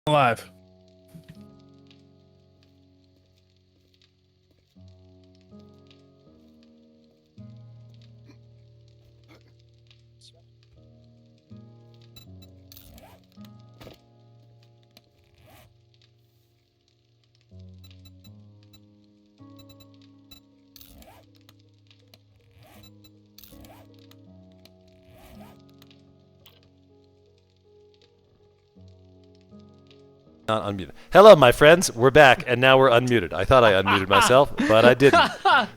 Alive. Not unmuted. Hello, my friends. We're back, and now we're unmuted. I thought I unmuted myself, but I didn't.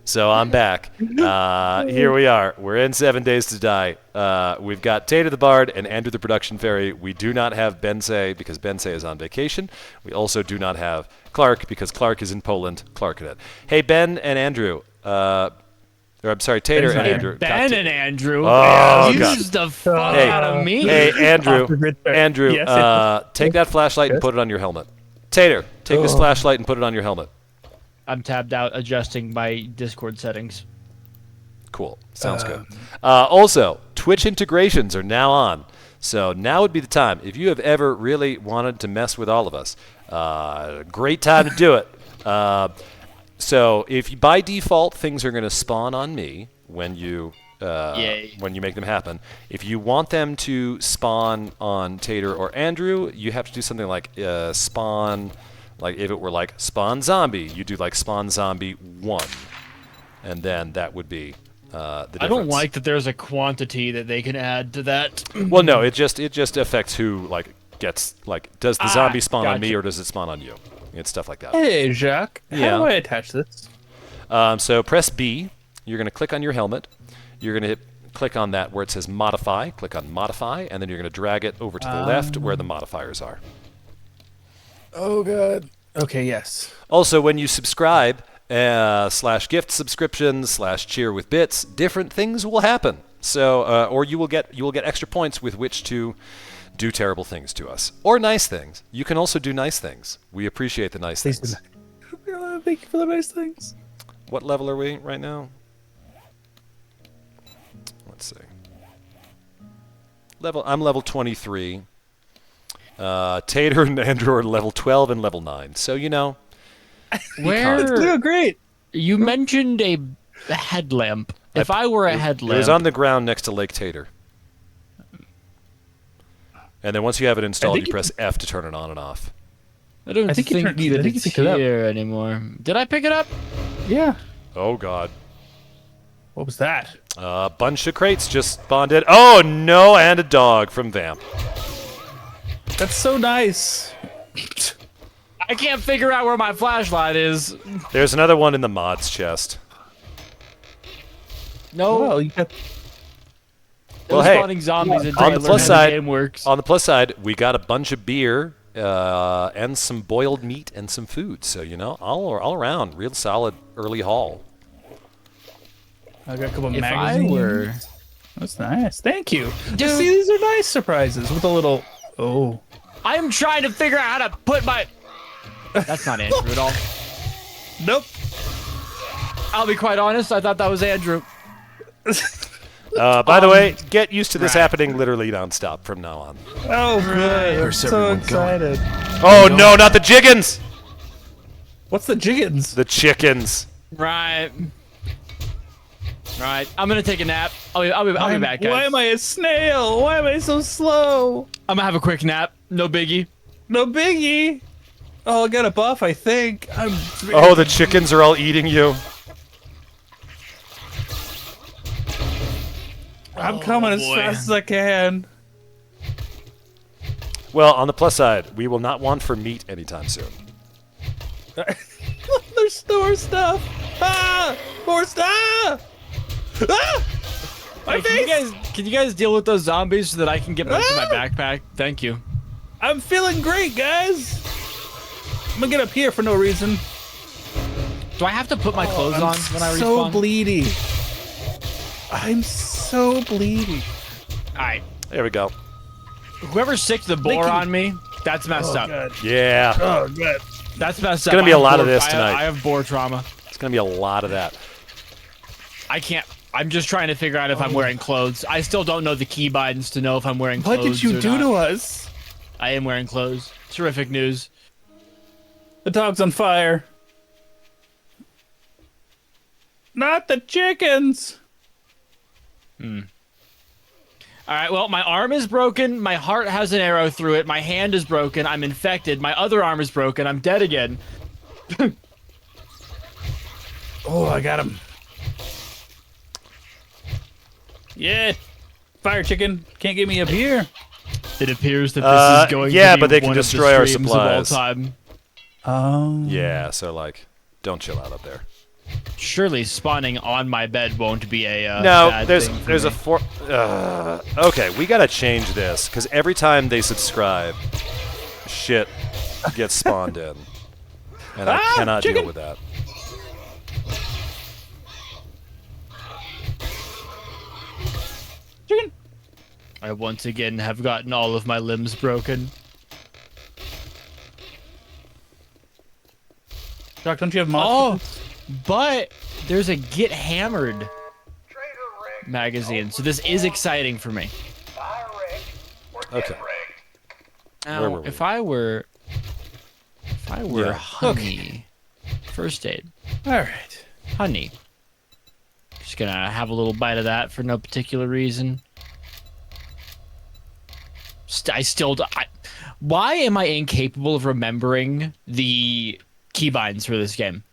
So I'm back. Here we are. We're in 7 Days to Die. We've got Tater the Bard and Andrew the Production Fairy. We do not have Bensei because Bensei is on vacation. We also do not have Clark because Clark is in Poland. Clark it. Hey, Ben and Andrew. Or I'm sorry, Tater and Andrew. Ben and Andrew. Oh, God. Use the fuck out of me. Hey, Andrew. Andrew, Yes, take that flashlight and put it on your helmet. Tater, take this flashlight and put it on your helmet. I'm tabbed out adjusting my Discord settings. Cool. Sounds good. Also, Twitch integrations are now on. So now would be the time. If you have ever really wanted to mess with all of us, great time to do it. So if by default things are going to spawn on me when you make them happen, if you want them to spawn on Tater or Andrew, you have to do something like spawn. Like if it were like spawn zombie, you do like spawn zombie 1, and then that would be the difference. I don't like that there's a quantity that they can add to that. Well, no, it just affects who gets does the zombie spawn on me or does it spawn on you? It's stuff like that. Hey, Jacques. How do I attach this? So press B. You're going to click on your helmet. You're going to click on that where it says Modify. Click on Modify, and then you're going to drag it over to the left where the modifiers are. Oh, God. Okay, yes. Also, when you subscribe, /gift subscriptions, /cheer with bits, different things will happen. So, or you will get extra points with which to do terrible things to us. Or nice things. You can also do nice things. We appreciate the nice things. Thank you for the nice things. What level are we right now? Let's see. I'm level 23. Tater and Andrew are level 12 and level 9. So, you know. Where? Doing great. You mentioned a headlamp. If I were a headlamp. It was on the ground next to Lake Tater. And then once you have it installed, you press F to turn it on and off. I think you it's picked it up. here anymore. Did I pick it up? Yeah. Oh, God. What was that? A bunch of crates just spawned in. Oh, no, and a dog from Vamp. That's so nice. I can't figure out where my flashlight is. There's another one in the mods chest. No. Well, you got... Well, hey, spawning zombies on the plus side, game works. on the plus side, we got a bunch of beer and some boiled meat and some food. So, you know, all around, real solid early haul. I got a couple of If magazines. I were... That's nice. Thank you. Dude. See, these are nice surprises with a little... Oh. I'm trying to figure out how to put my... That's not Andrew at all. Nope. I'll be quite honest, I thought that was Andrew. By the way, get used to this happening literally nonstop from now on. Oh, good. I'm so excited. Oh, no, not the jiggins! What's the jiggins? The chickens. Right. Right. I'm gonna take a nap. I'll be back, guys. Why am I a snail? Why am I so slow? I'm gonna have a quick nap. No biggie. No biggie. Oh, I got a buff, I think. Oh, the chickens are all eating you. I'm coming as fast as I can. Well, on the plus side, we will not want for meat anytime soon. There's more stuff. Ah! More stuff! Ah! My Hey, face! can you guys deal with those zombies so that I can get back to my backpack? Thank you. I'm feeling great, guys. I'm gonna get up here for no reason. Do I have to put my clothes on when I so respawn? bleedy. I'm so bleedy. Alright. There we go. Whoever sicked the boar on me, that's messed up. Good. Yeah. Oh, good. That's messed up. gonna be a I have lot of boar- this tonight. I have boar trauma. It's going to be a lot of that. I can't. I'm just trying to figure out if I'm wearing clothes. I still don't know the keybinds to know if I'm wearing What clothes did you or do not. to us? I am wearing clothes. Terrific news. The dog's on fire. Not the chickens. All right, well, my arm is broken. My heart has an arrow through it. My hand is broken. I'm infected. My other arm is broken. I'm dead again. Oh, I got him. Yeah. Fire chicken. Can't get me up here. It appears that this is going yeah, to be but they can one of destroy the our streams of all supplies. time. Oh. Yeah, so like, don't chill out up there. Surely spawning on my bed won't be a No, bad there's thing for there's me. a four. Okay, we gotta change this because every time they subscribe, shit gets spawned in, and I cannot deal chicken! with that. Chicken. I once again have gotten all of my limbs broken. Doc, don't you have mods? Oh, but there's a Get Hammered magazine, so this is exciting for me. Okay. Now, Where were we? if I were Yeah. honey, first aid, All right. honey. Just gonna have a little bite of that for no particular reason. Why am I incapable of remembering the keybinds for this game?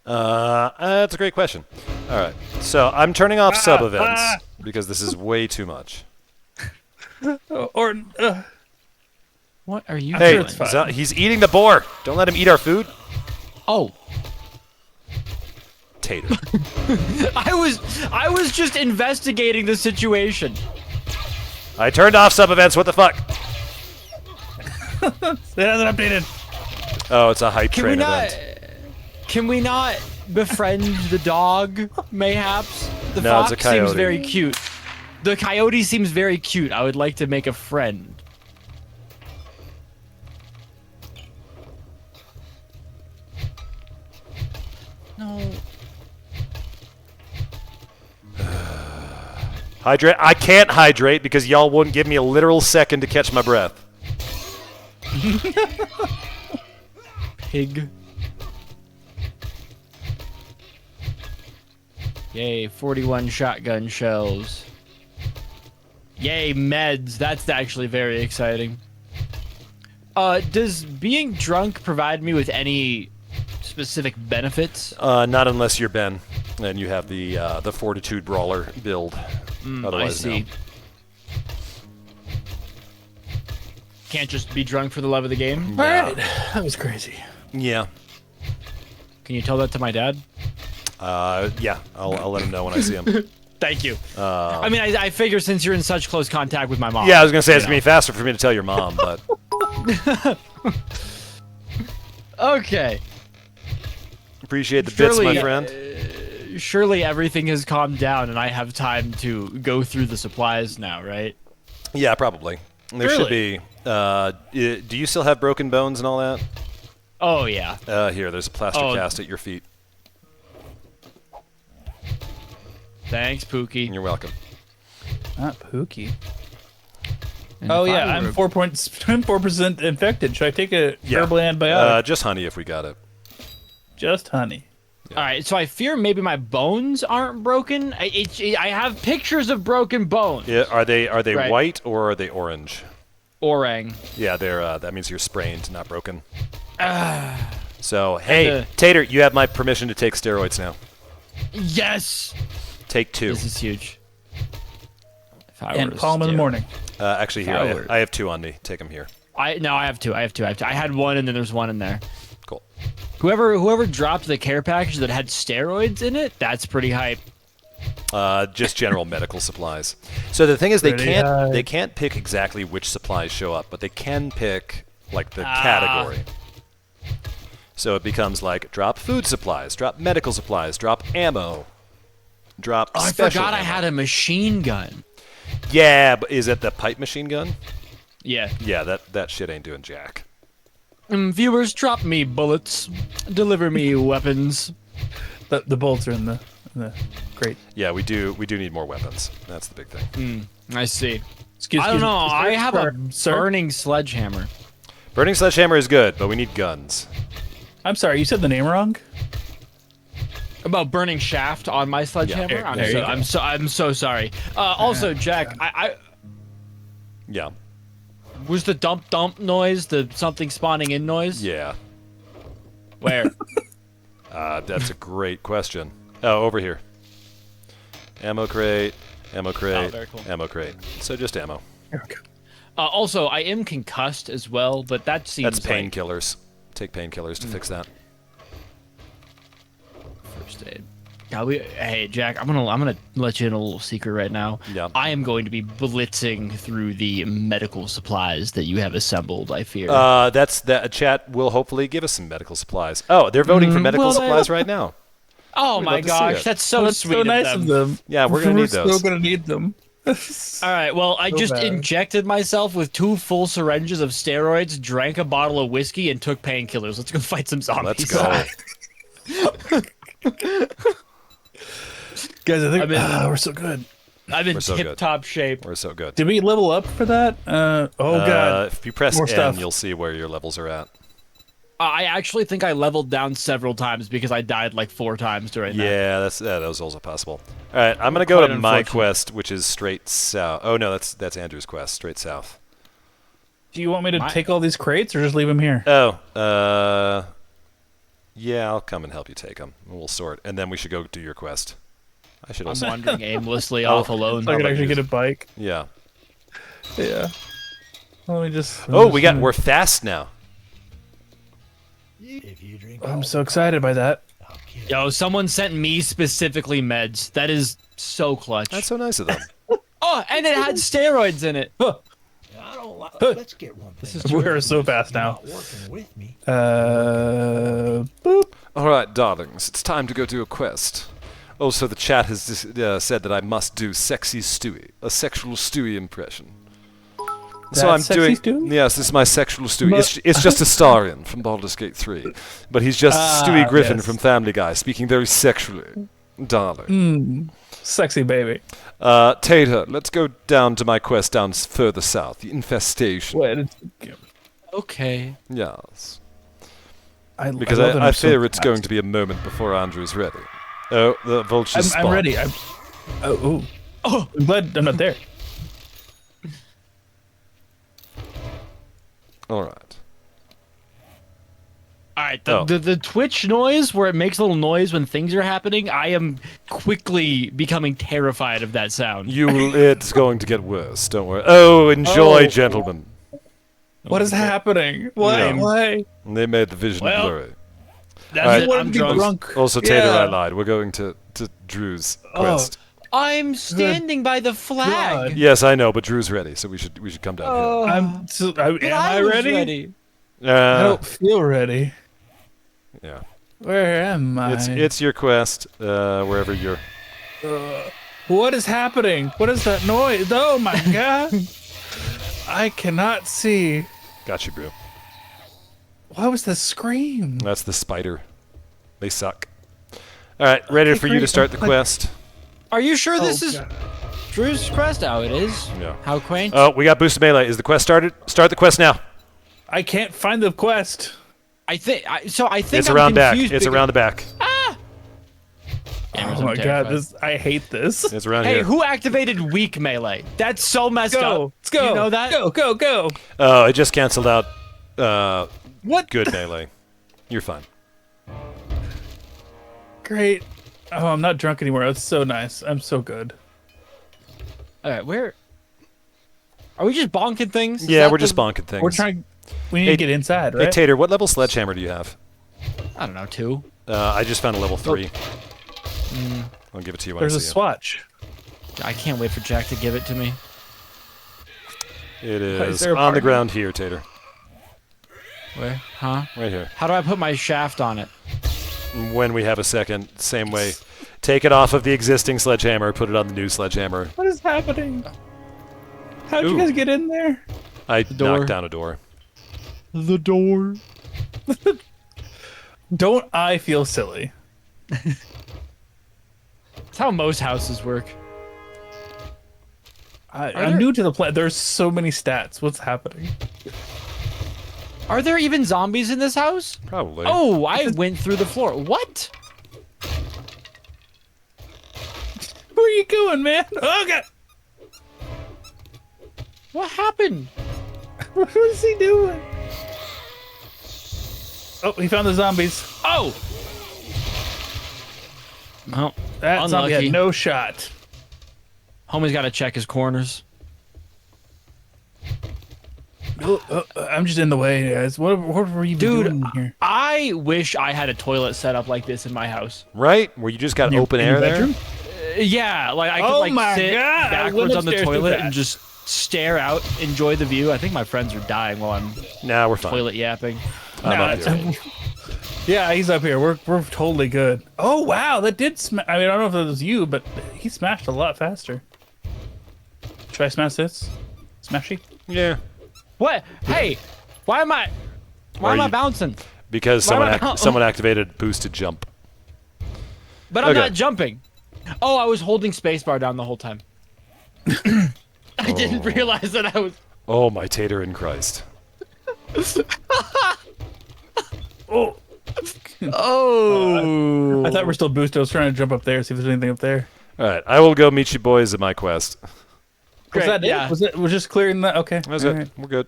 That's a great question. All right, so I'm turning off sub events because this is way too much. What are you Hey, doing? it's fine. he's eating the boar. Don't let him eat our food. Oh, Tater. I was just investigating the situation. I turned off sub events. What the fuck? It hasn't updated. Oh, it's a hype Can we train not? event. Can we not befriend the dog? Mayhaps the No, it's fox a coyote. seems very cute. The coyote seems very cute. I would like to make a friend. No. Hydrate. I can't hydrate because y'all wouldn't give me a literal second to catch my breath. Pig. Yay, 41 shotgun shells. Yay, meds. That's actually very exciting. Does being drunk provide me with any specific benefits? Not unless you're Ben and you have the Fortitude Brawler build. I Otherwise, see. no. Can't just be drunk for the love of the game? All right. That was crazy. Yeah. Can you tell that to my dad? Yeah. I'll let him know when I see him. Thank you. I mean, I figure since you're in such close contact with my mom. Yeah, I was gonna say it's you gonna be faster for me to tell your mom, but Okay. appreciate the bits, my Surely, friend. Surely everything has calmed down and I have time to go through the supplies now, right? Yeah, probably. There should be. Do you still have broken bones and all that? Oh, yeah. Here, there's a plaster cast at your feet. Thanks, Pookie. You're welcome. Not Pookie. And Oh if yeah, I I'm were- 4% infected. Should I take a Yeah. herbal antibiotic? Just honey if we got it. Just honey. All right, so I fear maybe my bones aren't broken. I have pictures of broken bones. Yeah, are they Right. white or are they orange? Orang. Yeah, they're. That means you're sprained, not broken. So hey, the- Tater, you have my permission to take steroids now. Yes! Take 2. This is huge. If I And were call him in the steroid- morning. Actually, here Forward. I have 2 on me. Take them here. I have two. I had one and then there's one in there. Cool. Whoever dropped the care package that had steroids in it, that's pretty hype. Just general medical supplies. So the thing is, they Pretty high. can't pick exactly which supplies show up, but they can pick like the category. So it becomes like drop food supplies, drop medical supplies, drop ammo, drop. Oh, I special forgot I ammo. had a machine gun. Yeah, but is it the pipe machine gun? Yeah. Yeah, that shit ain't doing jack. Viewers, drop me bullets. Deliver me weapons. The bolts are in the crate. Yeah, we do need more weapons. That's the big thing. I see. I don't know. I have a sir. burning sledgehammer. Burning sledgehammer is good, but we need guns. I'm sorry, you said the name wrong. About burning shaft on my sledgehammer. there you go. I'm so sorry. Also, Jack, I Yeah. was the dump noise the something spawning in noise? Yeah. Where? That's a great question. Oh, over here. Ammo crate, ammo crate, very cool. ammo crate. So just ammo. Here we go. Also, I am concussed as well, but that seems That's painkillers. Take painkillers to fix that. First aid. God, hey Jack, I'm gonna let you in a little secret right now. Yeah. I am going to be blitzing through the medical supplies that you have assembled. I fear. That's that. Chat will hopefully give us some medical supplies. Oh, they're voting for medical well, supplies right now. oh we'd my love to see gosh, it. that's so That's sweet so nice of of them. them. Yeah, we're gonna need those. Still gonna need them. All right, well, I just bad. injected myself with 2 full syringes of steroids, drank a bottle of whiskey, and took painkillers. Let's go fight some zombies. Let's go. Guys, I think I'm in- we're so good. I'm in We're so good. tip-top shape. We're so good. Did we level up for that? Oh god. If you press More N, stuff. you'll see where your levels are at. I actually think I leveled down several times because I died like 4 times during that. Yeah, that was also possible. All right, I'm gonna go Quite to my unfortunate. quest, which is straight south. Oh no, that's Andrew's quest, straight south. Do you want me to take all these crates or just leave them here? Oh, yeah, I'll come and help you take them. We'll sort, and then we should go do your quest. I should I'm also. wandering aimlessly off alone. So I can about actually you? get a bike. Yeah. Yeah. Let me just. Oh, we're fast now. If you drink I'm so excited by that. Yo, someone sent me specifically meds. That is so clutch. That's so nice of them. Oh, and it had steroids in it. Huh. I don't like. Let's get one thing. We're so fast You're now. not working with me. Boop. All right, darlings, it's time to go do a quest. Also, the chat has said that I must do sexy Stewie, a sexual Stewie impression. So That's I'm sexy doing. Stewie? Yes, this is my sexual Stewie. But- It's just a Starion from Baldur's Gate 3, but he's just Stewie Griffin yes. from Family Guy, speaking very sexually, darling. Sexy baby. Tater, let's go down to my quest down further south, the infestation. Wait, Okay. Yes, I because love that I I'm so fear it's fast. going to be a moment before Andrew's ready. Oh, the vultures I'm spawn. ready. Oh, I'm glad I'm not there. All right. All right, Oh. the Twitch noise where it makes a little noise when things are happening, I am quickly becoming terrified of that sound. It's going to get worse. Don't worry. Oh, enjoy, gentlemen. What is happening? Why? Yeah. Why? They made the vision Well, blurry. That's Alright. it, wanted I'm to be drunk. drunk. Also, Tater, Yeah. I lied. We're going to Drew's quest. I'm standing by the flag. God. Yes, I know, but Drew's ready, so we should come down Am I was ready? here. I don't feel ready. Yeah. Where am I? It's your quest, wherever you're. What is happening? What is that noise? Oh my god! I cannot see. Got you, Brew. What was the scream? That's the spider. They suck. All right, ready Okay, for you to great. start the quest. Are you sure this Oh, is God. Drew's quest? Oh, it is. Yeah. How quaint. Oh, we got boosted melee. Is the quest started? Start the quest now. I can't find the quest. I think. It's It's I'm around back. confused It's because- around the back. Damn, Oh I'm my god! terrified. I hate this. It's around Hey, here. who activated weak melee? That's so messed Go! up. Let's go! You know that? Go! Oh, it just canceled out. What? Good melee. You're fine. Great. Oh, I'm not drunk anymore. That's so nice. I'm so good. All right, where? Are we just bonking things? Is Yeah, that we're just the- bonking things. We're trying. We need Hey, to get inside, Hey, right? Tater, what level sledgehammer do you have? I don't know, 2. I just found a level 3. I'll give it to you when There's I a see swatch. I can't wait for Jack to give it to me. it. It Is is there a on the partner? ground here, Tater. Where? Huh? Right here. How do I put my shaft on it? When we have a second, same way. Take it off of the existing sledgehammer, put it on the new sledgehammer. What is happening? How'd Ooh. you guys get in there? I door. knocked down a door. The door. Don't I feel silly? That's how most houses work. I'm new to the planet. There's so many stats. What's happening? Are there even zombies in this house? Probably. Oh, I went through the floor. What? Where are you going, man? Oh god! What happened? What is he doing? Oh, he found the zombies. Oh! Oh, That zombie unlucky. had no shot. Homie's got to check his corners. I'm just in the way, guys. What were you doing here? I wish I had a toilet set up like this in my house. Right? Where you just got open in air your there? bedroom? Yeah, like I could Oh like my sit God, I backwards went on the upstairs to toilet that. and just stare out, enjoy the view. I think my friends are dying while I'm Nah, we're fine. toilet yapping. I'm up Nah, here. Yeah, he's up here. We're totally good. Oh wow, that did. I mean, I don't know if it was you, but he smashed a lot faster. Should I smash this? Smashy? Yeah. What? Hey, why am I you- bouncing? Because Why someone am I- someone activated boosted jump. But I'm Okay. not jumping. Oh, I was holding spacebar down the whole time. I didn't realize that I was. Oh my tater in Christ. Oh, Oh. I thought we're still boosted. I was trying to jump up there, see if there's anything up there. All right, I will go meet you boys at my quest. Great, Was that yeah. it? Was it? Was just clearing that? Okay. That's all it. right. We're good.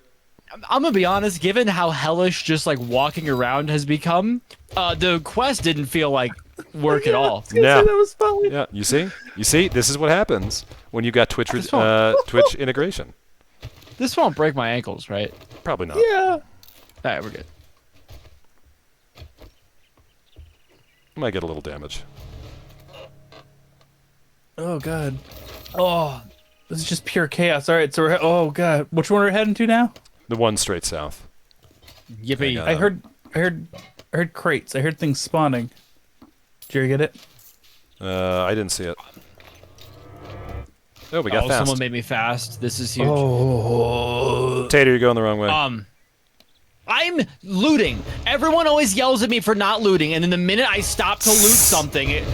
I'm gonna be honest. Given how hellish just like walking around has become, the quest didn't feel like work at all. Yeah. That was fun. Yeah. You see? You see? This is what happens when you got Twitch This one. Twitch integration. This won't break my ankles, right? Probably not. Yeah. All right, we're good. Might get a little damage. Oh god. Oh, this is just pure chaos. All right, so we're oh god, which one are we heading to now? The one straight south. Yippee! Hang on. I heard crates. I heard things spawning. Did you ever get it? I didn't see it. Oh, we got Oh, fast. someone made me fast. This is huge. Oh. Tater, you're going the wrong way. I'm looting. Everyone always yells at me for not looting, and then the minute I stop to loot something,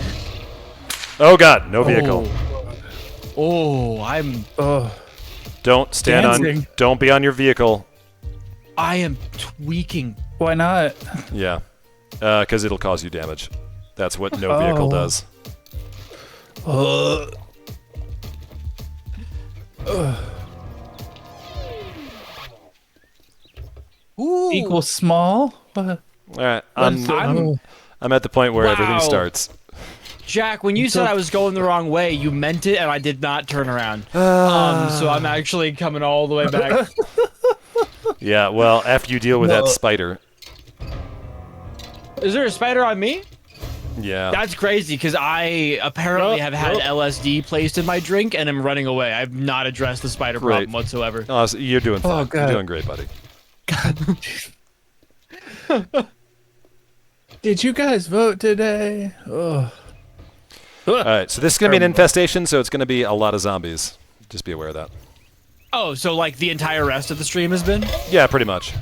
Oh god, no vehicle. I'm Don't stand Dancing. on. Don't be on your vehicle. I am tweaking. Why not? Yeah, because it'll cause you damage. That's what no vehicle Oh. does. Ooh. Equals small. What? All right, That's- I'm at the point where everything Wow. starts. Jack, when you said I was going the wrong way, you meant it, and I did not turn around. So I'm actually coming all the way back. Yeah, well, after you deal with that spider. Is there a spider on me? Yeah. That's crazy, because I apparently have had LSD placed in my drink, and am running away. I've not addressed the spider Great. problem whatsoever. Oh, so you're doing fine. God. You're doing great, buddy. Did you guys vote today? Oh. All right, so this is gonna be an infestation, so it's gonna be a lot of zombies. Just be aware of that. Oh, so like the entire rest of the stream has been? Yeah, pretty much.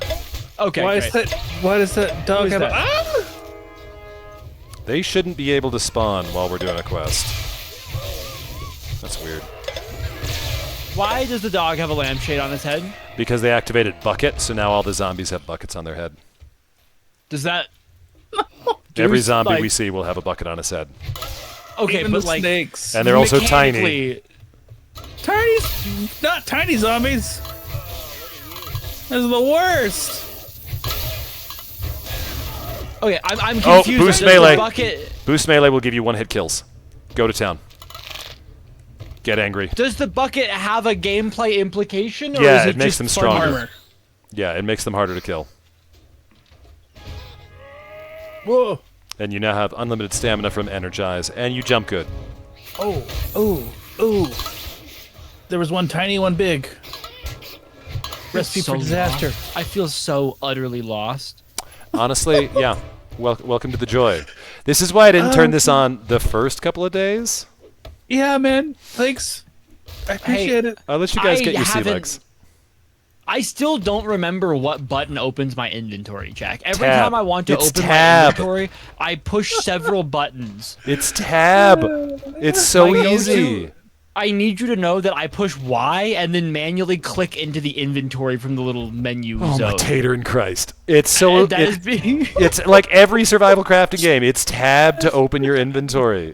Okay, Why great. is that? Why does that dog is have? that? Ah! They shouldn't be able to spawn while we're doing a quest. That's weird. Why does the dog have a lampshade on his head? Because they activated bucket, so now all the zombies have buckets on their head. Does that... Every zombie like- we see will have a bucket on his head. Okay, Even but the like... snakes. And they're also tiny. mechanically- Tiny, not tiny zombies. Those are the worst. Okay, I'm Oh, confused. boost Does the melee. bucket... Boost melee will give you 1-hit kills. Go to town. Get angry. Does the bucket have a gameplay implication, or Yeah, is it it makes just them fun stronger. armor? Yeah, it makes them harder to kill. Whoa. And you now have unlimited stamina from Energize, and you jump good. Oh. There was one tiny, one big. Recipe So for disaster. lost. I feel so utterly lost. Honestly, yeah. Welcome to the joy. This is why I didn't turn this on the first couple of days. Yeah, man. Thanks. I appreciate it. I'll let you guys I get your sea haven't- legs. I still don't remember what button opens my inventory, Jack. Every Tab. time I want to It's open tab. my inventory, I push several buttons. It's tab. It's so My go-to- easy. I need you to know that I push Y and then manually click into the inventory from the little menu Oh zone. my tater in Christ! It's so And that is being it's like every survival crafting game. It's tab to open your inventory.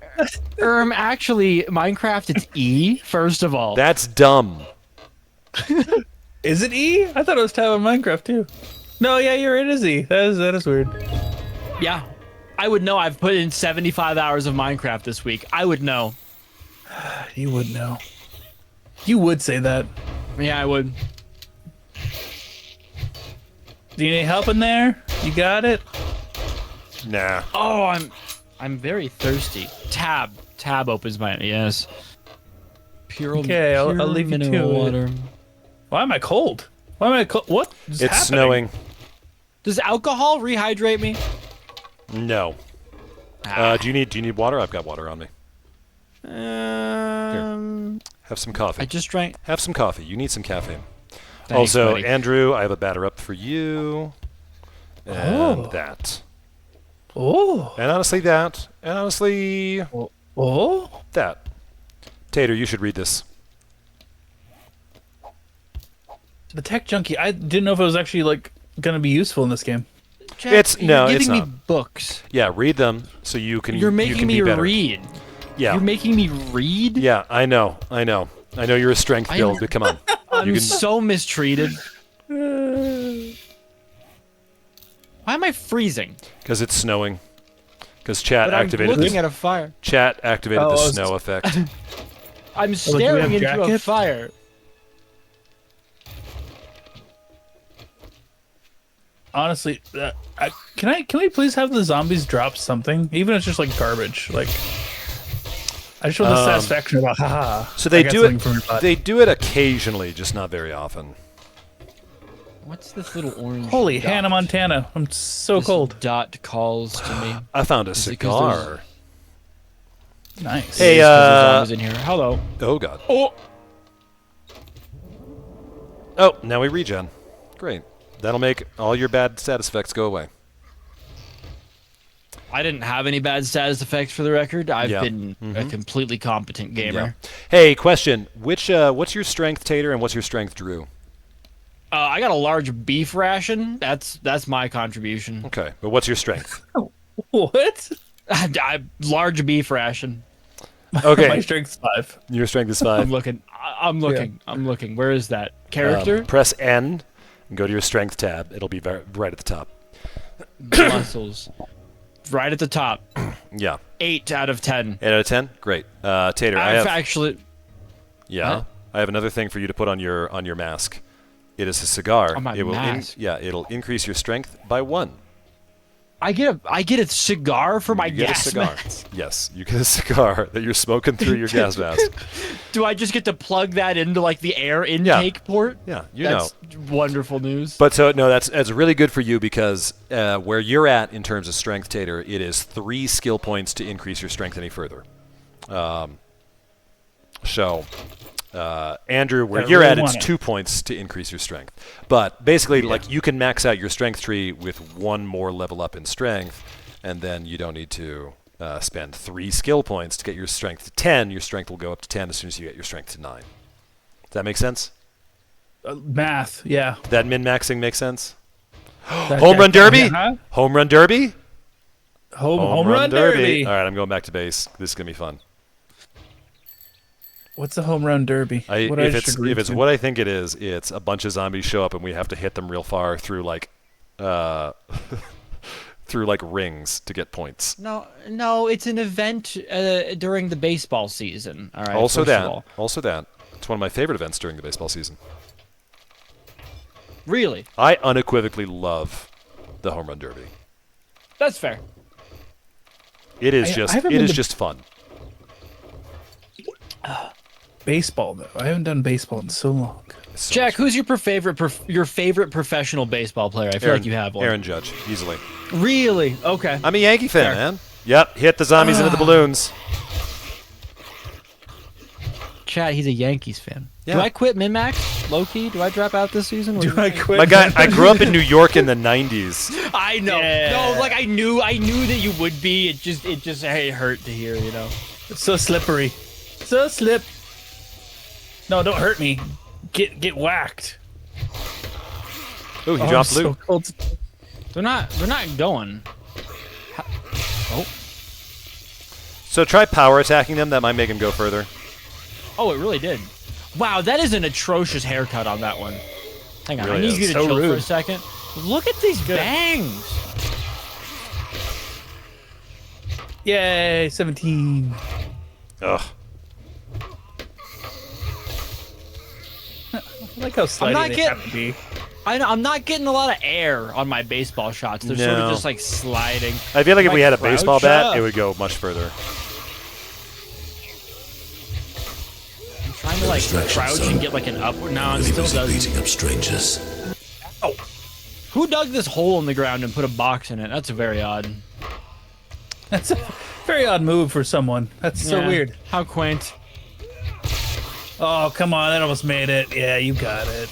actually Minecraft it's E first of all. That's dumb. Is it E? I thought it was tab on Minecraft too. No, yeah, you're right. It is E. That is weird. Yeah. I would know. I've put in 75 hours of Minecraft this week. I would know. You would know. You would say that. Yeah, I would. Do you need help in there? You got it. Nah. Oh, I'm very thirsty. Tab opens my yes. Pure. Okay, I'll leave you mineral to it. water. Why am I cold? Why am I cold? What is It's happening? snowing. Does alcohol rehydrate me? No. Do you need water? I've got water on me. Have some coffee. I just drank. Have some coffee. You need some caffeine. Thanks, Also, buddy. Andrew, I have a batter up for you. And that. Oh. And honestly, that. And honestly, Oh. that. Tater, you should read this. The tech junkie. I didn't know if it was actually like gonna be useful in this game. Jack, It's- no, you're it's giving me not. books. Yeah, read them so you can. You're you making can me be better. read. Yeah. You're making me read. Yeah, I know. I know you're a strength I- build, but come on. I'm You can- so mistreated. Why am I freezing? Because it's snowing. Because chat But I'm activated looking the at a fire. chat activated the Oh, it's- snow effect. I'm do we staring have into a jackets? fire. Honestly, can we please have the zombies drop something, even if it's just like garbage? Like, I just want the satisfaction about haha. So they I got do something it. from your butt. They do it occasionally, just not very often. What's this little orange? Holy dot? Hannah Montana! I'm so This cold. Dot calls to me. I found a Is it 'cause there's- cigar. Nice. Hey, It's 'cause there's zombies in here. Hello. Oh god. Oh. Oh, now we regen. Great. That'll make all your bad status effects go away. I didn't have any bad status effects for the record. I've Yeah. been a completely competent gamer. Hey, question. What's your strength, Tater, and what's your strength, Drew? I got a large beef ration. That's my contribution. Okay, but what's your strength? What? Large beef ration. My Okay, strength's 5. your strength is I'm 5. looking. I'm looking. I'm looking. Where is that character? Press N and go to your strength tab. It'll be right at the top. Muscles. Right at the top. Yeah. 8 out of 10. 8 out of 10? Great. Tater, I I've have actually. yeah. What? I have another thing for you to put on your mask. It is a cigar. On my it will mask? it'll increase your strength by 1. I get a cigar for my You get gas a cigar. mask. Yes, you get a cigar that you're smoking through your gas mask. Do I just get to plug that into like the air intake port? Yeah, That's wonderful news. But so no, that's really good for you because where you're at in terms of strength, Tater, it is 3 skill points to increase your strength any further. Andrew, where I you're really at, it's want it. 2 points to increase your strength. But basically, like you can max out your strength tree with 1 more level up in strength, and then you don't need to spend 3 skill points to get your strength to 10. Your strength will go up to 10 as soon as you get your strength to 9. Does that make sense? Math, yeah. That min-maxing makes sense? That Home guy- run derby? Huh? Home run derby? Home run derby. All right, I'm going back to base. This is going to be fun. What's a home run derby? If it's what I think it is, it's a bunch of zombies show up and we have to hit them real far through like through like rings to get points. No, it's an event during the baseball season. All right. Also first of all. that. It's one of my favorite events during the baseball season. Really? I unequivocally love the home run derby. That's fair. It is I haven't been to- just fun. baseball though. I haven't done baseball in so long. It's so Jack, much who's your favorite professional baseball player? I feel like you have one. Aaron Judge, easily. Really? Okay. I'm a Yankee fan, Fair. man. Yep, hit the zombies into the balloons. Chad, he's a Yankees fan. Yeah. Do I quit min-max? Low-key? Do I drop out this season? What do you I think? quit? My guy, I grew up in New York in the 90s. I know. Yeah. No, like I knew that you would be. It just hurt to hear, you know. It's so slippery. So slip. No, don't hurt me. Get whacked. Ooh, he Oh, dropped I'm loot. so cold. They're not going. So try power attacking them. That might make him go further. Oh, it really did. Wow, that is an atrocious haircut on that one. Hang on, Really I need is. you to So chill for a rude. second. Look at these bangs. Yay, 17. Ugh. I like how slidey not they get- have to be. I'm not getting a lot of air on my baseball shots. They're sort of No. just like sliding. I feel like if Like we had a crouch baseball bat, up. it would go much further. I'm trying to like crouch and get like an upward. No, it still doesn't. Beating up strangers. Who dug this hole in the ground and put a box in it? That's very odd. That's a very odd move for someone. That's so Yeah, weird. How quaint. Oh, come on. That almost made it. Yeah, you got it.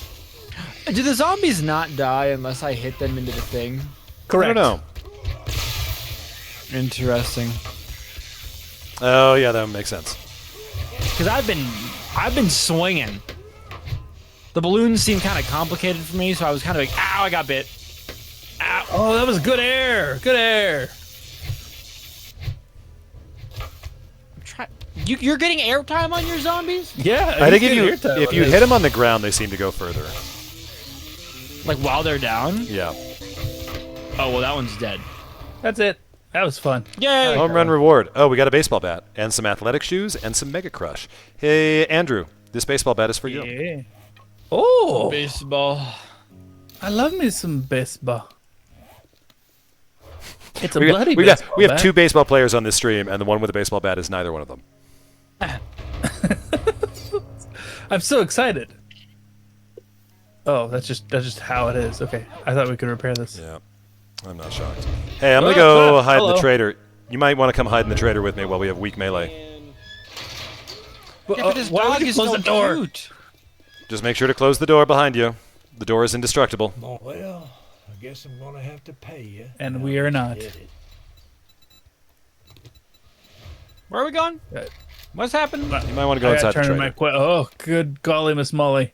Do the zombies not die unless I hit them into the thing? Correct. I don't know. Interesting. Oh yeah, that would make sense. Because I've been swinging. The balloons seem kind of complicated for me, so I was kind of like, ow, I got bit. Ow. Oh, that was good air. Good air. You're getting airtime on your zombies? Yeah. I think he's getting if airtime you on hit this. them on the ground, they seem to go further. Like while they're down? Yeah. Oh, well, that one's dead. That's it. That was fun. Yay! Home run reward. Oh, we got a baseball bat and some athletic shoes and some Mega Crush. Hey, Andrew, this baseball bat is for you. Yeah. Oh, Baseball. I love me some baseball. It's a We, bloody we baseball have bat. two baseball players on this stream, and the one with the baseball bat is neither one of them. I'm so excited. Oh, that's just how it is. Okay, I thought we could repair this. Yeah, I'm not shocked. Hey, I'm gonna go hide in the hello. trader. You might want to come hide in the trader with me while we have weak melee. Yeah, but this why would dog you is close so the door? cute. Just make sure to close the door behind you. The door is indestructible. Oh, well, I guess I'm gonna have to pay you. And we are not. Get it. Where are we going? What's happened? You might want to go I inside gotta the turn trader. my oh, good golly, Miss Molly.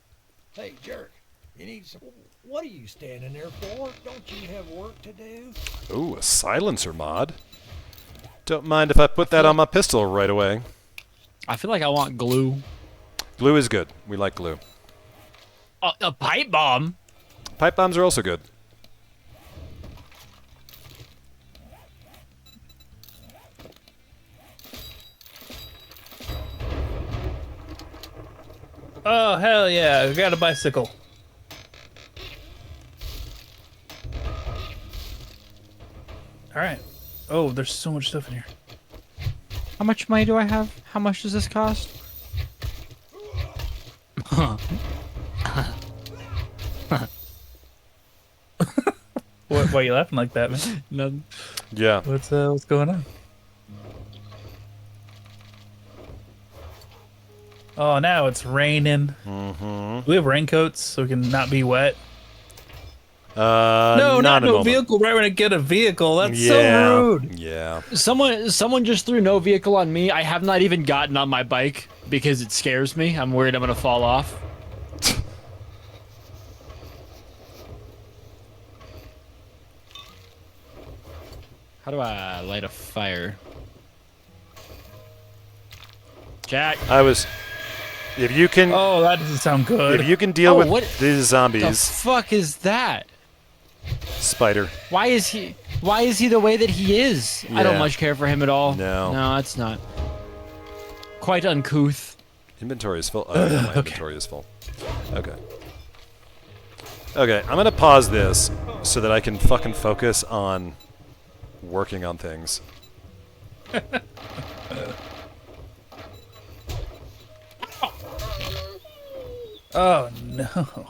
Hey, jerk. You need some. What are you standing there for? Don't you have work to do? Ooh, a silencer mod. Don't mind if I put that on my pistol right away. I feel like I want glue. Glue is good. We like glue. A pipe bomb? Pipe bombs are also good. Oh hell yeah! We got a bicycle. All right. Oh, there's so much stuff in here. How much money do I have? How much does this cost? Why are you laughing like that, man? None. Yeah. What's going on? Oh, now it's raining. Mm-hmm. We have raincoats so we can not be wet. No, not in a no moment. vehicle. Right when I get a vehicle, that's Yeah. so rude. Yeah. Someone just threw no vehicle on me. I have not even gotten on my bike because it scares me. I'm worried I'm gonna fall off. How do I light a fire? Jack. I was. If you can, Oh, that doesn't sound good. if you can deal Oh, with what- these The zombies, fuck is that? spider. Why is he the way that he is? I don't Yeah. much care for him at all. No. No, it's not. Quite uncouth. Inventory is full. Oh, yeah, my inventory is full. Okay. Okay, I'm gonna pause this so that I can fucking focus on working on things. Oh no.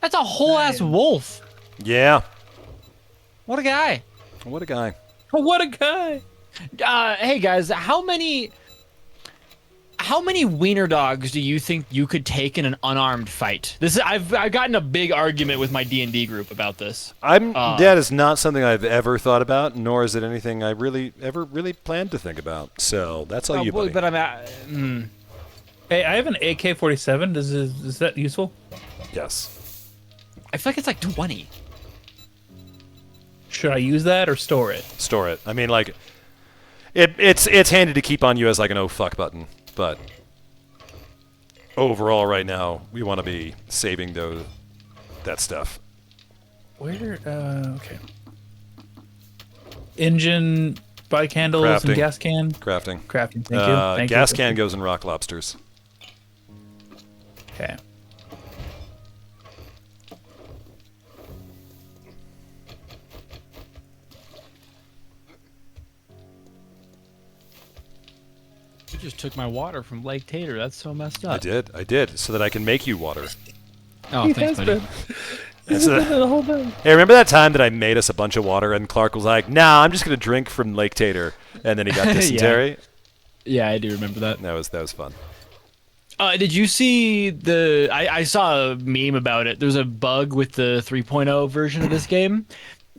That's a whole ass wolf. Yeah. What a guy. What a guy. What a guy. Hey guys, how many wiener dogs do you think you could take in an unarmed fight? I've gotten a big argument with my D&D group about this. That is not something I've ever thought about, nor is it anything I ever really planned to think about. So that's all you, buddy. But I'm at, Hey, I have an AK-47. Is that useful? Yes. I feel like it's like 20. Should I use that or store it? Store it. I mean, like, it's handy to keep on you as like an oh fuck button, but overall, right now, we want to be saving that stuff. Where? Okay. Engine, bike handles, Crafting. and gas can. Crafting. Crafting. Thank you. Thank Gas you. can goes in rock lobsters. Okay. You just took my water from Lake Tater. That's so messed up. I did, so that I can make you water. Oh, thanks, buddy. The whole time. Hey, remember that time that I made us a bunch of water and Clark was like, "Nah, I'm just gonna drink from Lake Tater," and then he got dysentery. Yeah, I do remember that. That was fun. Did you see the? I saw a meme about it. There's a bug with the 3.0 version of this game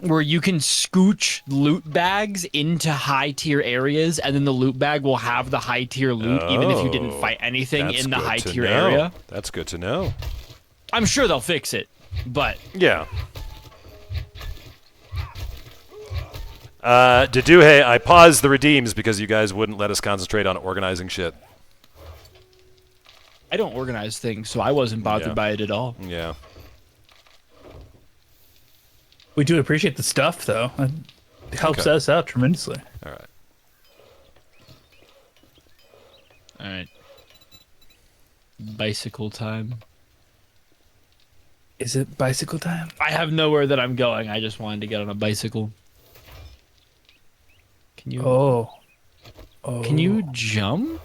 where you can scooch loot bags into high tier areas, and then the loot bag will have the high tier loot even if you didn't fight anything That's in the good high to tier know. area. That's good to know. I'm sure they'll fix it, but Yeah. Deduhe, I paused the redeems because you guys wouldn't let us concentrate on organizing shit. I don't organize things, so I wasn't bothered Yeah. by it at all. Yeah. We do appreciate the stuff, though. It helps Okay. us out tremendously. All right. All right. Bicycle time. Is it bicycle time? I have nowhere that I'm going. I just wanted to get on a bicycle. Can you? Oh. Can you jump?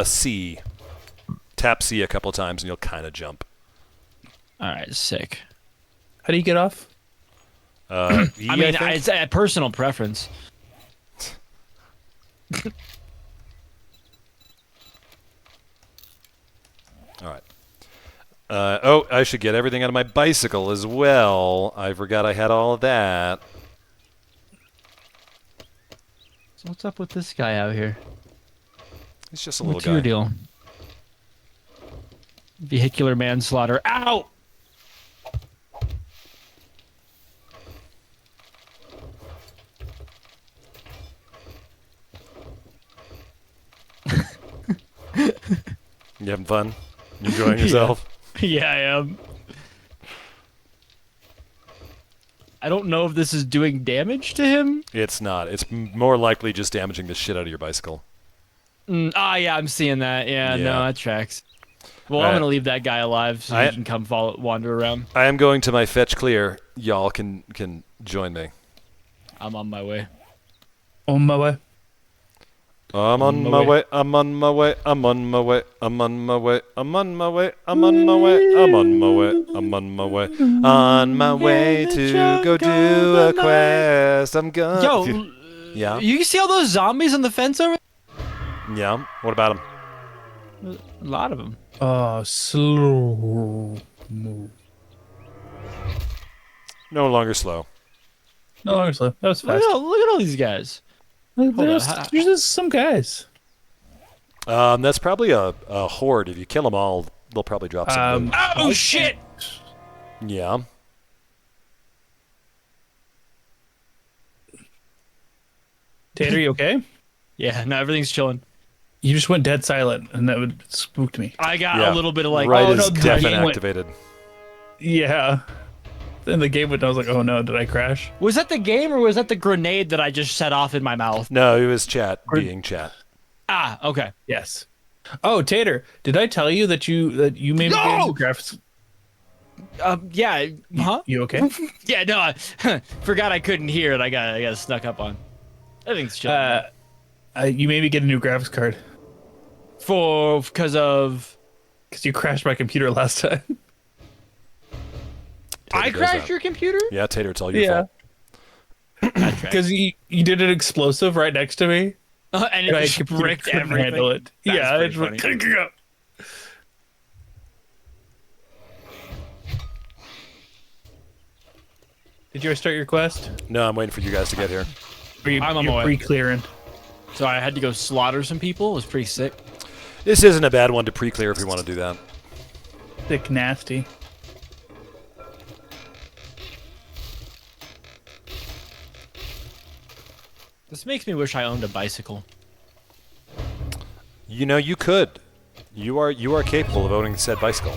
C. Tap C a couple times and you'll kind of jump. All right, sick. How do you get off? E, I mean, think? it's a personal preference. All right. Oh, I should get everything out of my bicycle as well. I forgot I had all of that. So what's up with this guy out here? He's just a What's little your guy. deal? Vehicular manslaughter. Ow! You having fun? You enjoying yourself? Yeah, I am. I don't know if this is doing damage to him. It's not. It's more likely just damaging the shit out of your bicycle. Yeah, I'm seeing that. Yeah, Yeah. no, that tracks. Well, I'm Alright. gonna leave that guy alive so he can come wander around. I am going to my fetch clear. Y'all can join me. I'm on my way. On my way. I'm on my way. I'm on my way. I'm on my way. I'm on my way. I'm on my way. I'm on my way. I'm on my way. I'm on my way. On my way to go do a quest. I'm going. Yo, Yeah. you see all those zombies on the fence over? Yeah. What about him? A lot of them. Slow move. No longer slow. No longer slow. That was Look fast. at all these guys. There's just some guys. That's probably a horde. If you kill them all, they'll probably drop some loot. Oh shit! Yeah. Tater, you okay? Yeah, no, everything's chilling. You just went dead silent, and that would spooked me. I got Yeah. a little bit of like, right oh is no, def game went- activated. Yeah. Then the game went, I was like, oh no, did I crash? was that the game or was that the grenade that I just set off in my mouth? No, it was chat being chat. Ah, okay. Yes. Oh, Tater, did I tell you that you made me get No! new graphics? Yeah, huh? You okay? Yeah, no, I forgot I couldn't hear it. I got snuck up on. Everything's chilling. You made me get a new graphics card Because of because you crashed my computer last time. I goes crashed out. your computer. Yeah, Tater, it's all your fault. Because you did an explosive right next to me. And it I just bricked couldn't everything. handle it. That's Yeah, pretty it funny. went. Did you start your quest? No, I'm waiting for you guys to get here. Or you, I'm on you're my way. pre-clearing? So I had to go slaughter some people. It was pretty sick. This isn't a bad one to pre-clear if you want to do that. Thick nasty. This makes me wish I owned a bicycle. You know, you could. You are capable of owning said bicycle.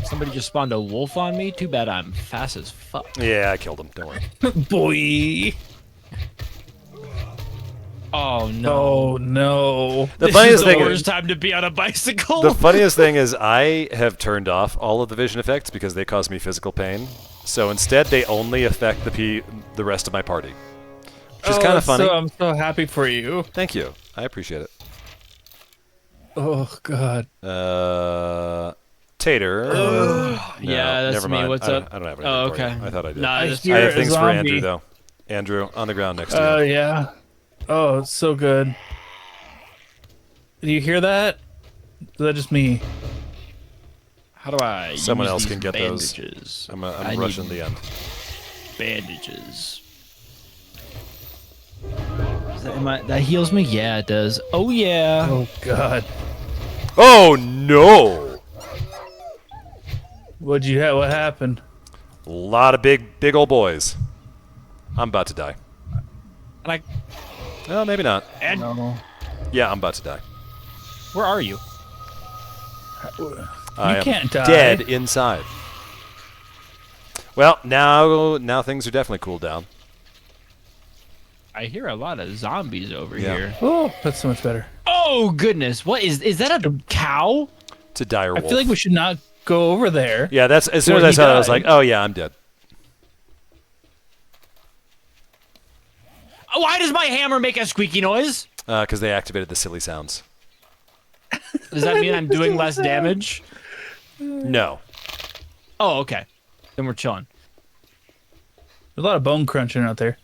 Somebody just spawned a wolf on me. Too bad I'm fast as fuck. Yeah, I killed him. Don't worry. Boy. Oh no. Oh no. The This funniest is the thing worst time to be on a bicycle. The funniest thing is I have turned off all of the vision effects because they cause me physical pain. So instead, they only affect the rest of my party, which is kind of funny. So, I'm so happy for you. Thank you. I appreciate it. Oh god. Tater. Yeah, that's never me. mind. What's I up? don't have anything Oh, for you. okay. I thought I did. Nah, I just- hear I have a things for zombie. Andrew though. Andrew on the ground next to Oh you. yeah. Oh, it's so good. Do you hear that? Is that just me? How do I? Someone use else these can get those. bandages? I'm I rushing need the end. bandages. That heals me? Yeah, it does. Oh yeah. Oh god. Oh no! What'd you have? What happened? A lot of big old boys. I'm about to die. And I, No, maybe not. and No. Yeah, I'm about to die. where are you? I am can't die. dead inside. Well, now things are definitely cooled down. I hear a lot of zombies over Yeah. here. Oh, that's so much better. Oh goodness! What is that? A cow? To dire I wolf. feel like we should not go over there. Yeah, that's as soon as Well, I he saw it, I was died. like, oh yeah, I'm dead. Oh, why does my hammer make a squeaky noise? Because they activated the silly sounds. Does that mean I'm doing less damage? No. Oh, okay. Then we're chilling. There's a lot of bone crunching out there.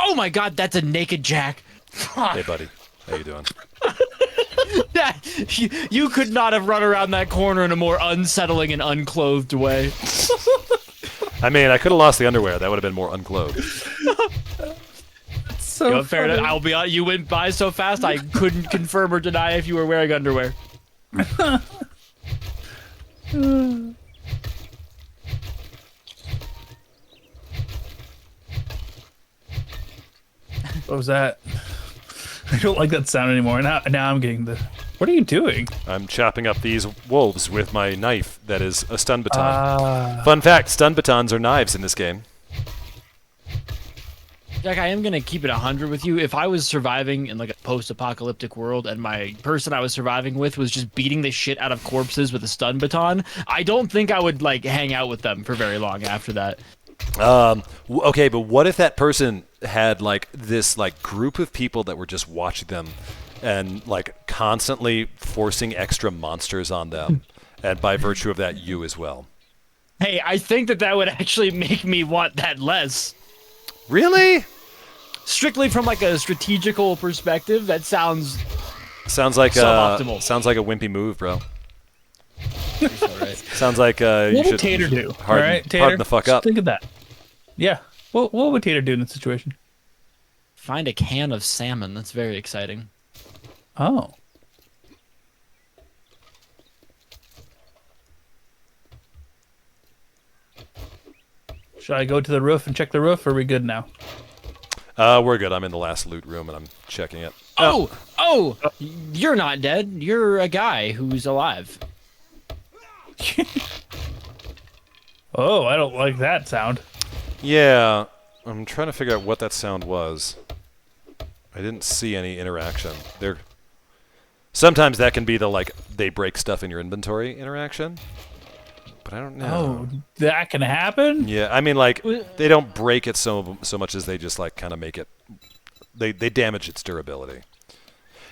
Oh my god, that's a naked Jack. Hey, buddy. How you doing? You could not have run around that corner in a more unsettling and unclothed way. I mean, I could have lost the underwear. That would have been more unclothed. So You know, fair enough. I'll be honest, you went by so fast I couldn't confirm or deny if you were wearing underwear. What was that? I don't like that sound anymore. Now I'm getting the. What are you doing? I'm chopping up these wolves with my knife that is a stun baton. Ah. Fun fact, stun batons are knives in this game. Jack, I am gonna keep it 100 with you. If I was surviving in like a post-apocalyptic world and my person I was surviving with was just beating the shit out of corpses with a stun baton, I don't think I would like hang out with them for very long after that. Okay, but what if that person had like this like group of people that were just watching them and like constantly forcing extra monsters on them, and by virtue of that, you as well? Hey, I think that would actually make me want that less. Really? Strictly from like a strategical perspective, that sounds Sounds like Suboptimal. sounds like a wimpy move, bro. Sounds like you What would should Tater do? harden, All right, Tater. harden the fuck just up. Think of that. Yeah. What would Tater do in this situation? find a can of salmon. That's very exciting. Oh. Should I go to the roof and check the roof, or are we good now? We're good. I'm in the last loot room and I'm checking it. Oh, you're not dead. You're a guy who's alive. Oh, I don't like that sound. Yeah, I'm trying to figure out what that sound was. I didn't see any interaction. Sometimes that can be the like they break stuff in your inventory interaction, but I don't know. Oh, that can happen? Yeah, I mean like they don't break it so much as they just like kind of make it. They damage its durability.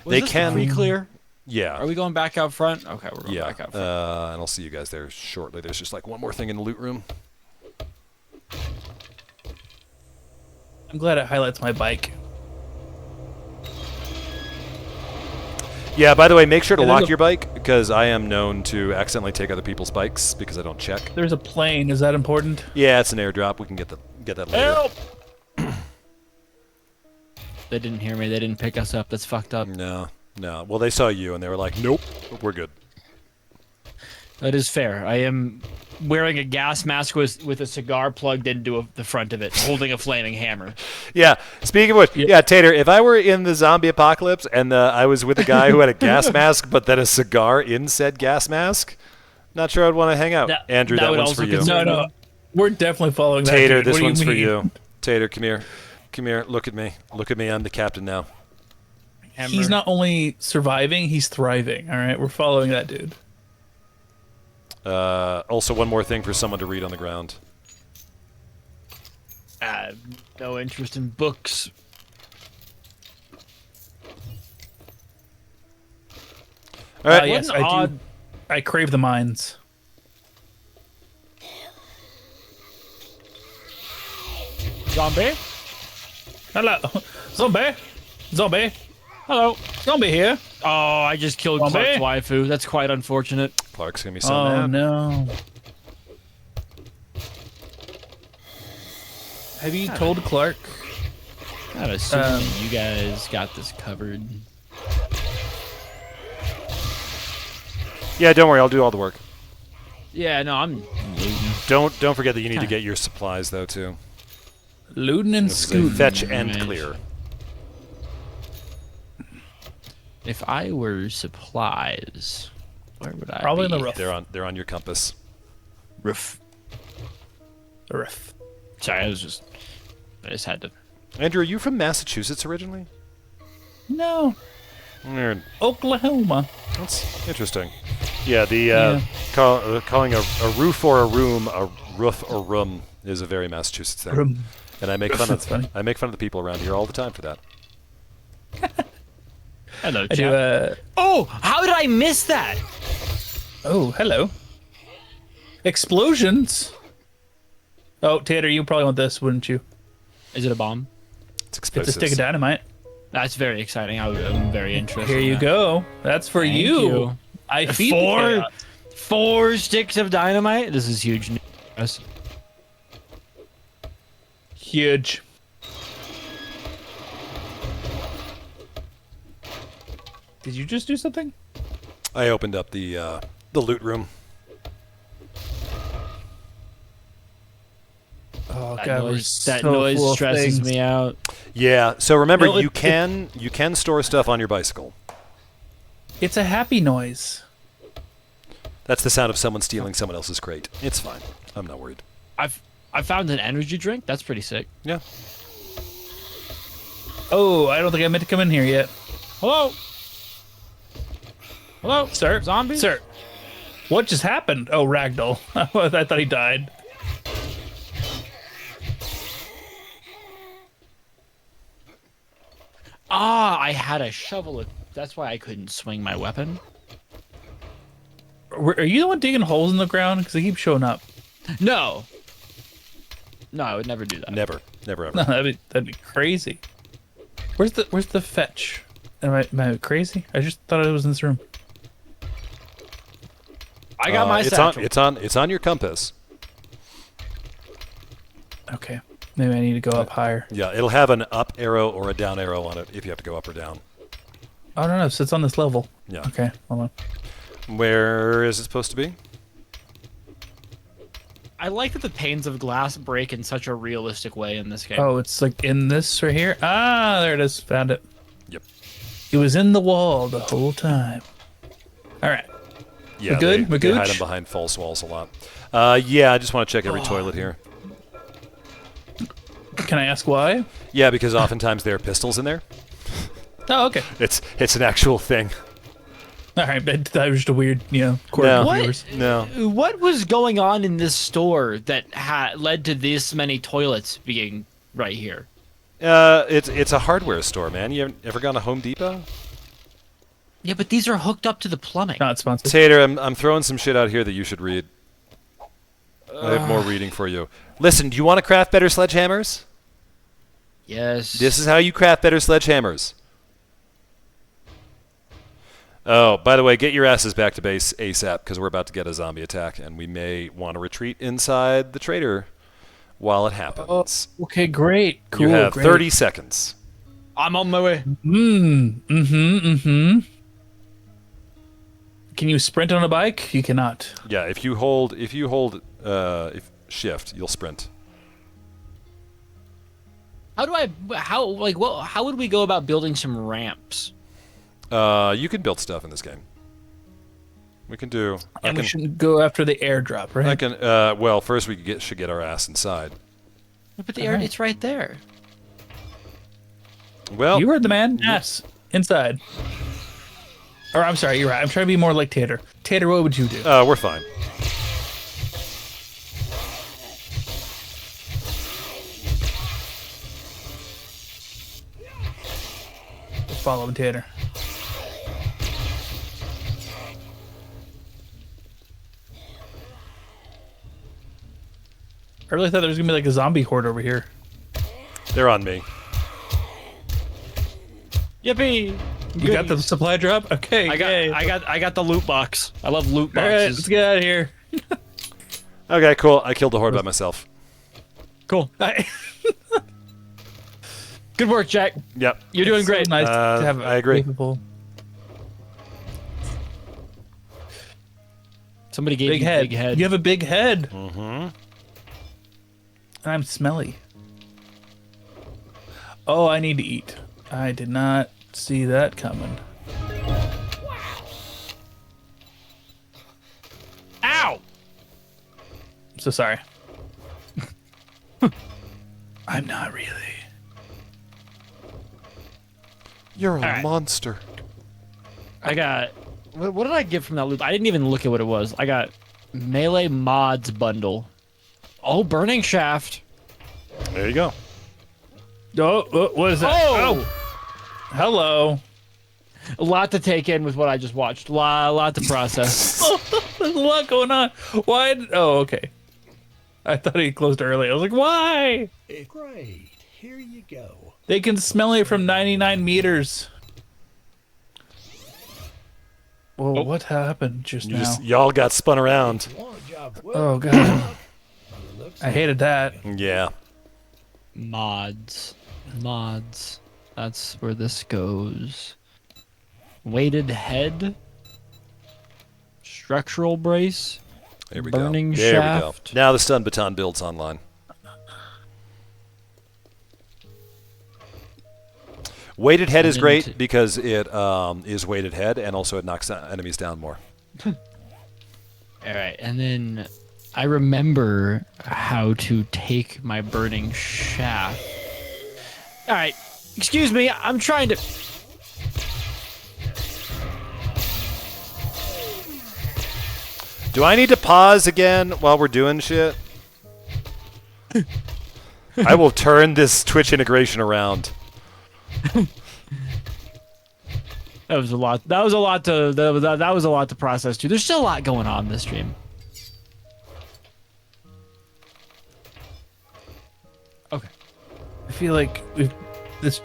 Was They this can- the pre-clear? Yeah. Are we going back out front? Okay, we're going Yeah, back out front. and I'll see you guys there shortly. There's just like one more thing in the loot room. I'm glad it highlights my bike. Yeah, by the way, make sure to Yeah, there's lock a- your bike because I am known to accidentally take other people's bikes because I don't check. There's a plane. Is that important? Yeah, it's an airdrop. We can get that later. Help! They didn't hear me. They didn't pick us up. That's fucked up. No. Well, they saw you and they were like, nope, we're good. That is fair. I am wearing a gas mask with a cigar plugged into the front of it, holding a flaming hammer. Yeah. Speaking of which, yeah, Tater, if I were in the zombie apocalypse and I was with a guy who had a gas mask but then a cigar in said gas mask, not sure I'd want to hang out. Andrew, that one's for you. No. We're definitely following that. Tater, dude. this What do one's for mean? you. Tater, come here. Come here. Look at me. Look at me. I'm the captain now. Hammer. He's not only surviving, he's thriving. All right, we're following that dude. Also, one more thing for someone to read on the ground. No interest in books. All right. Yes, What an I do. I crave the mines. Zombie? Hello, zombie. Zombie. Hello. Zombie here. Oh, I just killed Zombie? Clark's waifu. That's quite unfortunate. Clark's going to be so Oh mad. no. Have you told Clark? I'm assuming you guys got this covered. Yeah, don't worry. I'll do all the work. Yeah, no, I'm looting. Don't forget that you need to get your supplies, though, too. Looting and This is a scooting. fetch and Right. clear. If I were supplies, where would I Probably be? in the roof. They're on your compass. Roof. The roof. Sorry, I just had to. Andrew, are you from Massachusetts originally? No, Weird. Oklahoma. That's interesting. Yeah, calling a roof or a room a roof or room is a very Massachusetts thing. Room. And I make fun That's funny. of the people around here all the time for that. Hello, I do. chap. Oh, how did I miss that? Oh, hello. Explosions. Oh, Tater, you probably want this, wouldn't you? Is it a bomb? It's It's a explosive. stick of dynamite. That's very exciting. I'm very interested. Here in you that. go. That's for Thank you. you. I feed the Four, chaos. 4 sticks of dynamite. This is huge news. Huge. Did you just do something? I opened up the loot room. Oh That god, we're noise, that so noise full of stresses things. me out. Yeah. So remember, No, you can store stuff on your bicycle. It's a happy noise. That's the sound of someone stealing someone else's crate. It's fine. I'm not worried. I found an energy drink. That's pretty sick. Yeah. Oh, I don't think I meant to come in here yet. Hello. Hello, Sir? zombie. Sir, what just happened? Oh, Ragdoll. I thought he died. Ah, I had a shovel. That's why I couldn't swing my weapon. Are you the one digging holes in the ground? Because they keep showing up. No. No, I would never do that. Never ever. No, that'd be crazy. Where's the fetch? Am I crazy? I just thought it was in this room. I got my it's satchel. it's on your compass. Okay, maybe I need to go up higher. Yeah, it'll have an up arrow or a down arrow on it if you have to go up or down. Oh no, so it's on this level. Yeah. Okay, hold on. Where is it supposed to be? I like that the panes of glass break in such a realistic way in this game. Oh, it's like in this right here. Ah, there it is. Found it. Yep. It was in the wall the whole time. All right. Yeah, We're good? We're they hide gooch? them behind false walls a lot. Yeah, I just want to check every toilet here. Can I ask why? Yeah, because oftentimes there are pistols in there. Oh, okay. It's an actual thing. All right, but that was just a weird, quirk No. of What? viewers. No. What was going on in this store that led to this many toilets being right here? It's a hardware store, man. You ever gone to Home Depot? Yeah, but these are hooked up to the plumbing. Not sponsored. Tater, I'm throwing some shit out here that you should read. I have more reading for you. Listen, do you want to craft better sledgehammers? Yes. This is how you craft better sledgehammers. Oh, by the way, get your asses back to base ASAP, because we're about to get a zombie attack, and we may want to retreat inside the trader while it happens. Okay, great. Cool. you have great. 30 seconds. I'm on my way. Mm-hmm. Can you sprint on a bike? You cannot. Yeah, if you hold if shift, you'll sprint. How would we go about building some ramps? You can build stuff in this game. We can do. And we shouldn't go after the airdrop, right? I can. Well, first we should get our ass inside. But the air, it's right there. Well, You heard the man. Yes, inside. Or I'm sorry, you're right. I'm trying to be more like Tater. Tater, what would you do? we're fine. Follow Tater. I really thought there was gonna be like a zombie horde over here. They're on me. Yippee! You got the supply drop? Okay. I got the loot box. I love loot All right, boxes. let's get out of here. Okay, cool. I killed the horde by myself. Cool. Good work, Jack. Yep. You're doing So great. nice to have I agree. capable Somebody gave big you head. big head. You have a big head. Mm-hmm. And I'm smelly. Oh, I need to eat. I did not see that coming. Ow! I'm so sorry. I'm not really. You're a right. monster. I got. What did I get from that loot? I didn't even look at what it was. I got melee mods bundle. Oh, burning shaft. There you go. Oh, what is that? Oh! Hello. A lot to take in with what I just watched. Lot to process. There's a lot going on. Why? Oh, okay. I thought he closed early. I was like, why? Great. Here you go. They can smell it from 99 meters. Well, what happened just now? Y'all got spun around. Want a job? Oh, God. I hated that. Yeah. Mods. That's where this goes. Weighted head. Structural brace. There we Burning go. There we shaft. go. Now the stun baton builds online. Weighted head is great because it is weighted head, and also it knocks enemies down more. All right, and then I remember how to take my burning shaft. All right, excuse me, I'm trying to. Do I need to pause again while we're doing shit? I will turn this Twitch integration around. That was a lot. That was a lot to process too. There's still a lot going on in this stream. Okay. I feel like we've this.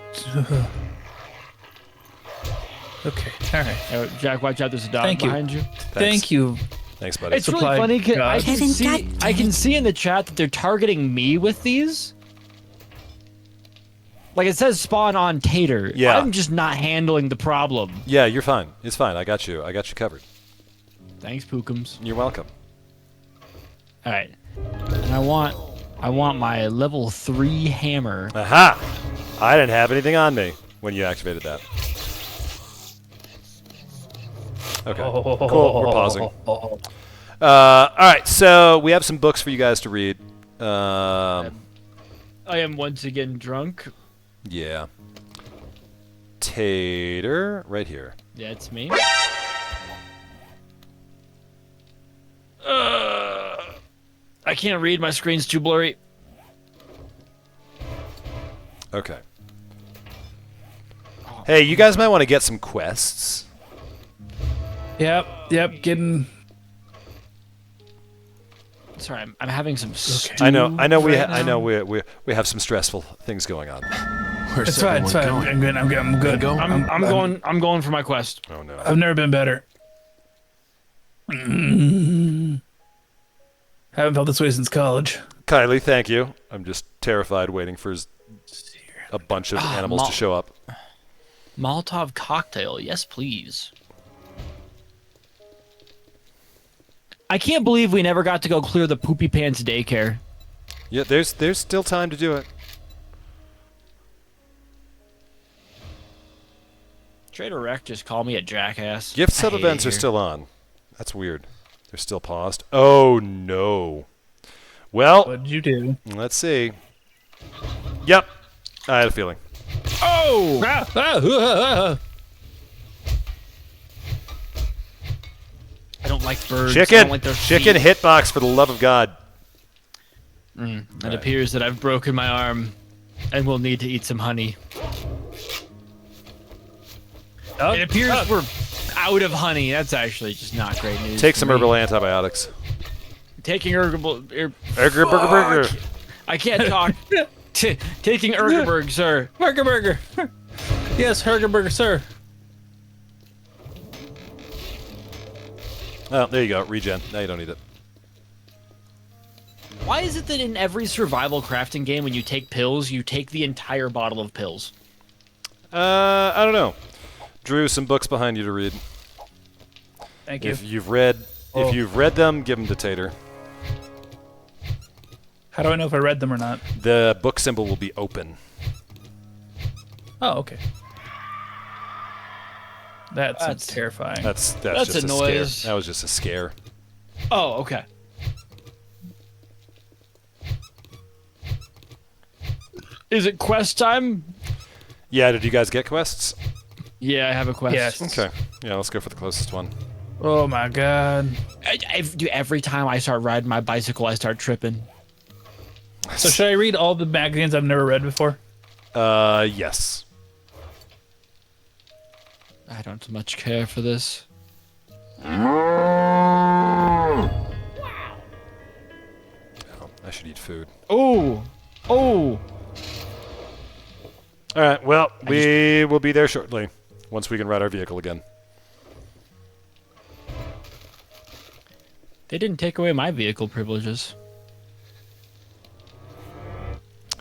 Okay, all right. Jack, watch out! There's a dog Thank you. behind you. Thank you. Thanks, buddy. It's really Supply funny because I God. can see in the chat that they're targeting me with these. Like it says spawn on Tater. Yeah. I'm just not handling the problem. Yeah, you're fine. It's fine. I got you. I got you covered. Thanks, Pookums. You're welcome. All right. And I want my level 3 hammer. Aha! I didn't have anything on me when you activated that. Okay. Cool. We're pausing. All right. So we have some books for you guys to read. I am once again drunk. Yeah. Tater, right here. Yeah, it's me. I can't read. My screen's too blurry. Okay. Hey, you guys might want to get some quests. Yep. Getting. Sorry, I'm having some. I know. We right now. we have some stressful things going on. Where's It's fine. It's fine. everyone I'm good. I'm good. Go? I'm going for my quest. Oh no. I've never been better. Haven't felt this way since college. Kylie, thank you. I'm just terrified, waiting for his a bunch of animals to show up. Molotov cocktail, yes please. I can't believe we never got to go clear the Poopy Pants daycare. Yeah, there's still time to do it. Trader Rec just called me a jackass. Gift sub I hate events it are here. still on. That's weird. They're still paused. Oh no. Well, What'd you do? let's see. Yep, I had a feeling. Oh! I don't like birds. I Chicken, don't like their chicken feet. hitbox for the love of God. It appears that I've broken my arm and will need to eat some honey. Doug? It appears Doug. we're out of honey. That's actually just not great news. Take for some me. herbal antibiotics. Taking herbal. Burger. I can't talk. Taking Ergerberg, sir. Hergerburger. Yes, Hergerburger, sir. Oh, there you go. Regen. Now you don't need it. Why is it that in every survival crafting game, when you take pills, you take the entire bottle of pills? I don't know. Drew, some books behind you to read. Thank you. If you've read them, give them to Tater. How do I know if I read them or not? The book symbol will be open. Oh, okay. That's terrifying. That's That's just a a noise. scare. That was just a scare. Oh, okay. Is it quest time? Yeah, did you guys get quests? Yeah, I have a quest. Yes. Okay. Yeah, let's go for the closest one. Oh my god. Every time I start riding my bicycle, I start tripping. So should I read all the magazines I've never read before? Yes. I don't much care for this. Oh, I should eat food. Oh! Oh! All right. Well, we will be there shortly once we can ride our vehicle again. They didn't take away my vehicle privileges.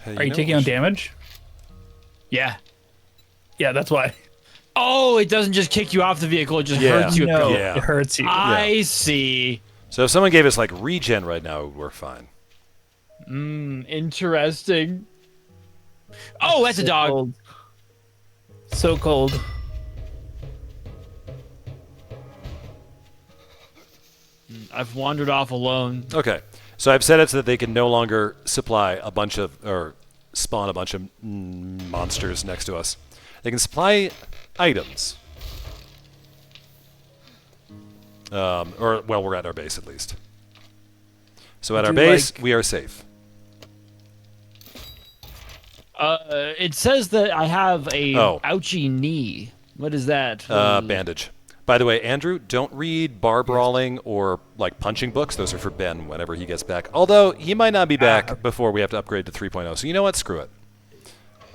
Hey, Are you know taking what? on damage? Yeah. Yeah, that's why. Oh, it doesn't just kick you off the vehicle, it just Yeah. hurts you. No, Yeah. it hurts you. I see. So if someone gave us like regen right now, we're fine. Interesting. Oh, that's a dog. Cold. So cold. I've wandered off alone. Okay. So I've set it so that they can no longer supply a bunch of or spawn a bunch of monsters next to us. They can supply items. Or well, we're at our base at least. So at our Do base, like- we are safe. It says that I have a Oh. ouchie knee. What is that? Bandage. By the way, Andrew, don't read bar brawling or like punching books. Those are for Ben whenever he gets back. Although he might not be back before we have to upgrade to 3.0. So you know what? Screw it.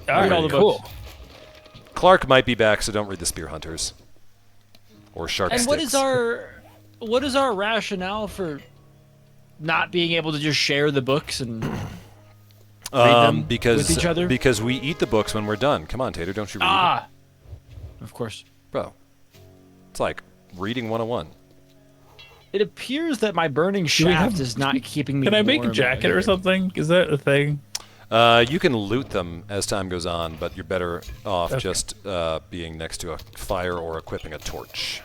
All Read all the cool. books. Clark might be back, so don't read the Spear Hunters or Shark And Sticks. what is our rationale for not being able to just share the books and read them because with each other? because we eat the books when we're done. Come on, Tater, don't you read? Of course. Bro. It's like reading 101. It appears that my burning we shaft have- is not keeping me Can I make a warm jacket out or here. something? Is that a thing? You can loot them as time goes on, but you're better off just being next to a fire or equipping a torch.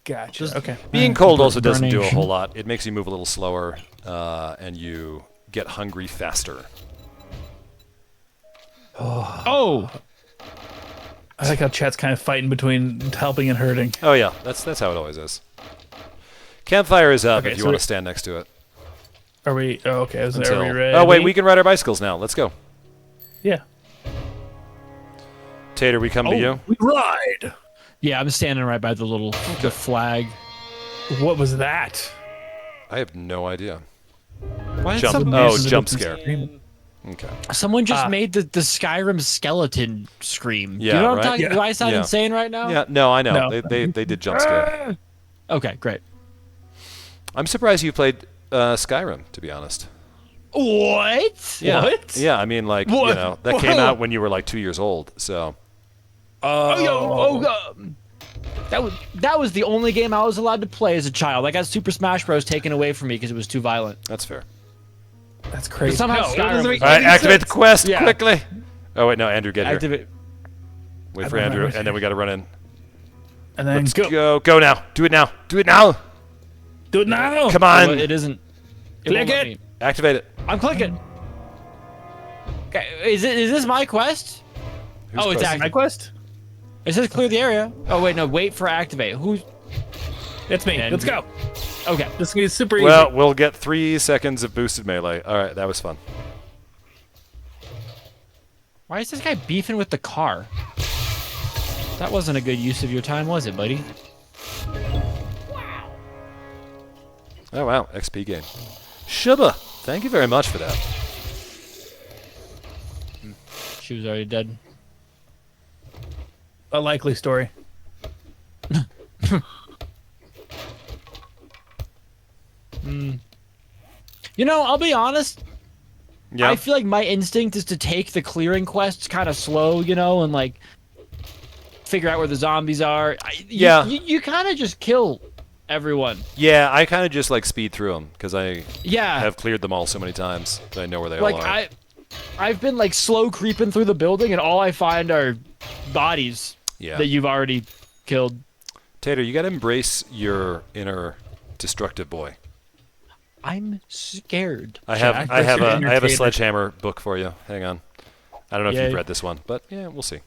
Gotcha. Just- Okay. Being cold also doesn't burning do a sh- whole lot. It makes you move a little slower, and you get hungry faster. Oh! I like how chat's kind of fighting between helping and hurting. Oh yeah, that's how it always is. Campfire is up Okay, if you so want we- to stand next to it. Are we? Oh, okay. Are we Until- ready? oh wait, we can ride our bicycles now. Let's go. Yeah. Tater, we come to you. We ride. Yeah, I'm standing right by the flag. What was that? I have no idea. Why Jump. Oh, jump scare. Okay. Someone just made the Skyrim skeleton scream. Do Yeah, you know what right? I'm talking? Yeah. Do I sound Yeah. insane right now? Yeah. No, I know. No. They did jump scare. Okay, great. I'm surprised you played Skyrim, to be honest. What? Yeah. What? Yeah, I mean, like, you What? know, that came out when you were like 2 years old. So That was the only game I was allowed to play as a child. I got Super Smash Bros. Taken away from me because it was too violent. that's fair. That's crazy. But somehow No, Skyrim it doesn't was make All right, any activate the sense. quest Yeah. quickly. Oh wait, no, Andrew, get here. Activate. Wait for Andrew, and then we got to run in. And then Let's go. go now. Do it now. Do it now. Do it now. Come Well, on. it isn't. Click won't let it. me. Activate it. I'm clicking. Okay, is this my quest? Who's It's questing? My quest. It says clear the area. Oh wait, no, wait for activate. Who's It's me. And- Let's go. okay? This is gonna be super Well, easy. we'll get 3 seconds of boosted melee. All right, that was fun. Why is this guy beefing with the car? That wasn't a good use of your time, was it, buddy? Oh wow, XP game. Shubba, thank you very much for that. She was already dead. A likely story. You know, I'll be honest. Yeah. I feel like my instinct is to take the clearing quests kind of slow, you know, and like figure out where the zombies are. Yeah. You kind of just kill everyone. Yeah, I kind of just like speed through them because I Yeah. have cleared them all so many times that I know where they like all are. I've been like slow creeping through the building, and all I find are bodies Yeah. that you've already killed. Tater, you got to embrace your inner destructive boy. I'm scared. I have Jack. I have your a inner I have a Tater. Sledgehammer book for you. Hang on. I don't know if Yeah. you've read this one, but yeah, we'll see.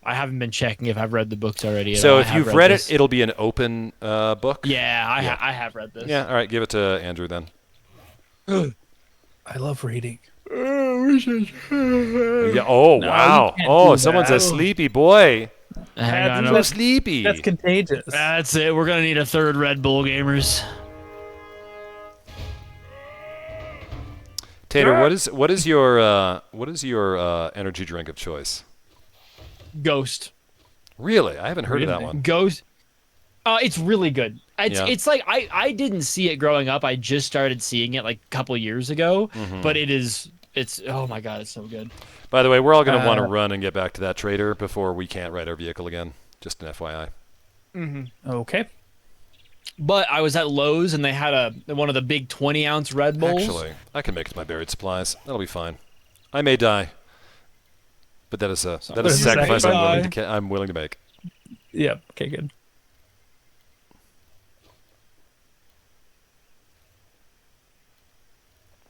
I haven't been checking if I've read the books already. So I if have you've read this. it, it'll be an open book. Yeah, Yeah. I have read this. Yeah. All right, give it to Andrew then. I love reading. Yeah. Oh No, wow. you can't Oh, do someone's that. a sleepy boy. Hang on. So That's- sleepy. That's contagious. That's it. We're gonna need a third Red Bull, gamers. Tater, what is your energy drink of choice? Ghost. Really? I haven't heard of that Really? one. Ghost. It's really good. Yeah. It's like I didn't see it growing up. I just started seeing it like a couple years ago. Mm-hmm. But it's oh my god, it's so good. By the way, we're all going to want to Uh, run and get back to that trader before we can't ride our vehicle again. Just an FYI. Okay. But I was at Lowe's and they had one of the big 20-ounce Red Bulls. Actually, I can make it to my buried supplies. That'll be fine. I may die, but that is a sacrifice I'm willing to make. Yeah. Okay. Good.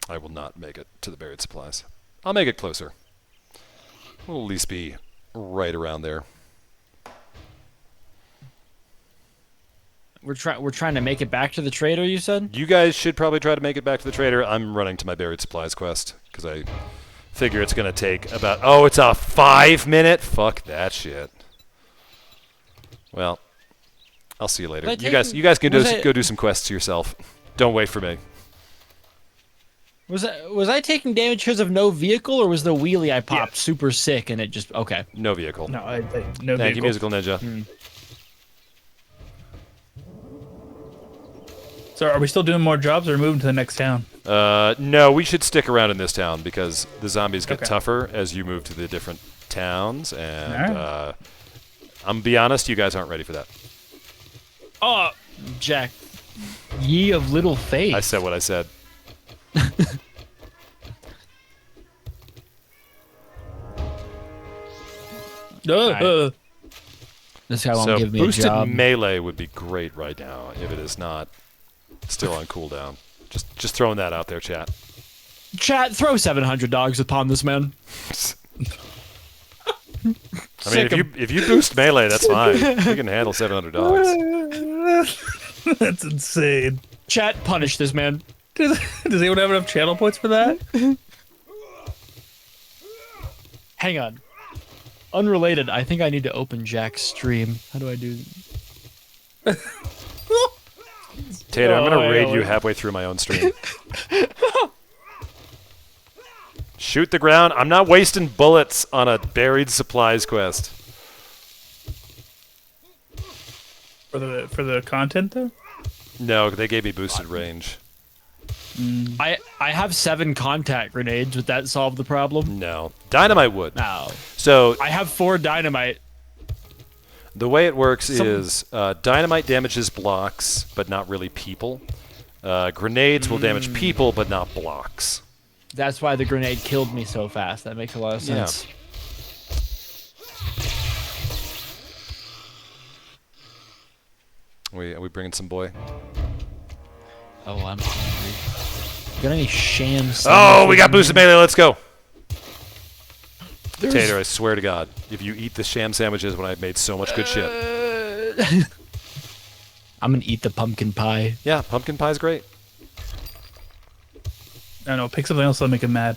I will not make it to the buried supplies. I'll make it closer. We'll at least be right around there. We're trying to make it back to the trader, you said? You guys should probably try to make it back to the trader. I'm running to my buried supplies quest because I figure it's going to take about... Oh, it's a 5-minute? Fuck that shit. Well, I'll see you later. Was I You guys can was I- go do some quests yourself. Don't wait for me. Was I taking damage because of no vehicle, or was the wheelie I popped super sick and it just okay? No vehicle. No. No Thank vehicle. you, Musical Ninja. So are we still doing more jobs or moving to the next town? No, we should stick around in this town because the zombies get Okay. tougher as you move to the different towns, and Alright. I'm be honest, you guys aren't ready for that. Oh, Jack, ye of little faith. I said what I said. This guy won't So give me a boosted job. melee would be great right now if it is not still on cooldown. Just throwing that out there, chat. Chat, throw 700 dogs upon this man. I mean, if you boost melee, that's fine. You can handle 700 dogs. That's insane. Chat, punish this man. Does anyone have enough channel points for that? Hang on. Unrelated, I think I need to open Jack's stream. How do I do? Tater, I'm Oh, gonna raid yeah, you wait. halfway through my own stream. Shoot the ground. I'm not wasting bullets on a buried supplies quest. For the content though? No, they gave me boosted range. I have 7 contact grenades. Would that solve the problem? No. Dynamite would. No. So I have 4 dynamite. the way it works is dynamite damages blocks, but not really people. Grenades will damage people, but not blocks. That's why the grenade killed me so fast. That makes a lot of Yeah. sense. Are we bringing some boy? Oh, I'm hungry. Got any shams? Oh, we got boosted melee. Let's go. There's- Tater, I swear to God, if you eat the sham sandwiches when I've made so much good shit. I'm gonna eat the pumpkin pie. Yeah, pumpkin pie's great. I don't know. Pick something else that'll make him mad.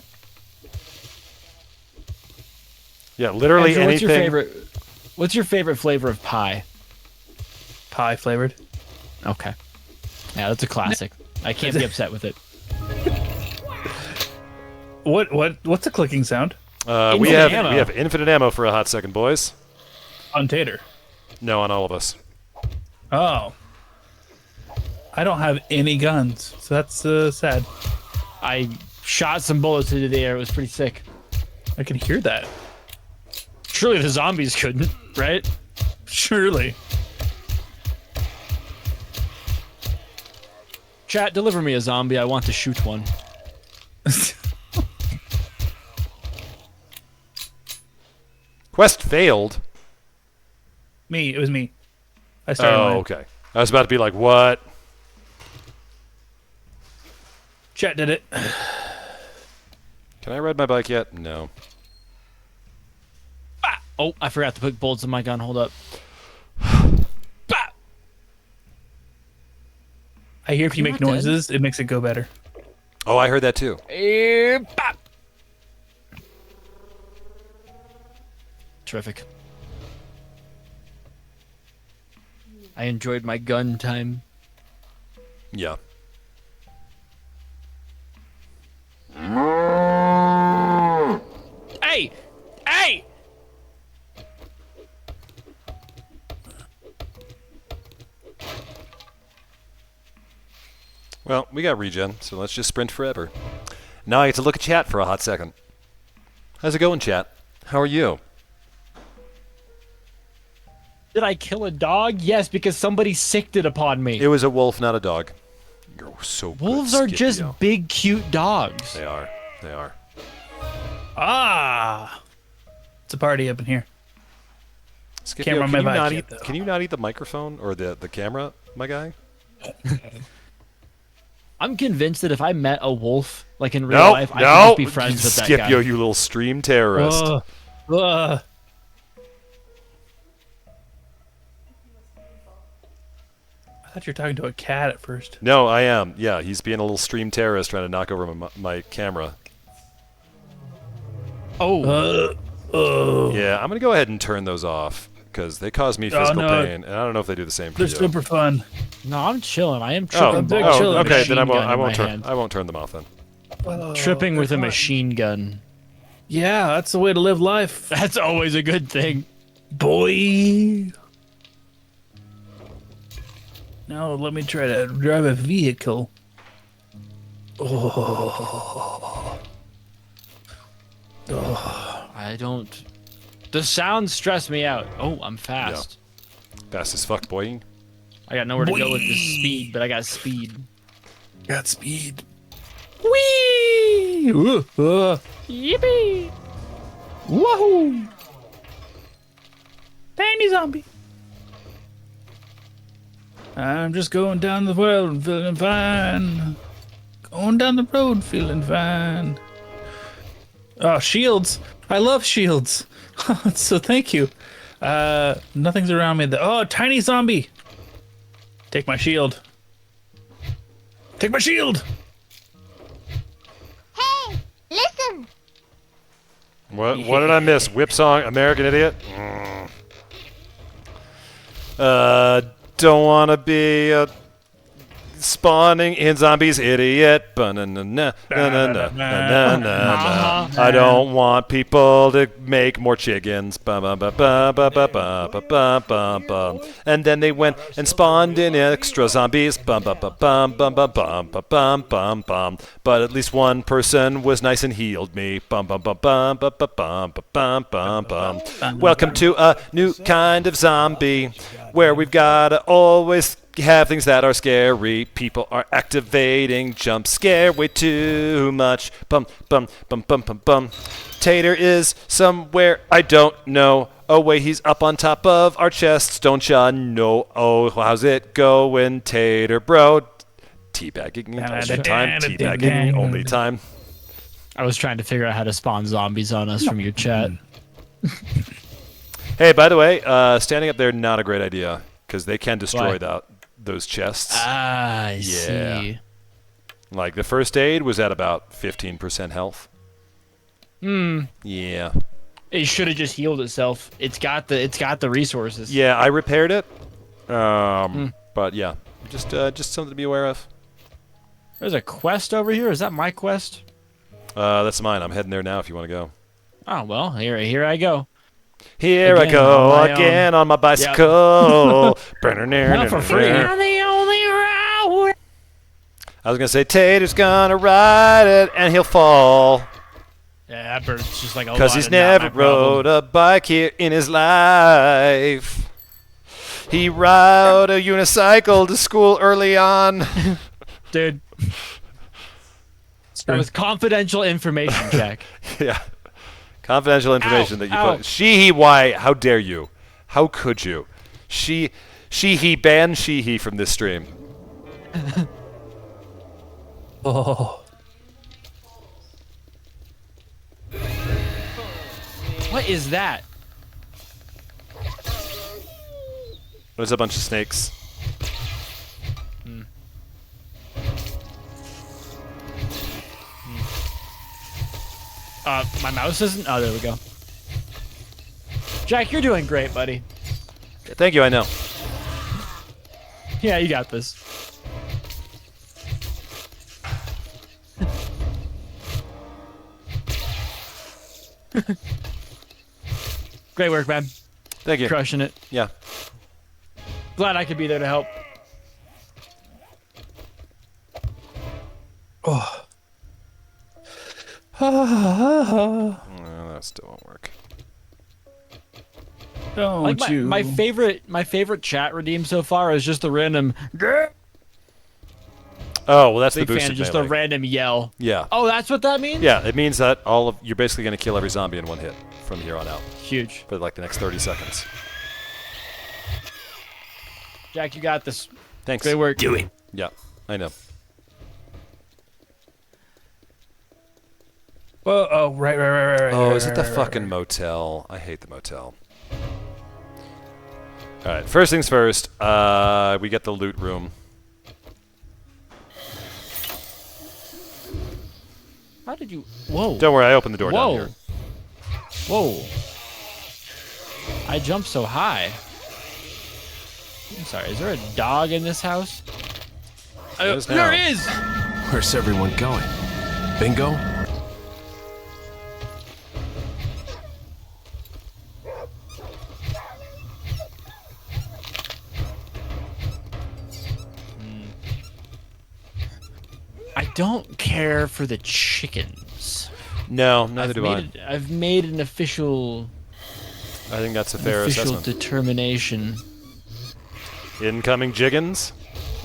Yeah, literally Andrew, anything. What's your favorite flavor of pie? Pie flavored. Okay. Yeah, that's a classic. I can't be upset with it. What's a clicking sound? We Infinite ammo. have infinite ammo for a hot second, boys. On Tater. No, on all of us. Oh. I don't have any guns, so that's sad. I shot some bullets into the air. It was pretty sick. I can hear that. Surely the zombies couldn't, right? Surely. Chat, deliver me a zombie. I want to shoot one. Quest failed. Me. It was me. I started. Oh, mine. okay. I was about to be like, what? Chat did it. Can I ride my bike yet? No. Oh, I forgot to put bullets in my gun. Hold up. I hear if you You're make not dead. noises, it makes it go better. Oh, I heard that too. Terrific. I enjoyed my gun time. Yeah. Hey! Hey! Well, we got regen, so let's just sprint forever. Now I get to look at chat for a hot second. How's it going, chat? How are you? Did I kill a dog? Yes, because somebody sicked it upon me. It was a wolf, not a dog. You're so good, Wolves are just Scipio. big, cute dogs. They are. They are. Ah! It's a party up in here. Scipio, Can't run my can you bike not yet, eat? though. Can you not eat the microphone or the camera, my guy? I'm convinced that if I met a wolf, like in real No, life, I no. could just be friends with that Scipio, guy. you little stream terrorist. Ugh. I thought you were talking to a cat at first. No, I am. Yeah, he's being a little stream terrorist trying to knock over my camera. Oh, Yeah, I'm gonna go ahead and turn those off because they cause me physical no. pain, and I don't know if they do the same for They're you. super fun. no, I'm chilling. I am Oh, tripping. big balls chill. with a okay. Then I machine won't. gun I in won't my turn. hand. I won't turn them off then. Tripping with a machine gun. Yeah, that's the way to live life, That's always a good thing. boy. Now let me try to drive a vehicle. I don't. The sounds stress me out. Oh, I'm fast. Fast as fuck, boy. I got nowhere to go with this speed, but I got speed. Got speed. Whee! Yippee! Wahoo! Tiny zombie. I'm just going down the world feeling fine. Going down the road feeling fine. Oh, shields. I love shields. So thank you. Nothing's around me. Oh, tiny zombie. Take my shield. Take my shield. Hey, listen! What did I miss? Whip song, American Idiot. Don't wanna be a spawning in zombies, idiot. Ba-na-na-na-na-na-na-na-na. I don't want people to make more chickens. Ba-ba-ba-ba-ba-ba-ba-ba-ba-ba. And then they went and spawned in extra zombies. Bum-bum-bum-bum-bum-bum-bum-bum-bum. But at least one person was nice and healed me. Bum-bum-bum-bum-bum-bum-bum-bum. Welcome to a new kind of zombie where we've got to always have things that are scary. People are activating jump scare way too much. Bum bum bum bum bum bum. Tater is somewhere I don't know. Oh wait, he's up on top of our chests. Don't ya know? Oh, how's it going, Tater bro? Teabagging only time. Teabagging only time. I was trying to figure out how to spawn zombies on us from your chat. Hey, by the way, standing up there, not a great idea because they can destroy those chests. Ah, I see. Like the first aid was at about 15% health. Yeah. It should have just healed itself. It's got the resources. Yeah, I repaired it. But yeah, just something to be aware of. There's a quest over here. Is that my quest? That's mine. I'm heading there now if you want to go. Oh well, here I go. Here I Again, go on my again on my bicycle. Not for free. The only route. I was gonna say Tater's gonna ride it and he'll fall Yeah, that bird's just like a because he's never rode a bike here in his life. He rode a unicycle to school early on. Dude. That was confidential information, Jack. Yeah. Confidential information that you ow. put. She, why? How dare you? How could you? He, ban he from this stream. Oh. What is that? There's a bunch of snakes. My mouse isn't. Oh, there we go. Jack, you're doing great, buddy. Thank you, I know. Yeah, you got this. Great work, man. Thank you. Crushing it. Yeah. Glad I could be there to help. Oh. That still won't work. Don't Like you? my favorite chat redeem so far is just the random. Oh, well, that's Big the fan boosted of just melee. a random yell. Yeah. Oh, that's what that means? Yeah, it means that you're basically going to kill every zombie in one hit from here on out Huge. for like the next 30 seconds. Jack, you got this. Thanks. Great work. Do it. Yeah, I know. Well, oh, right. Oh, is it the fucking motel? I hate the motel. All right, first things first. We get the loot room. How did you? Whoa. Don't worry, I opened the door down Whoa. here. Whoa. I jumped so high. I'm sorry, is there a dog in this house? There's now. There is! Where's everyone going? Bingo? I don't care for the chickens. No, neither do I. I've made an official I think that's a fair assessment. determination. Incoming jiggins?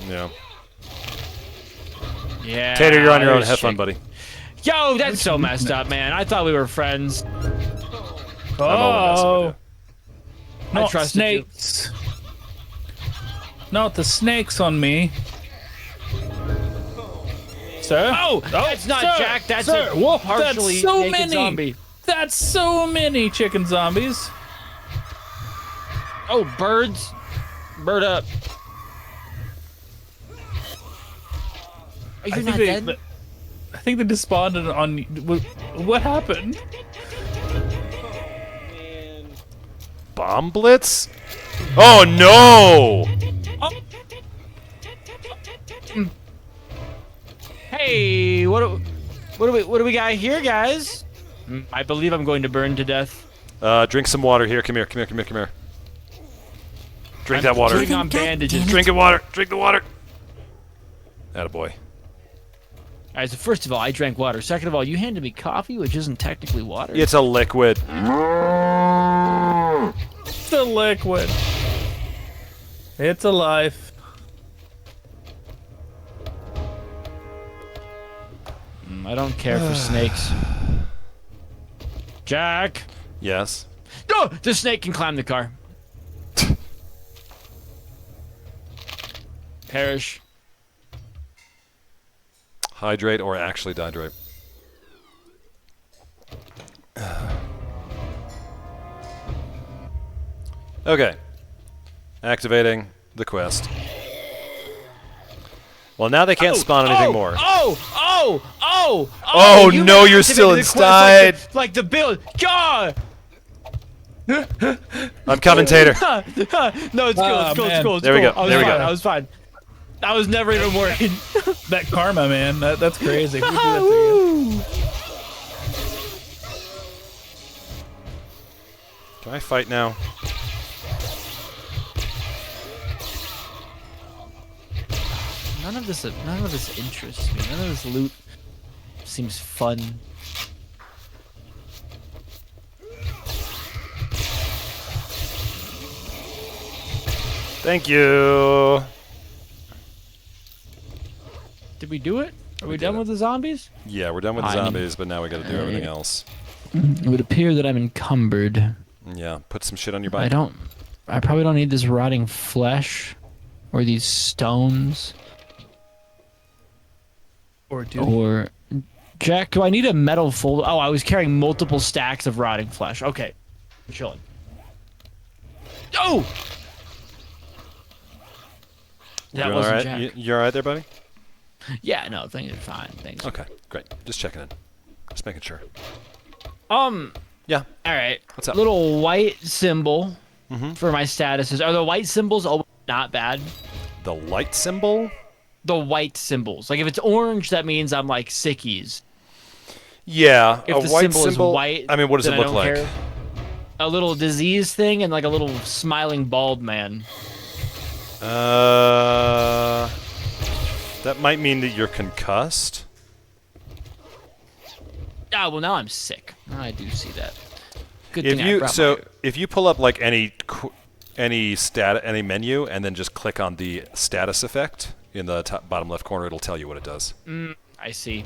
Yeah. Yeah. Tater, you're on your own. there's Have fun, chick- buddy. Yo, that's so messed up, man. I thought we were friends. I'm only messing with Oh, you. not trusted you. snakes. Not the snakes on me. Sir? Oh, that's not sir, Jack. That's sir. a Whoa, partially that's so naked many. zombie. That's so many chicken zombies. Oh, birds. Bird up. Are you not dead? I think they desponded on. What happened? Bomb blitz? Oh no! Hey, what do we got here, guys? I believe I'm going to burn to death. Drink some water here. Come here. Drink that water. Putting on bandages. Drink the water. Drink the water. Attaboy. All right, so first of all, I drank water. Second of all, you handed me coffee, which isn't technically water. It's a liquid. It's a liquid. It's alive. I don't care for snakes. Jack! Yes. No! The snake can climb the car. Perish. Hydrate or actually dehydrate. Okay. Activating the quest. Well, now they can't spawn anything more. Oh, you no, you're activated still the quest inside. Like the build. God! I'm coming, Tater. No, it's cool. It's cool. There we go. There we go. I was fine. I was never even worried. That karma, man. That's crazy. Who did that to you? Can I fight now? None of this interests me. None of this loot seems fun. Thank you. Did we do it? Are we done with the zombies? Yeah, we're done with the zombies, but now we got to do everything else. It would appear that I'm encumbered. Yeah, put some shit on your bike. I probably don't need this rotting flesh or these stones. Or Jack, do I need a metal folder? Oh, I was carrying multiple stacks of rotting flesh. Okay. I'm chilling. Oh! That You wasn't alright? Jack. You alright there, buddy? Yeah, no, things are fine. Thanks. Okay, great. Just checking in. Just making sure. All Yeah. right. What's up? Little white symbol for my statuses. Are the white symbols always not bad? The light symbol? The white symbols. Like if it's orange, that means I'm like sickies. Yeah. If a the white symbol is white, I mean, what does it then I look don't like? care. A little disease thing and like a little smiling bald man. That might mean that you're concussed. Ah, well now I'm sick. I do see that. Good If thing I you brought if you pull up like any menu and then just click on the status effect in the top, bottom left corner, it'll tell you what it does. I see.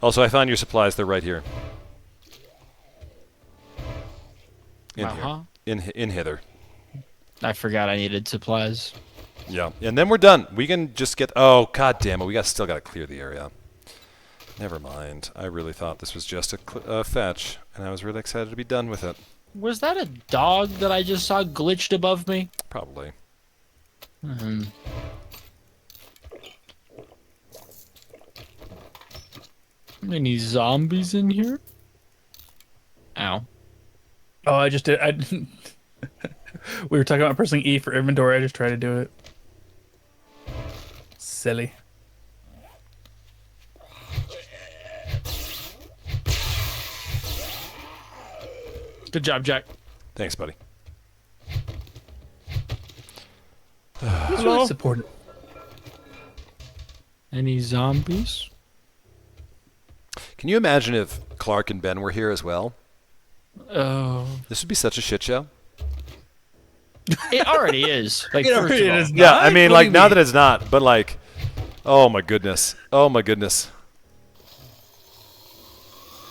Also, I found your supplies. They're right here. In here. In hither. I forgot I needed supplies. Yeah, and then we're done. We can just get. Oh, god damn it! Still got to clear the area. Never mind. I really thought this was just a fetch, and I was really excited to be done with it. Was that a dog that I just saw glitched above me? Probably. Any zombies in here? Ow. Oh, I just did. I didn't. We were talking about pressing E for inventory. I just tried to do it. Silly. Good job, Jack. Thanks, buddy. He's really supportive. Any zombies? Can you imagine if Clark and Ben were here as well? Oh. This would be such a shit show. It already is. Like, It first already of all. is. Yeah, I mean, What like, do you now mean? that it's not, but like, oh my goodness. Oh my goodness.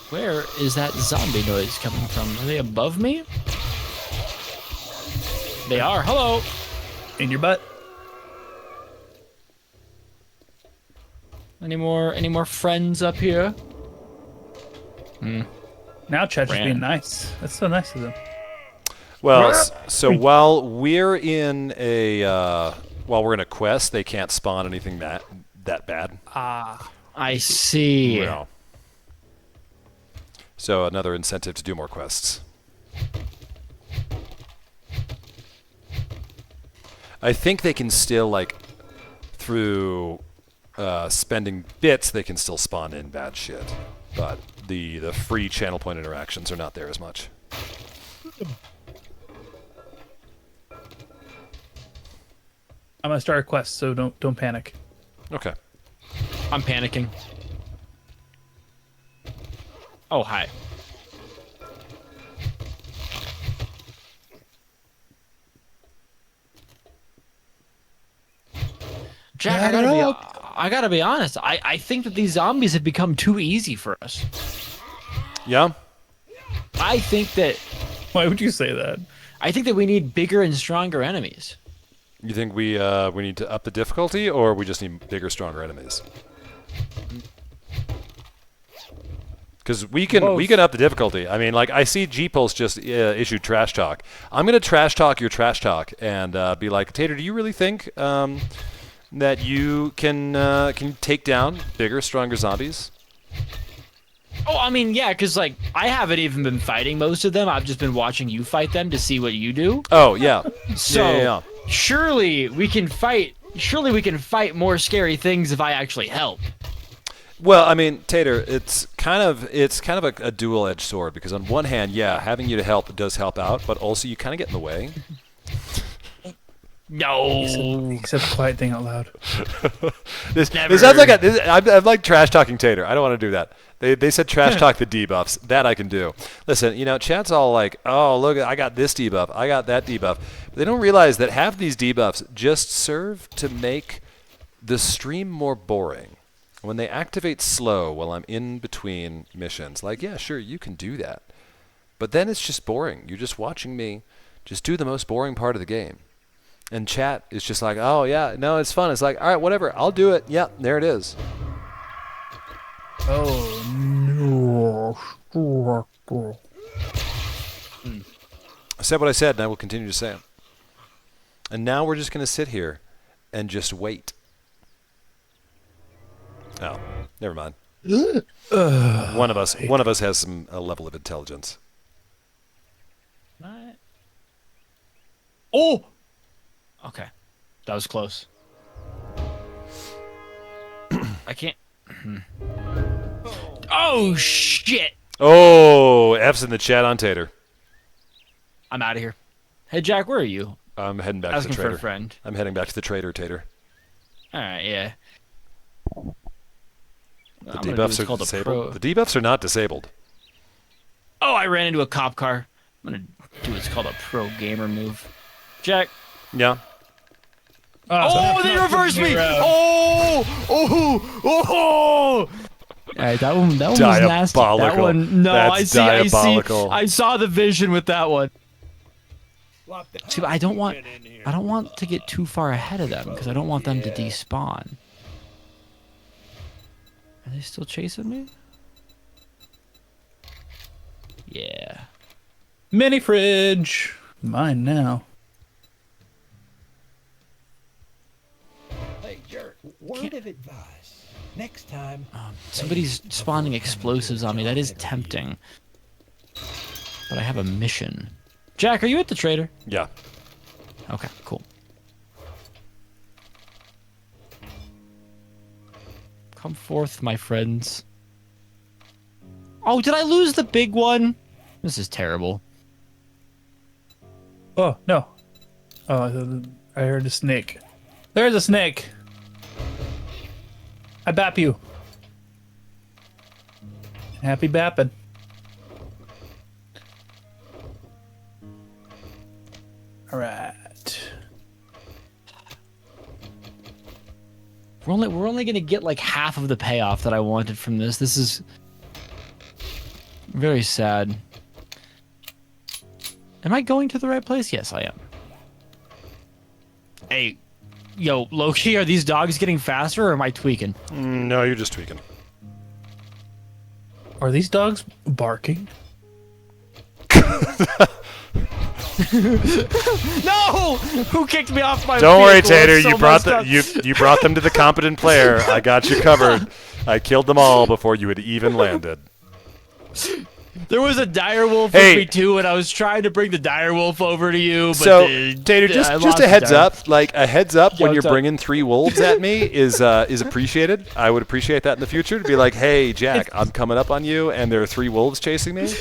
Where is that zombie noise coming from? Are they above me? They are. Hello. In your butt. Any more friends up here? Now Chet's just Ran. being nice. That's so nice of them. Well, so while we're in a quest, they can't spawn anything that bad. I see. Yeah. So another incentive to do more quests. I think they can still, like, through spending bits, they can still spawn in bad shit. But the free channel point interactions are not there as much. I'm gonna start a quest, so don't panic. Okay. I'm panicking. Oh, hi. Jack, I gotta be honest. I think that these zombies have become too easy for us. Yeah? I think that Why would you say that? we need bigger and stronger enemies. You think we need to up the difficulty, or we just need bigger, stronger enemies? Because we can up the difficulty. I mean, like, I see G-Pulse just issued trash talk. I'm gonna trash talk your trash talk and be like, Tater, do you really think that you can take down bigger, stronger zombies? Oh, I mean, yeah, because, like, I haven't even been fighting most of them. I've just been watching you fight them to see what you do. Oh yeah. So yeah. surely we can fight more scary things if I actually help. Well, I mean, Tater, it's kind of a dual-edged sword, because on one hand, yeah, having you to help does help out, but also you kind of get in the way. No. Except quiet thing out loud. This sounds like I'm like trash talking Tater. I don't want to do that. They said trash talk the debuffs. That I can do. Listen, you know, chat's all like, oh, look, I got this debuff. I got that debuff. But they don't realize that half these debuffs just serve to make the stream more boring. When they activate slow while I'm in between missions, like, yeah, sure, you can do that. But then it's just boring. You're just watching me just do the most boring part of the game. And chat is just like, oh, yeah, no, it's fun. It's like, all right, whatever, I'll do it. Yep, there it is. Oh, no. I said what I said, and I will continue to say it. And now we're just going to sit here and just wait. Oh, never mind. One of us has some level of intelligence. Oh! Okay. That was close. I can't... Oh, shit! Oh, F's in the chat on Tater. I'm out of here. Hey, Jack, where are you? I'm heading back to the Asking trader. for a friend. I'm heading back to the trader, Tater. Alright, yeah. The debuffs are disabled. The debuffs are not disabled. Oh, I ran into a cop car. I'm gonna do what's called a pro gamer move. Jack. Yeah. Oh, they reversed me! Oh! Alright, that one was nasty. That one, no, That's diabolical. I saw the vision with that one. See, but I don't want to get too far ahead of them because I don't want them to despawn. Are they still chasing me? Yeah. Mini fridge. Mine now. Hey, jerk, word of advice. Next time... Somebody's spawning explosives on me. That is tempting. But I have a mission. Jack, are you at the trader? Yeah. Okay, cool. Come forth, my friends. Oh, did I lose the big one? This is terrible. Oh, no. Oh, I heard a snake. There's a snake. I bap you. Happy bapping. All right. We're only gonna get like half of the payoff that I wanted from this. This is very sad. Am I going to the right place? Yes, I am. Hey, yo, Loki, are these dogs getting faster or am I tweaking? No, you're just tweaking. Are these dogs barking? No! Who kicked me off my Don't worry, vehicle? Tater. It's so You brought messed up. you brought them to the competent player. I got you covered. I killed them all before you had even landed. There was a dire wolf Hey. with me too, and I was trying to bring the dire wolf over to you. But So, Tater, just a heads up, like a heads up when you're what's up? bringing 3 wolves at me is appreciated. I would appreciate that in the future to be like, hey, Jack, I'm coming up on you, and there are 3 wolves chasing me.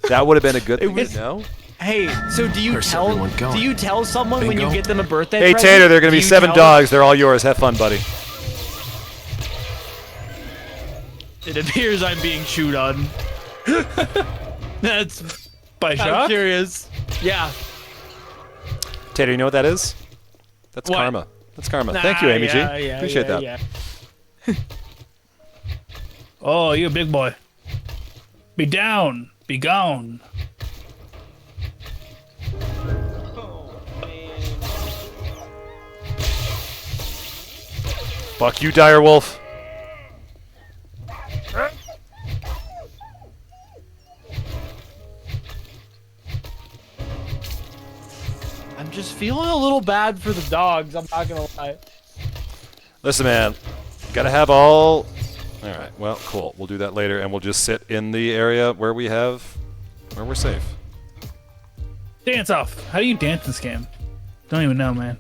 That would have been a good thing to know. Hey, so do you Where's tell everyone going? do you tell someone when you Bingo? get them a birthday Hey, present? Tater, there are going to Do be you 7 tell- dogs. They're all yours. Have fun, buddy. It appears I'm being chewed on. That's By I'm Jacques? curious. Yeah. Tater, you know what that is? That's What? karma. That's karma. Thank you, Amy G. Appreciate that. Yeah. Oh, you a big boy. Be down. Be gone. Fuck you, direwolf. I'm just feeling a little bad for the dogs. I'm not gonna lie. Listen, man. Gotta have all... Alright, well, cool. We'll do that later, and we'll just sit in the area where we're safe. Dance off. How do you dance this game? Don't even know, man.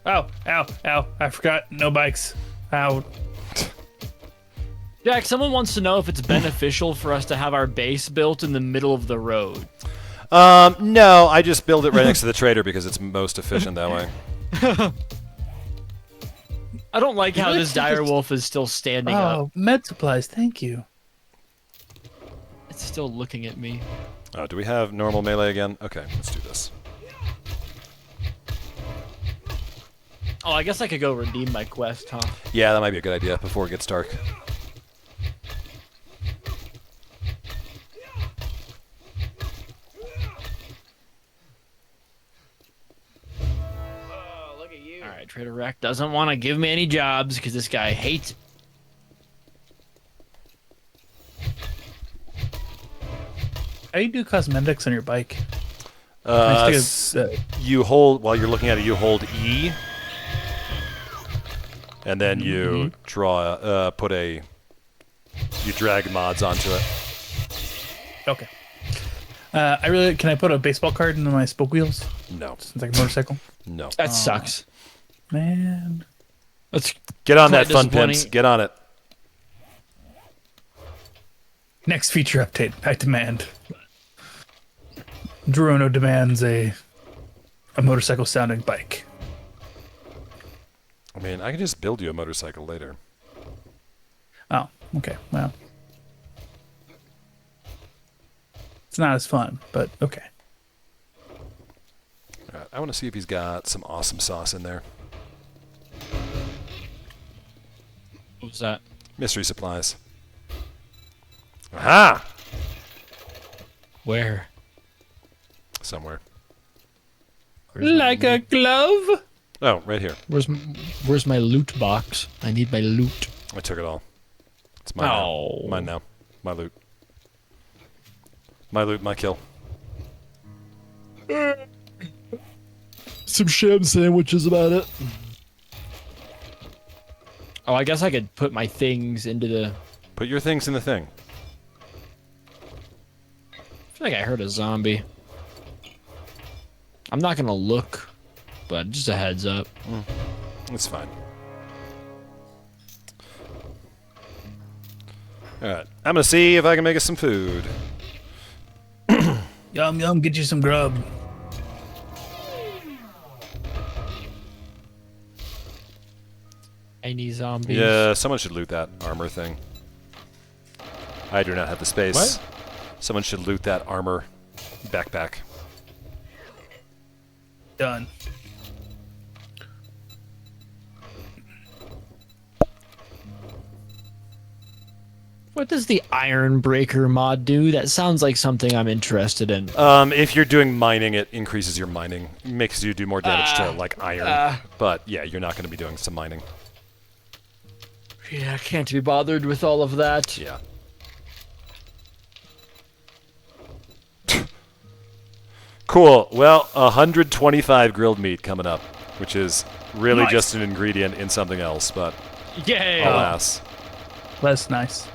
Oh, ow, ow. I forgot. No bikes. Ow. Jack, someone wants to know if it's beneficial for us to have our base built in the middle of the road. No, I just build it right next to the trader because it's most efficient that way. I don't like how really this think it's- dire wolf is still standing up. Oh, med supplies. Thank you. It's still looking at me. Oh, do we have normal melee again? Okay, let's do this. Oh, I guess I could go redeem my quest, huh? Yeah, that might be a good idea before it gets dark. Alright, Trader Rack doesn't want to give me any jobs because this guy hates. How do you do cosmetics on your bike? You hold, while you're looking at it, you hold E. And then you draw, you drag mods onto it. Okay. Can I put a baseball card into my spoke wheels? No. It's like a motorcycle. No. That sucks. Man. That's Get on quite that, fun disappointing. pimps. Get on it. Next feature update. I demand. Druno demands a motorcycle sounding bike. I mean, I can just build you a motorcycle later. Oh, okay. Well. It's not as fun, but okay. Alright, I want to see if he's got some awesome sauce in there. What was that? Mystery supplies. Aha! Where? Somewhere. Like a glove? Oh, right here. Where's my loot box? I need my loot. I took it all. It's mine Oh. now. Mine now. My loot. My loot, my kill. Some sham sandwiches about it. Oh, I guess I could put my things into the... Put your things in the thing. I feel like I heard a zombie. I'm not gonna look, but just a heads up. It's fine. Alright, I'm gonna see if I can make us some food. Yum, yum, get you some grub. Any zombies? Yeah, someone should loot that armor thing. I do not have the space. What? Someone should loot that armor backpack. Done. What does the Iron Breaker mod do? That sounds like something I'm interested in. If you're doing mining, it increases your mining. Makes you do more damage to, like, iron. But, yeah, you're not going to be doing some mining. Yeah, I can't be bothered with all of that. Yeah. Cool. Well, 125 grilled meat coming up, which is really Nice. just an ingredient in something else, but Yay! alas. less nice.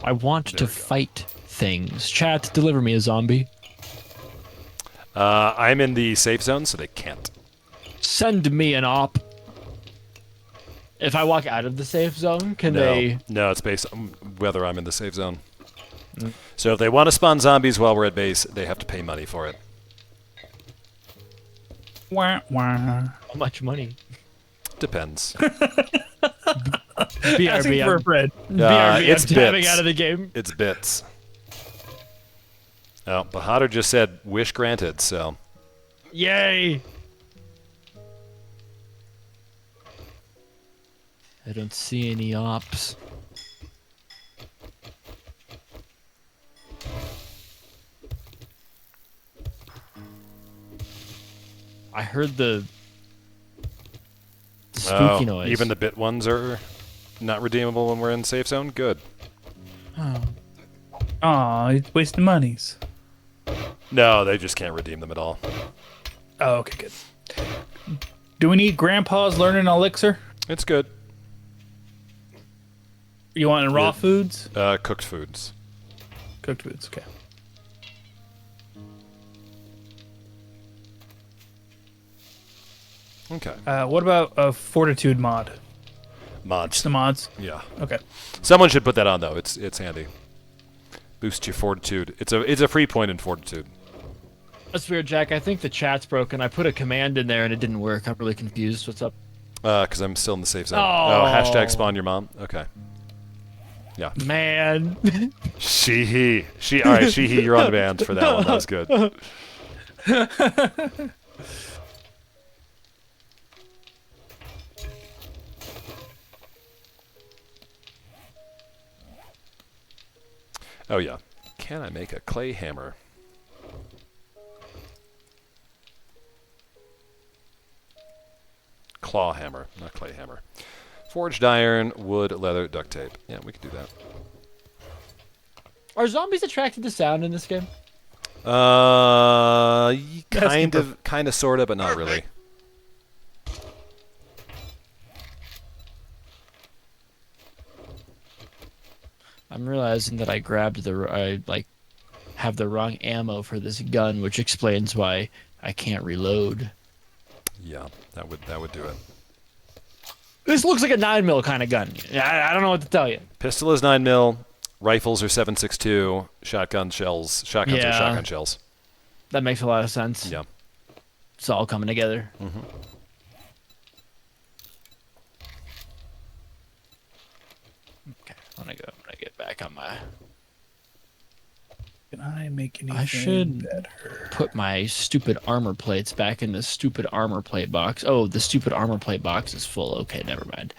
I want to fight things. Chat, deliver me a zombie. I'm in the safe zone, so they can't. Send me an op. If I walk out of the safe zone, can they... No, it's based on whether I'm in the safe zone. So if they want to spawn zombies while we're at base, they have to pay money for it. Wah, wah. How much money? Depends. Asking BRB, for a I'm, friend. BRB, it's I'm tabbing bits. out of the game. It's bits. Oh, Bahadur just said, wish granted, so... Yay! I don't see any ops. I heard the spooky noise. Even the bit ones are not redeemable when we're in safe zone? Good. Aw, he's wasting monies. No, they just can't redeem them at all. Oh, okay, good. Do we need Grandpa's Learning Elixir? It's good. You want raw Yeah. foods? Cooked foods. Cooked foods, okay. Okay. What about a fortitude mod? Mods. The mods? Yeah. Okay. Someone should put that on though. It's handy. Boost your fortitude. It's a free point in fortitude. That's weird, Jack. I think the chat's broken. I put a command in there and it didn't work. I'm really confused. What's up? Because I'm still in the safe zone. Oh. Hashtag spawn your mom. Okay. Yeah. Man. She. All right, she. You're on band for that one. That was good. Oh yeah. Can I make a clay hammer? Claw hammer, not clay hammer. Forged iron, wood, leather, duct tape. Yeah, we can do that. Are zombies attracted to sound in this game? Kind of, sort of, but not really. I'm realizing that I grabbed have the wrong ammo for this gun, which explains why I can't reload. Yeah, that would do it. This looks like a 9mm kind of gun. I don't know what to tell you. Pistol is 9mm. Rifles are 7.62. Shotguns are shotgun shells. That makes a lot of sense. Yeah. It's all coming together. Mm-hmm. Okay, I'm gonna get back on my... Can I make anything I should better? put my stupid armor plates back in the stupid armor plate box. Oh, the stupid armor plate box is full. Okay, never mind.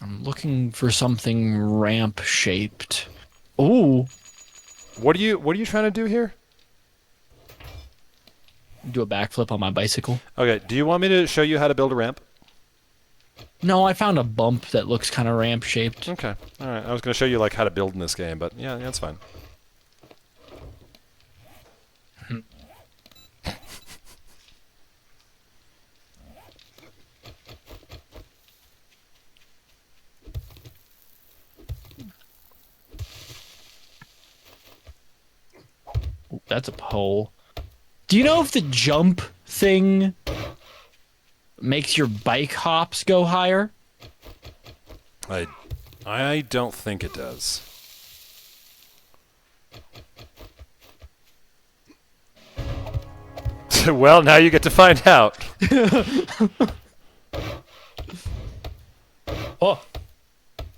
I'm looking for something ramp shaped. Ooh, What are you trying to do here? do a backflip on my bicycle. Okay, do you want me to show you how to build a ramp? No, I found a bump that looks kind of ramp shaped. Okay. All right. I was going to show you like how to build in this game, but yeah, that's fine. Ooh, that's a pole. Do you know if the jump thing makes your bike hops go higher? I don't think it does. Well, now you get to find out.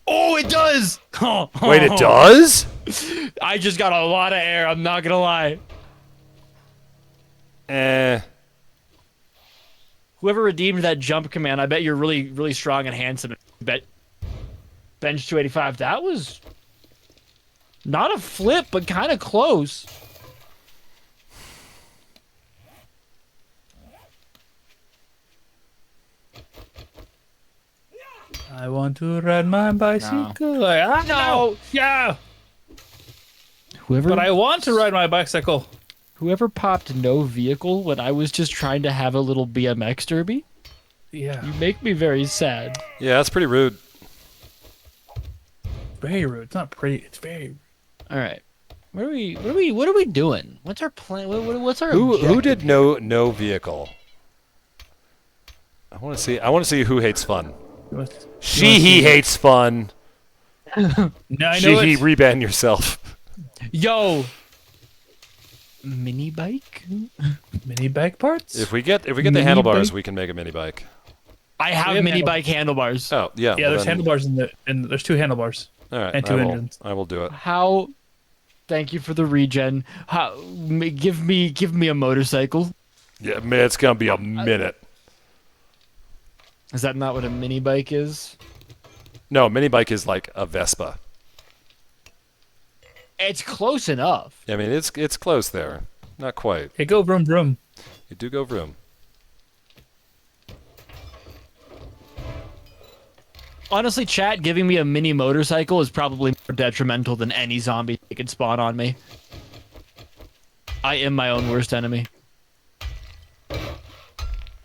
Oh, it does! Wait, it does? I just got a lot of air, I'm not gonna lie. Whoever redeemed that jump command, I bet you're really, really strong and handsome. I bet bench 285. That was not a flip, but kind of close. I want to ride my bicycle. No. Yeah. Whoever, But I want to ride my bicycle. whoever popped no vehicle when I was just trying to have a little BMX derby, Yeah. you make me very sad. Yeah, that's pretty rude. Very rude. It's not pretty. It's very rude. All right. What are we doing? What's our plan? What's our Who objective? did no vehicle? I want to see who hates fun. He hates fun. No, I know He it. reban yourself. Yo, mini bike? Mini bike parts. If we get the Mini handlebars, bike? we can make a mini bike. I have have mini handle- bike handlebars. Oh yeah. Yeah, well there's then- handlebars and there's 2 handlebars. All right, and 2 engines. I will do it. How? Thank you for the regen. How? Give me a motorcycle. Yeah, man, it's gonna be a minute. Is that not what a mini bike is? No, mini bike is like a Vespa. It's close enough. I mean, it's close there. Not quite. Hey, go vroom vroom. You do go vroom. Honestly, chat, giving me a mini motorcycle is probably more detrimental than any zombie that can spawn on me. I am my own worst enemy.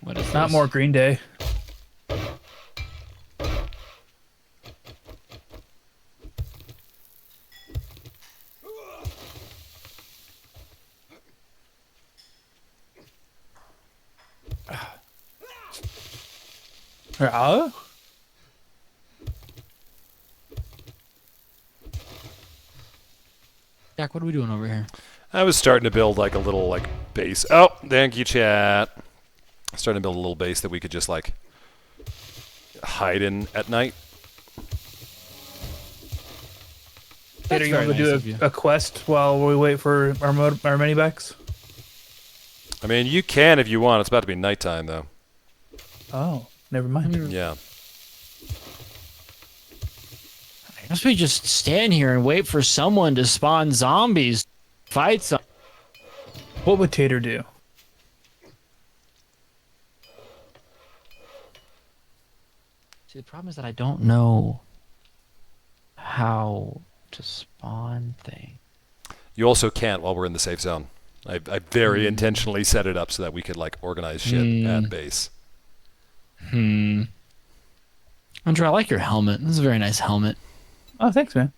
What is Not this? more Green Day. Yeah. Jack, what are we doing over here? I was starting to build like a little like base. Oh, thank you, chat. Starting to build a little base that we could just like hide in at night. Peter, you very want to nice of do you. a quest while we wait for our mini bikes? I mean, you can if you want. It's about to be nighttime though. Oh, never mind. Yeah. I guess we just stand here and wait for someone to spawn zombies. Fight some. What would Tater do? See, the problem is that I don't know how to spawn things. You also can't while we're in the safe zone. I very intentionally set it up so that we could like organize shit at base. Andrew, I like your helmet. This is a very nice helmet. Oh, thanks, man.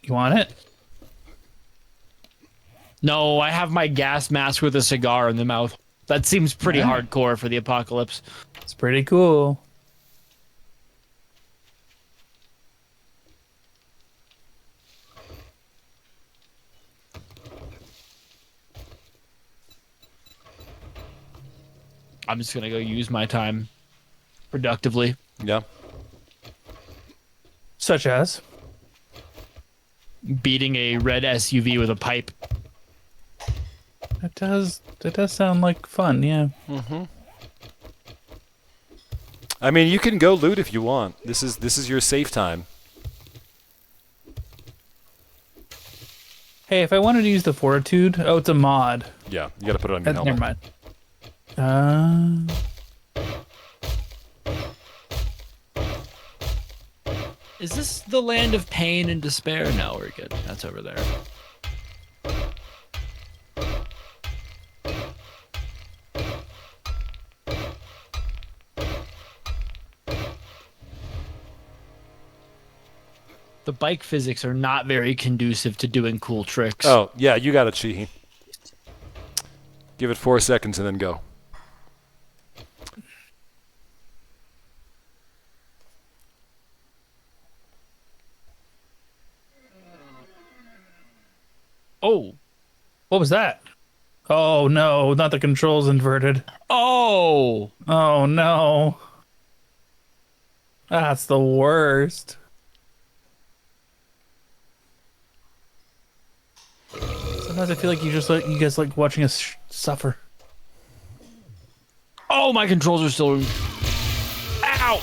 You want it? No, I have my gas mask with a cigar in the mouth. That seems pretty Yeah. hardcore for the apocalypse. It's pretty cool. I'm just gonna go use my time productively. Yeah. Such as? Beating a red SUV with a pipe. That does sound like fun, yeah. I mean, you can go loot if you want. This is your safe time. Hey, if I wanted to use the Fortitude, oh, it's a mod. Yeah, you got to put it on your helmet. Never mind. Is this the land of pain and despair? No, we're good. That's over there. The bike physics are not very conducive to doing cool tricks. Oh, yeah, you got it, Sheehy. Give it 4 seconds and then go. Oh. What was that? Oh no, not the controls inverted. Oh. Oh no. That's the worst. Sometimes I feel like you guys like watching us suffer. Oh, my controls are still. Ow.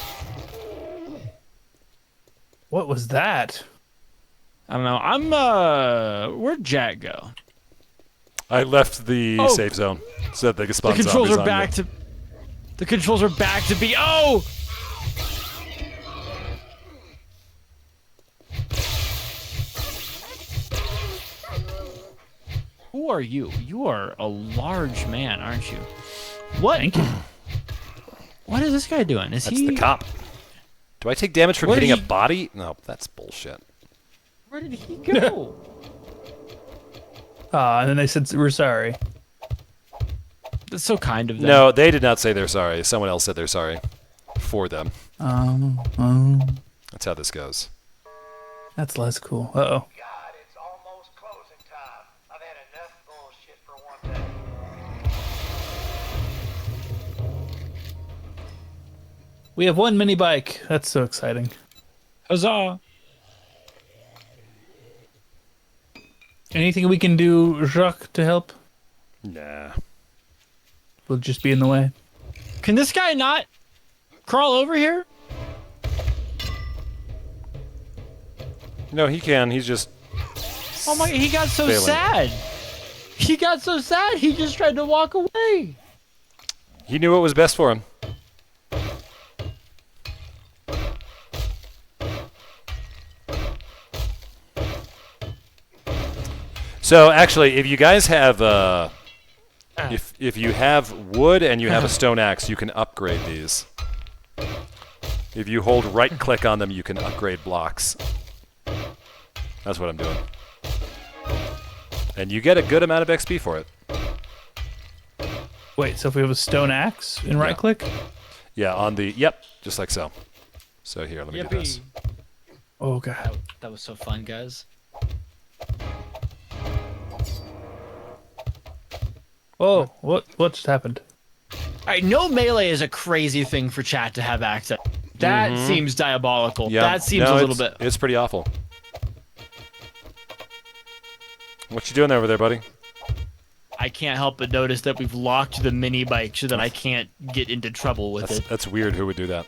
What was that? I don't know. Where'd Jack go? I left the Oh. safe zone so that they could spawn The controls zombies are on back you. to. The controls are back to be. Oh. Who are you? You are a large man, aren't you? What? Thank you. What is this guy doing? Is That's he? the cop. Do I take damage from Where hitting a did he- body? No, that's bullshit. Where did he go? And then they said we're sorry. That's so kind of them. No, they did not say they're sorry. Someone else said they're sorry for them. That's how this goes. That's less cool. Uh-oh. God, it's almost closing time. I've had enough bullshit for one day. We have one mini bike. That's so exciting. Huzzah! Anything we can do, Jacques, to help? Nah. We'll just be in the way. Can this guy not crawl over here? No, he can. He's just... Oh my! He got so Failing. sad. He got so sad. He just tried to walk away. He knew what was best for him. So actually, if you guys have, if you have wood and you have a stone axe, you can upgrade these. If you hold right click on them, you can upgrade blocks. That's what I'm doing. And you get a good amount of XP for it. Wait, so if we have a stone axe and right click? Yeah, on the, yep, just like so. So here, let me do this. Oh, God. That was so fun, guys. Whoa, what just happened? All right, no melee is a crazy thing for chat to have access. That seems diabolical. Yeah, That seems no, a little bit. It's pretty awful. What you doing over there, buddy? I can't help but notice that we've locked the mini bike so that I can't get into trouble with it. That's weird. Who would do that?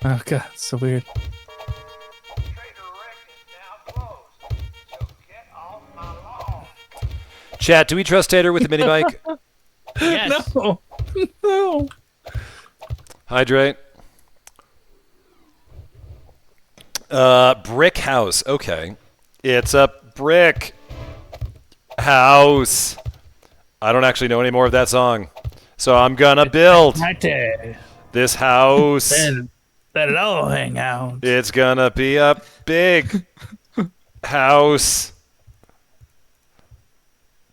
Oh, God, it's so weird. Trader Rex is now closed, so get off my lawn. Chat, do we trust Tater with the mini bike? Yes. No. No. Hydrate. Brick house. Okay. It's a brick house. I don't actually know any more of that song. So I'm gonna build this house. Let it all hang out. It's gonna be a big house.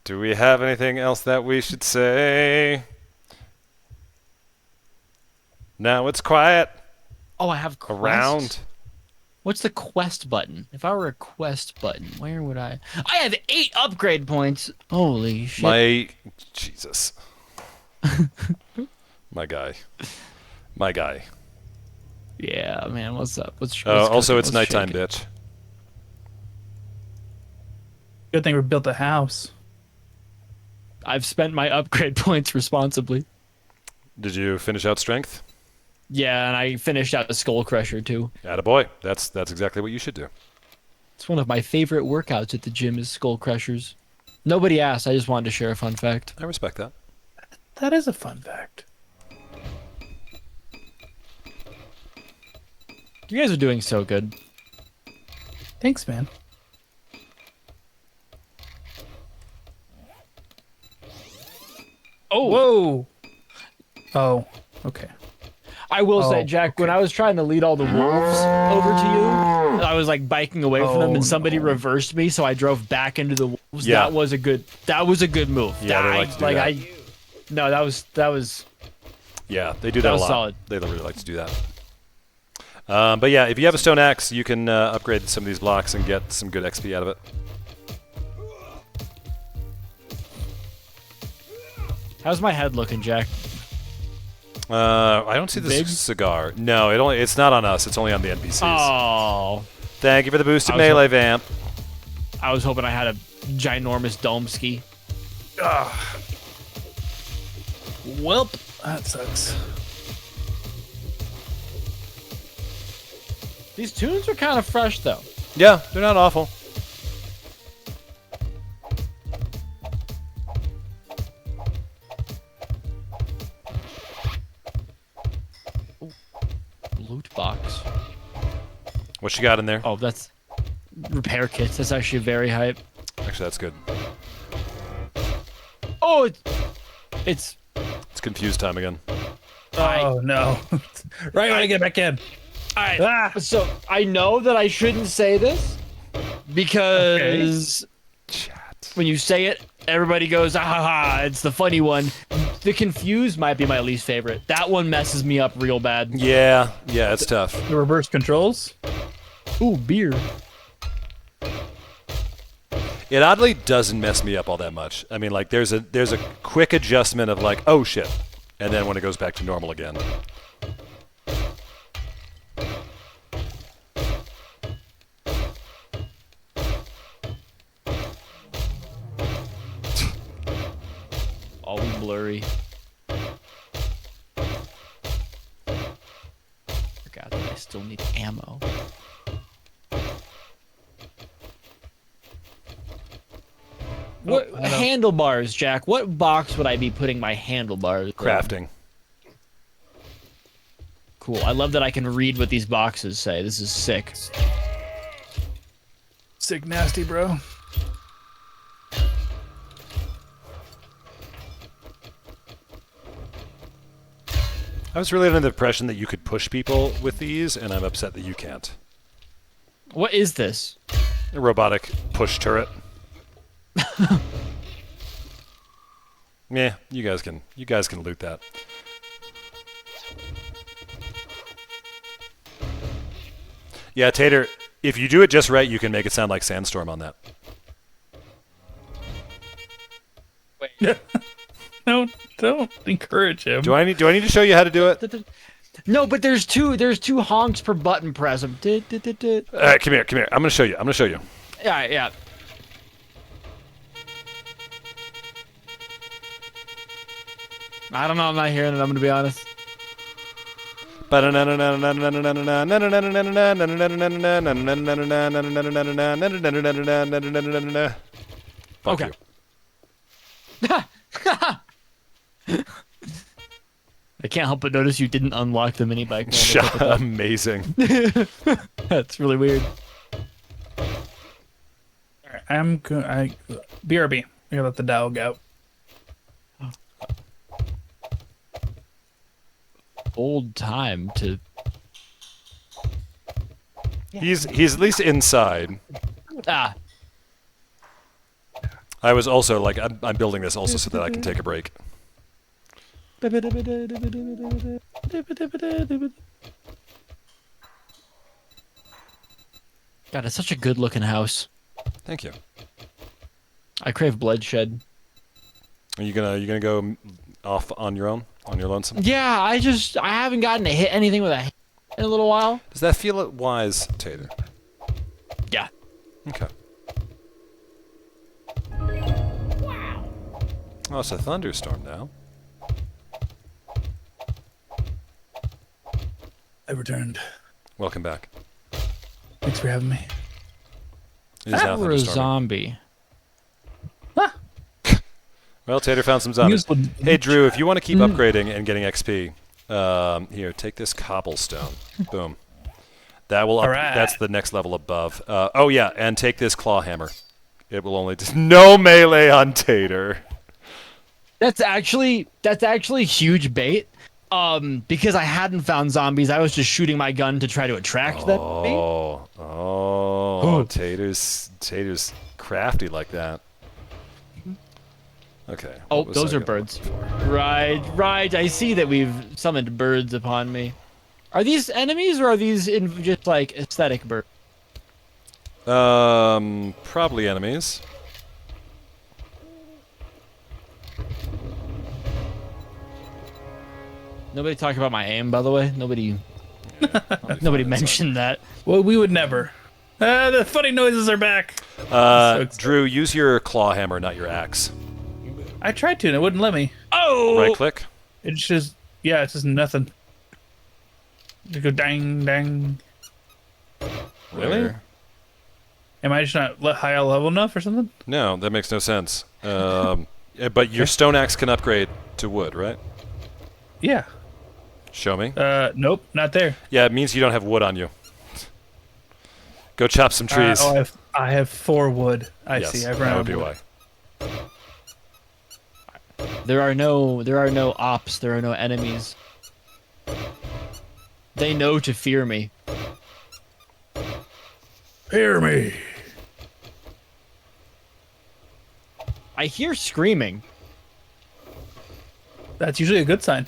Do we have anything else that we should say? Now it's quiet Oh, I have quest? around. What's the quest button? If I were a quest button, where would I have 8 upgrade points. Holy shit. My Jesus. My guy. My guy. Yeah, man, what's up? What's Also, cooking? it's What's nighttime, shaking? bitch. Good thing we built a house. I've spent my upgrade points responsibly. Did you finish out strength? Yeah, and I finished out the Skull Crusher too. Attaboy. That's exactly what you should do. It's one of my favorite workouts at the gym is Skull Crushers. Nobody asked, I just wanted to share a fun fact. I respect that. That is a fun fact. You guys are doing so good. Thanks, man. Oh, Whoa. Oh, okay. I will say, Oh, Jack, when I was trying to lead all the wolves over to you, I was like biking away from them, and somebody reversed me, so I drove back into the wolves. Yeah. That was a good move. Yeah, they like to do that. No, that was Yeah, they do that, a was lot. solid. They really like to do that. But yeah, if you have a stone axe, you can upgrade some of these blocks and get some good XP out of it. How's my head looking, Jack? I don't see the Big? cigar. No, it's not on us. It's only on the NPCs. Oh, Thank you for the boosted I was melee vamp. I was hoping I had a ginormous dome ski. Welp. That sucks. These tunes are kind of fresh, though. Yeah, they're not awful. Loot box. What you got in there? Oh, that's repair kits. That's actually very hype. Actually, that's good. Oh, it's It's confused time again. Oh no! Right when I get back in. all right. Ah! So I know that I shouldn't say this because Chat. when you say it, everybody goes, ah ha ha. It's the funny one. The confused might be my least favorite. That one messes me up real bad. Yeah, it's tough. The reverse controls. Ooh, beer. It oddly doesn't mess me up all that much. I mean, like there's a quick adjustment of like, oh shit, and then when it goes back to normal again. All blurry. Forgot that I still need ammo. What handlebars, Jack? What box would I be putting my handlebars in? Crafting. Cool. I love that I can read what these boxes say. This is sick. Sick nasty, bro. I was really under the impression that you could push people with these, and I'm upset that you can't. What is this? A robotic push turret. Yeah, you guys can loot that. Yeah, Tater, if you do it just right, you can make it sound like Sandstorm on that. Don't encourage him. Do I need to show you how to do it? No, but there's two honks per button press. Come here. I'm gonna show you. Yeah. I don't know. I'm not hearing it. I'm gonna be honest. Fuck Okay. you. I can't help but notice you didn't unlock the mini bike. Amazing. That's really weird. BRB. I gotta let the dog out. Old time to. He's at least inside. Ah. I was also like, I'm building this also so that I can take a break. God, it's such a good looking house. Thank you. I crave bloodshed. Are you gonna go off on your own, on your lonesome? Yeah, I haven't gotten to hit anything with a hand in a little while. Does that feel wise, Tater? Yeah. Okay. Oh, it's a thunderstorm now. I returned. Welcome back. Thanks for having me. It is now We're a thunderstorming. zombie. Well, Tater found some zombies. Use the- Hey, Drew, if you want to keep upgrading and getting XP, here, take this cobblestone. Boom. That will up. Alright. That's the next level above. Oh yeah, and take this claw hammer. It will only no melee on Tater. That's actually huge bait. Because I hadn't found zombies, I was just shooting my gun to try to attract that bait. Oh, Tater's crafty like that. Okay. Oh, what was those I are gonna birds. look for? Right. I see that we've summoned birds upon me. Are these enemies or are these just like aesthetic birds? Probably enemies. Nobody talked about my aim, by the way. Nobody mentioned that. Well, we would never. The funny noises are back. Drew, use your claw hammer, not your axe. I tried to and it wouldn't let me. Oh! Right click. It's just nothing. You go dang dang. Really? Am I just not high level enough or something? No, that makes no sense. But your stone axe can upgrade to wood, right? Yeah. Show me. Nope, not there. Yeah, it means you don't have wood on you. Go chop some trees. I have 4 wood. I yes, see. I've that run would be out of why. There are no ops. There are no enemies. They know to fear me. Hear me. I hear screaming. That's usually a good sign.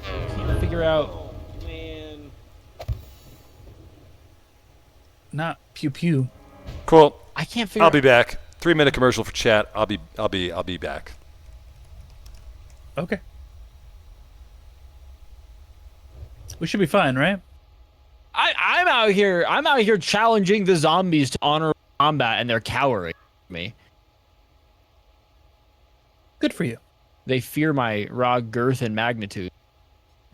Can't figure out. Oh man. Not pew pew. Cool. I can't figure. I'll be back. 3-minute commercial for chat. I'll be back. Okay. We should be fine, right? I'm out here challenging the zombies to honor combat, and they're cowering me. Good for you. They fear my raw girth and magnitude.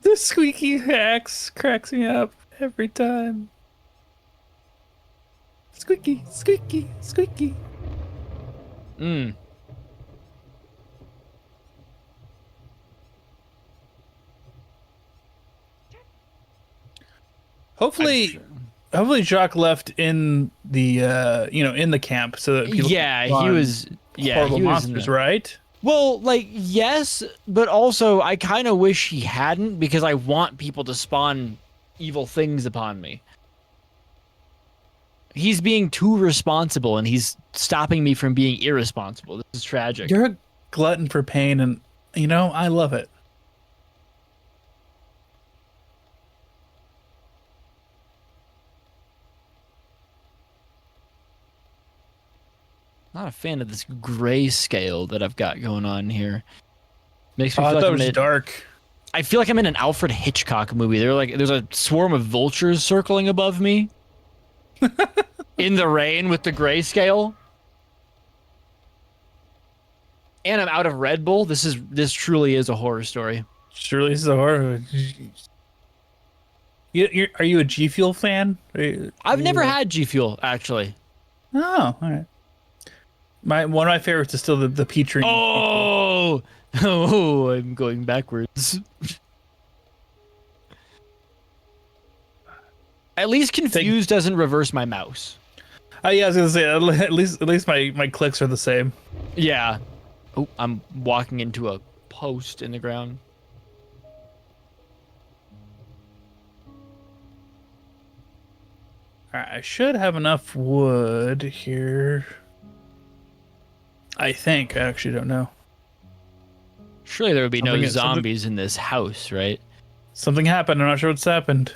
The squeaky axe cracks me up every time. Squeaky, squeaky, squeaky. Hopefully Jacques left in the in the camp so that people Yeah, can he was. Yeah, horrible he was. monsters, right? Well, like, yes, but also I kind of wish he hadn't, because I want people to spawn evil things upon me. He's being too responsible, and he's stopping me from being irresponsible. This is tragic. You're a glutton for pain, and I love it. Not a fan of this grayscale that I've got going on here. Makes me I feel thought like it was dark. I feel like I'm in an Alfred Hitchcock movie. There's a swarm of vultures circling above me. In the rain with the grayscale. And I'm out of Red Bull. This truly is a horror story. Surely this is a horror. Are you a G Fuel fan? I've never had G Fuel, actually. Oh, all right. One of my favorites is still the peach ring. Oh, I'm going backwards. At least confused doesn't reverse my mouse. Yeah, I was gonna say at least my clicks are the same. Yeah. Oh, I'm walking into a post in the ground. All right, I should have enough wood here. I think. I actually don't know. Surely there would be no Something- zombies in this house, right? Something happened. I'm not sure what's happened.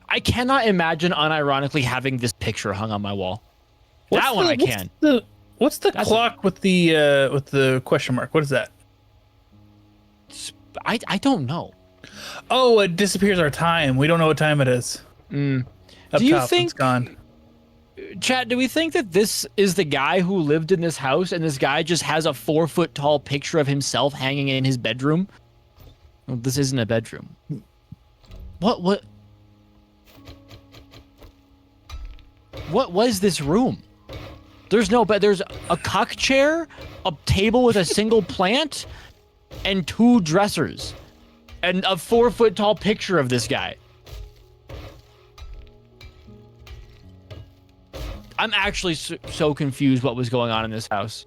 I cannot imagine unironically having this picture hung on my wall. What's That one the- I can. What's the That's clock with the question mark? What is that? I don't know. Oh, it disappears our time. We don't know what time it is. Up Do you top, think- it's gone? Chad, do we think that this is the guy who lived in this house, and this guy just has a 4-foot tall picture of himself hanging in his bedroom? Well, this isn't a bedroom. What was this room? There's no bed. There's a cuck chair, a table with a single plant, and 2 dressers, and a 4-foot tall picture of this guy. I'm actually so confused what was going on in this house.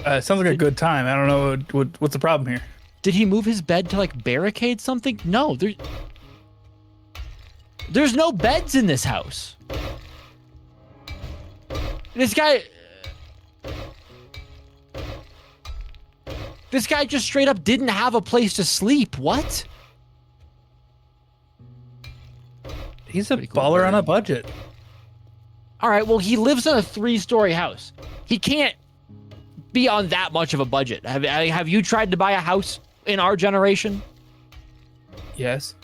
It sounds like a good time. I don't know what's the problem here. Did he move his bed to like barricade something? No, there's no beds in this house. This guy just straight up didn't have a place to sleep. What? He's a Pretty cool baller on bird. a budget. All right, well, he lives in a 3-story house. He can't be on that much of a budget. Have you tried to buy a house in our generation? Yes.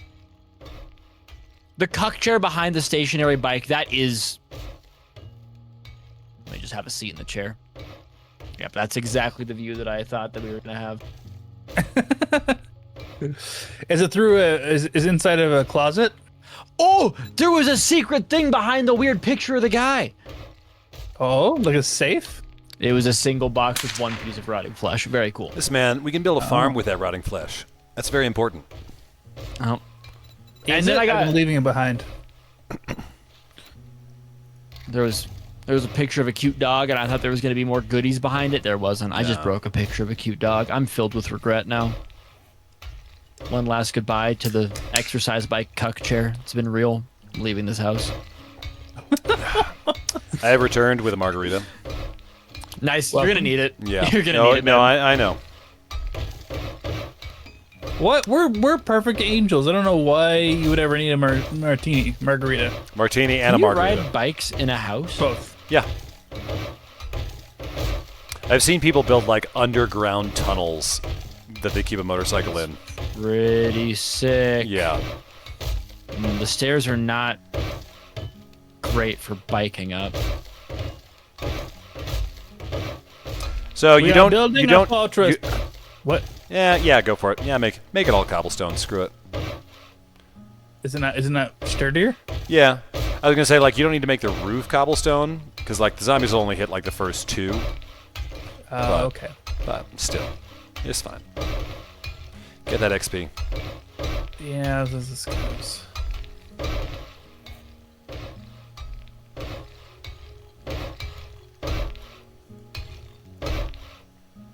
The cuck chair behind the stationary bike, that is... Let me just have a seat in the chair. Yep, that's exactly the view that I thought that we were going to have. Is it through is inside of a closet? Oh, there was a secret thing behind the weird picture of the guy. Oh, like a safe? It was a single box with 1 piece of rotting flesh. Very cool. Listen, man, we can build a farm with that rotting flesh. That's very important. Oh. And then I got... I'm leaving it behind. There was a picture of a cute dog, and I thought there was going to be more goodies behind it. There wasn't. I just broke a picture of a cute dog. I'm filled with regret now. One last goodbye to the exercise bike cuck chair. It's been real. I'm leaving this house. I have returned with a margarita. Nice. You're gonna need it. Yeah. You're gonna need it. No, man. I know. What? We're perfect angels. I don't know why you would ever need a margarita. Martini and Can a you margarita. ride bikes in a house? Both. Yeah. I've seen people build like underground tunnels that they keep a motorcycle in. Pretty sick. Yeah. The stairs are not great for biking up. So you don't. building You a don't. fortress. you- What? yeah, go for it. Yeah, make it all cobblestone. Screw it. Isn't that sturdier? Yeah. I was gonna say like you don't need to make the roof cobblestone because like the zombies will only hit like the first two, Okay. but still, it's fine. Get that XP. Yeah, this goes.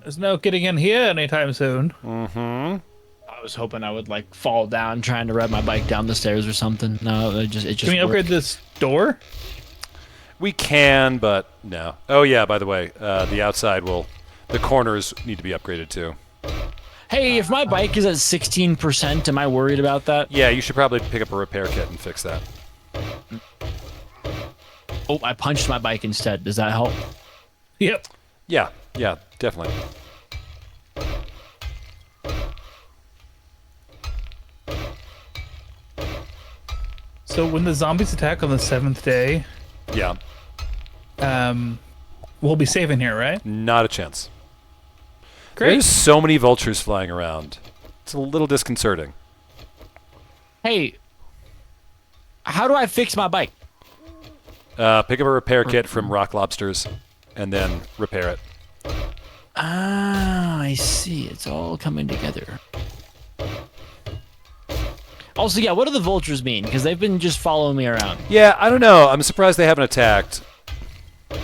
There's no getting in here anytime soon. Mm-hmm. I was hoping I would like fall down trying to ride my bike down the stairs or something. No, it just Can we upgrade this door? We can, but no. Oh yeah, by the way, the outside the corners need to be upgraded too. Hey, if my bike is at 16%, am I worried about that? Yeah, you should probably pick up a repair kit and fix that. Oh, I punched my bike instead. Does that help? Yep. Yeah, definitely. So when the zombies attack on the 7th day, Yeah, we'll be safe in here, right? not a chance. Great. There's so many vultures flying around. It's a little disconcerting. Hey, how do I fix my bike? Pick up a repair kit from Rock Lobsters, and then repair it. Ah, I see. It's all coming together. Also, yeah, what do the vultures mean? Because they've been just following me around. Yeah, I don't know. I'm surprised they haven't attacked. Does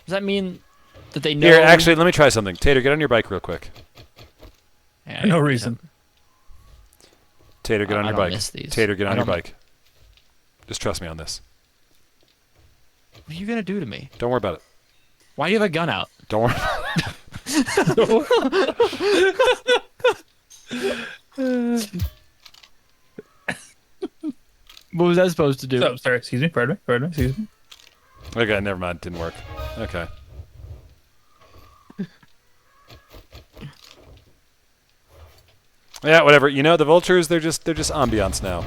that mean that they know? Here, actually, let me try something. Tater, get on your bike real quick. Yeah, No reason. Tater, get on I your don't bike. miss these. Tater, get I on your don't- bike. Just trust me on this. What are you gonna do to me? Don't worry about it. Why do you have a gun out? Don't worry. What was I supposed to do? Oh, sorry. Excuse me. Pardon me. Excuse me. Okay, never mind. Didn't work. Okay. Yeah, whatever. You know, the vultures, they're just ambiance now.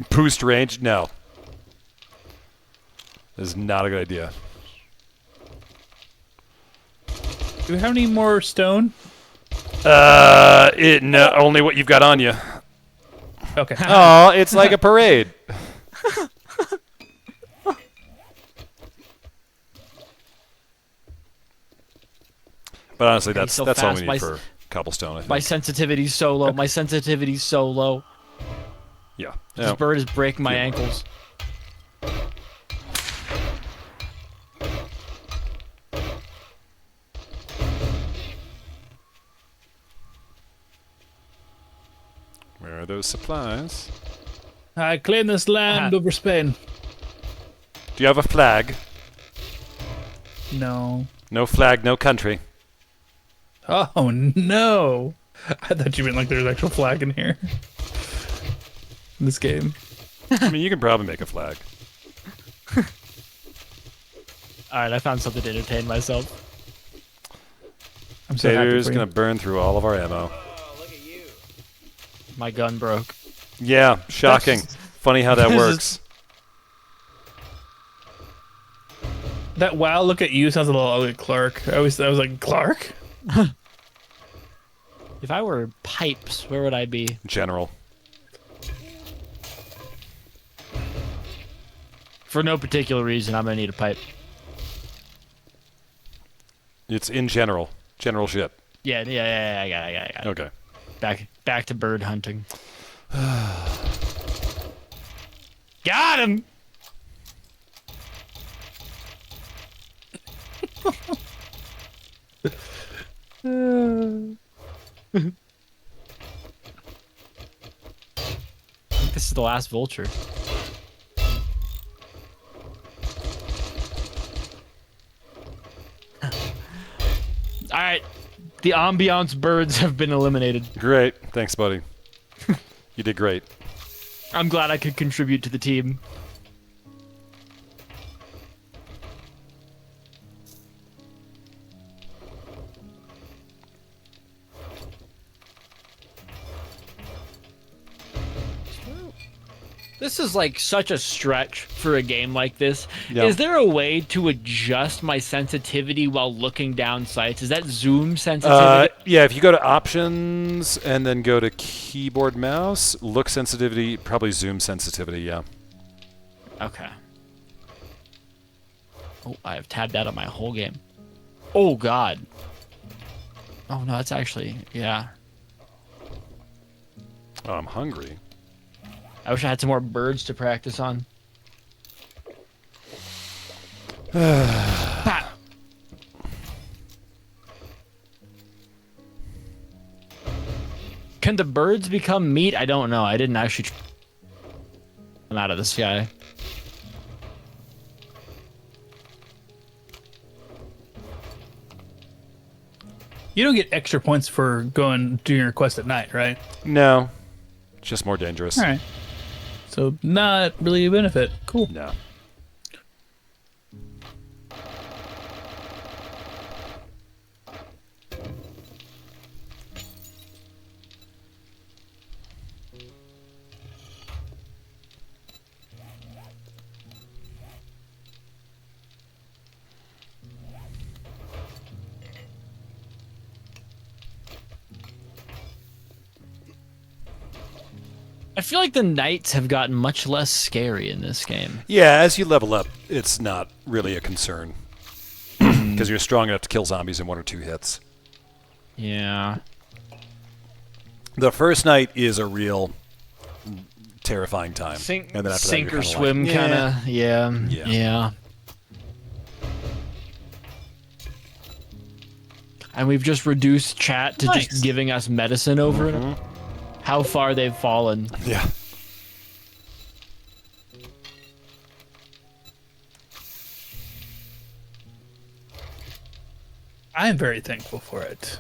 Boost range? No. This is not a good idea. Do we have any more stone? No, only what you've got on you. Okay. Oh, it's like a parade. But honestly, that's so all fast, we my need for cobblestone, I think. My sensitivity's so low. My sensitivity's so low. Yeah. This bird is breaking my ankles. Where are those supplies? I claim this land over Spain. Do you have a flag? No. No flag, no country. Oh no! I thought you meant like there's an actual flag in here. In this game. I mean, you can probably make a flag. All right, I found something to entertain myself. I'm so happy Tater's for gonna you. burn through all of our ammo. Oh, look at you. My gun broke. Yeah, shocking. Funny how that This is- works. That wow, look at you sounds a little like Clark. I was like, Clark? If I were pipes, where would I be? General. For no particular reason, I'm gonna need a pipe. It's in general. General ship. Yeah, I got it. Okay. Back to bird hunting. Got him! I think this is the last vulture. All right, the ambiance birds have been eliminated. Great. Thanks, buddy. You did great. I'm glad I could contribute to the team. This is like such a stretch for a game like this. Yeah. Is there a way to adjust my sensitivity while looking down sights? Is that zoom sensitivity? Yeah, if you go to options and then go to keyboard mouse, look sensitivity, probably zoom sensitivity, yeah. Okay. Oh, I have tabbed out of my whole game. Oh, God. Oh, no, that's actually, yeah. Oh, I'm hungry. I wish I had some more birds to practice on. Ah. Can the birds become meat? I don't know. I didn't actually them out of the sky. You don't get extra points for doing your quest at night, right? No. It's just more dangerous. All right. So not really a benefit. Cool. No. I feel like the knights have gotten much less scary in this game. Yeah, as you level up, it's not really a concern. Because you're strong enough to kill zombies in 1 or 2 hits. Yeah. The first night is a real terrifying time. Sink, and then after sink that, you're or kinda swim like, kind of. Yeah. Yeah. Yeah. And we've just reduced chat to Nice. just giving us medicine over it. How far they've fallen. Yeah. I am very thankful for it.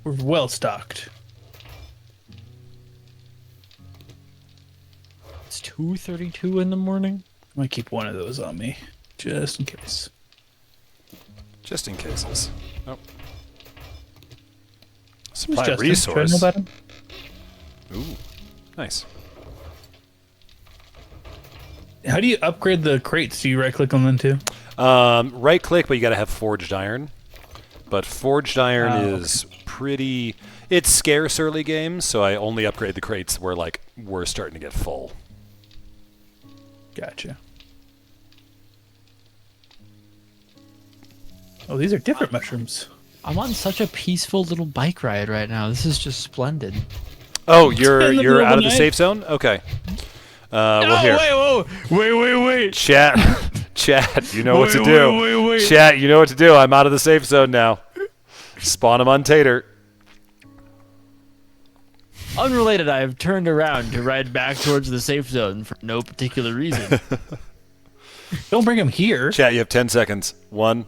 We're well stocked. It's 2:32 in the morning. I might keep one of those on me, just in case. Just in cases. Oh. Who's Supply Justin? resource. Do I know about him? Ooh. Nice. How do you upgrade the crates? Do you right click on them too? Right click, but you got to have forged iron. But forged iron Oh, is pretty. It's scarce early game, so I only upgrade the crates where like we're starting to get full. Gotcha. Oh, these are different mushrooms. I'm on such a peaceful little bike ride right now. This is just splendid. Oh, in you're the you're middle of out the of the night. safe zone. Okay. Well, here. Wait. Chat, chat. You know what to do. Wait. Chat, you know what to do. I'm out of the safe zone now. Spawn him on Tater. Unrelated, I have turned around to ride back towards the safe zone for no particular reason. Don't bring him here. Chat, you have 10 seconds. 1,